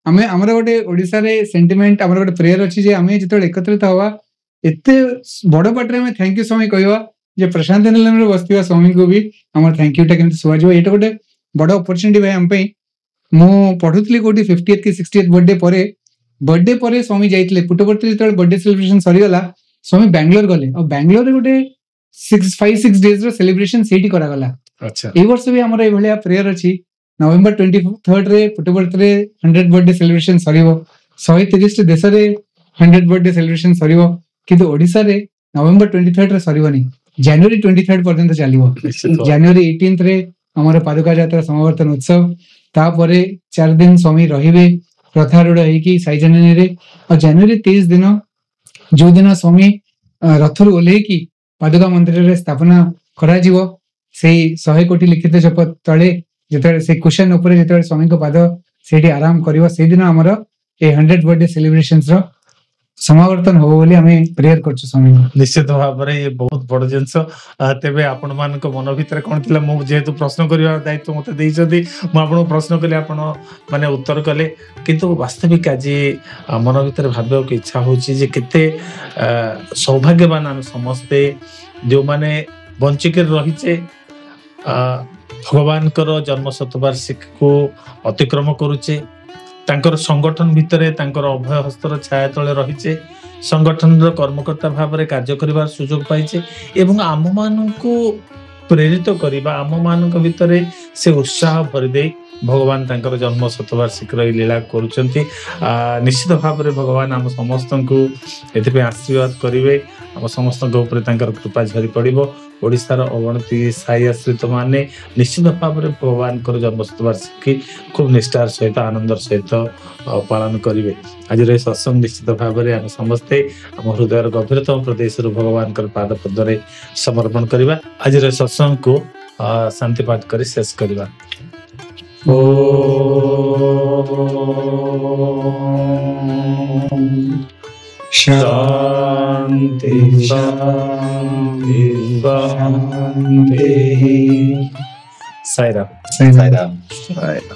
ଆମେ ଆମର ଗୋଟେ ଓଡିଶାରେ ସେଣ୍ଟିମେଣ୍ଟ ଆମର ଗୋଟେ ପ୍ରେୟର ଅଛି ଯେ ଆମେ ଯେତେବେଳେ ଏକତ୍ରିତ ହବା ଏତେ ବଡ ପାଟିରେ ଆମେ ଥ୍ୟାଙ୍କ ୟୁ ସ୍ୱାମୀ କହିବା ଯେ ପ୍ରଶାନ୍ତ ନିଲୟରେ ବସିଥିବା ସ୍ୱାମୀଙ୍କୁ ବି ଆମର ଥ୍ୟାଙ୍କ ୟୁଟା କେମିତି ଶୁଭାଯିବ ଏଇଟା ଗୋଟେ ବଡ ଅପରଚ୍ୟୁନିଟି ଭାଇ ଆମ ପାଇଁ ମୁଁ ପଢୁଥିଲି କୋଉଠି 50th କି 60th ବର୍ଥଡେ ପରେ ସ୍ୱାମୀ ଯାଇଥିଲେ ପୁଟପର୍ତ୍ତି ଯେତେବେଳେ ବର୍ଥଡେ ସେଲିବ୍ରେସନ ସରିଗଲା ସ୍ୱାମୀ ବାଙ୍ଗାଲୋର ଗଲେ ଆଉ ବାଙ୍ଗାଲୋରରେ ଗୋଟେ 5-6 days ର ସେଲିବ୍ରେସନ ସେଇଠି କରାଗଲା ଏଇ ବର୍ଷ ବି ଆମର ଏଇଭଳିଆ ପ୍ରେୟର ଅଛି ନଭେମ୍ବର 23rd ରେ ପୁଟପର୍ତ୍ତିରେ 100th ବର୍ଥଡେ ସେଲିବ୍ରେସନ ସରିବ 130ଟି ଦେଶରେ 100th ବର୍ଥଡେ ସେଲିବ୍ରେସନ ସରିବ କିନ୍ତୁ ଓଡିଶାରେ ନଭେମ୍ବର 23rd ରେ ସରିବନି ଜାନୁଆରୀ 23 ପର୍ଯ୍ୟନ୍ତ ଚାଲିବ। ନିଶ୍ଚିତ ଜାନୁଆରୀ 18 ରେ ଆମର ପାଦୁକା ଯାତ୍ରା ସମାବର୍ତ୍ତନ ଉତ୍ସବ, ତାପରେ 4 ଦିନ ସ୍ୱାମୀ ରହିବେ ରଥାରୂଢ ହେଇକି ସାଇଜାନିରେ। ଆଉ ଜାନୁଆରୀ 23 ଦିନ ଯୋଉ ଦିନ ସ୍ୱାମୀ ରଥରୁ ଓହ୍ଲେଇକି ପାଦୁକା ମନ୍ଦିରରେ ସ୍ଥାପନା କରାଯିବ, ସେଇ 100 କୋଟି ଲିଖିତ ଶପଥ ତଳେ ଯେତେବେଳେ ସେ କୁଶନ ଉପରେ ଯେତେବେଳେ ସ୍ୱାମୀଙ୍କ ପାଦ ସେଇଠି ଆରାମ କରିବ, ସେଇଦିନ ଆମର ଏ 100 ବର୍ଥଡେ ସେଲିବ୍ରେସନ୍ସ ର ସମାବର୍ତ୍ତନ ହବ ବୋଲି ଆମେ ପ୍ରେୟର କରୁଛୁ ସ୍ୱାମୀଙ୍କୁ। ନିଶ୍ଚିତ ଭାବରେ ଇଏ ବହୁତ ବଡ ଜିନିଷ। ତେବେ ଆପଣ ମାନଙ୍କ ମନ ଭିତରେ କଣ ଥିଲା? ମୁଁ ଯେହେତୁ ପ୍ରଶ୍ନ କରିବାର ଦାୟିତ୍ୱ ମତେ ଦେଇଛନ୍ତି, ମୁଁ ଆପଣଙ୍କୁ ପ୍ରଶ୍ନ କଲି, ଆପଣ ମାନେ ଉତ୍ତର କଲେ, କିନ୍ତୁ ବାସ୍ତବିକ ଆଜି ମନ ଭିତରେ ଭାବିବାକୁ ଇଚ୍ଛା ହଉଛି ଯେ କେତେ ସୌଭାଗ୍ୟବାନ ଆମେ ସମସ୍ତେ ଯୋଉମାନେ ବଞ୍ଚିକି ରହିଛେ, ଭଗବାନଙ୍କର ଜନ୍ମ ଶତବାର୍ଷିକୀକୁ ଅତିକ୍ରମ କରୁଛେ, ତାଙ୍କର ସଂଗଠନ ଭିତରେ ତାଙ୍କର ଅଭୟ ହସ୍ତର ଛାୟା ତଳେ ରହିଛେ, ସଂଗଠନର କର୍ମକର୍ତ୍ତା ଭାବରେ କାର୍ଯ୍ୟ କରିବାର ସୁଯୋଗ ପାଇଛେ ଏବଂ ଆମମାନଙ୍କୁ ପ୍ରେରିତ କରିବା, ଆମମାନଙ୍କ ଭିତରେ ସେ ଉତ୍ସାହ ଭରିଦେଇ ଭଗବାନ ତାଙ୍କର ଜନ୍ମ ଶତବାର୍ଷିକୀର ଏଇ ଲୀଳା କରୁଛନ୍ତି। ନିଶ୍ଚିତ ଭାବରେ ଭଗବାନ ଆମ ସମସ୍ତଙ୍କୁ ଏଥିପାଇଁ ଆଶୀର୍ବାଦ କରିବେ, ଆମ ସମସ୍ତଙ୍କ ଉପରେ ତାଙ୍କର କୃପା ଝରି ପଡ଼ିବ। ଓଡ଼ିଶାର ଅଗଣତି ସାହି ଆଶ୍ରିତ ମାନେ ନିଶ୍ଚିତ ଭାବରେ ଭଗବାନଙ୍କର ଜନ୍ମ ଶତବାର୍ଷିକୀ ଖୁବ୍ ନିଷ୍ଠାର ସହିତ ଆନନ୍ଦର ସହିତ ପାଳନ କରିବେ। ଆଜିର ଏ ସତ୍ସଙ୍ଗ ନିଶ୍ଚିତ ଭାବରେ ଆମେ ସମସ୍ତେ ଆମ ହୃଦୟର ଗଭୀରତମ ପ୍ରଦେଶରୁ ଭଗବାନଙ୍କର ପାଦ ପଦ୍ମରେ ସମର୍ପଣ କରିବା। ଆଜିର ଏ ସତ୍ସଙ୍ଗକୁ ଶାନ୍ତି ପାଠ କରି ଶେଷ କରିବା। शांति शांति शांति। साईराम। साईराम। Right.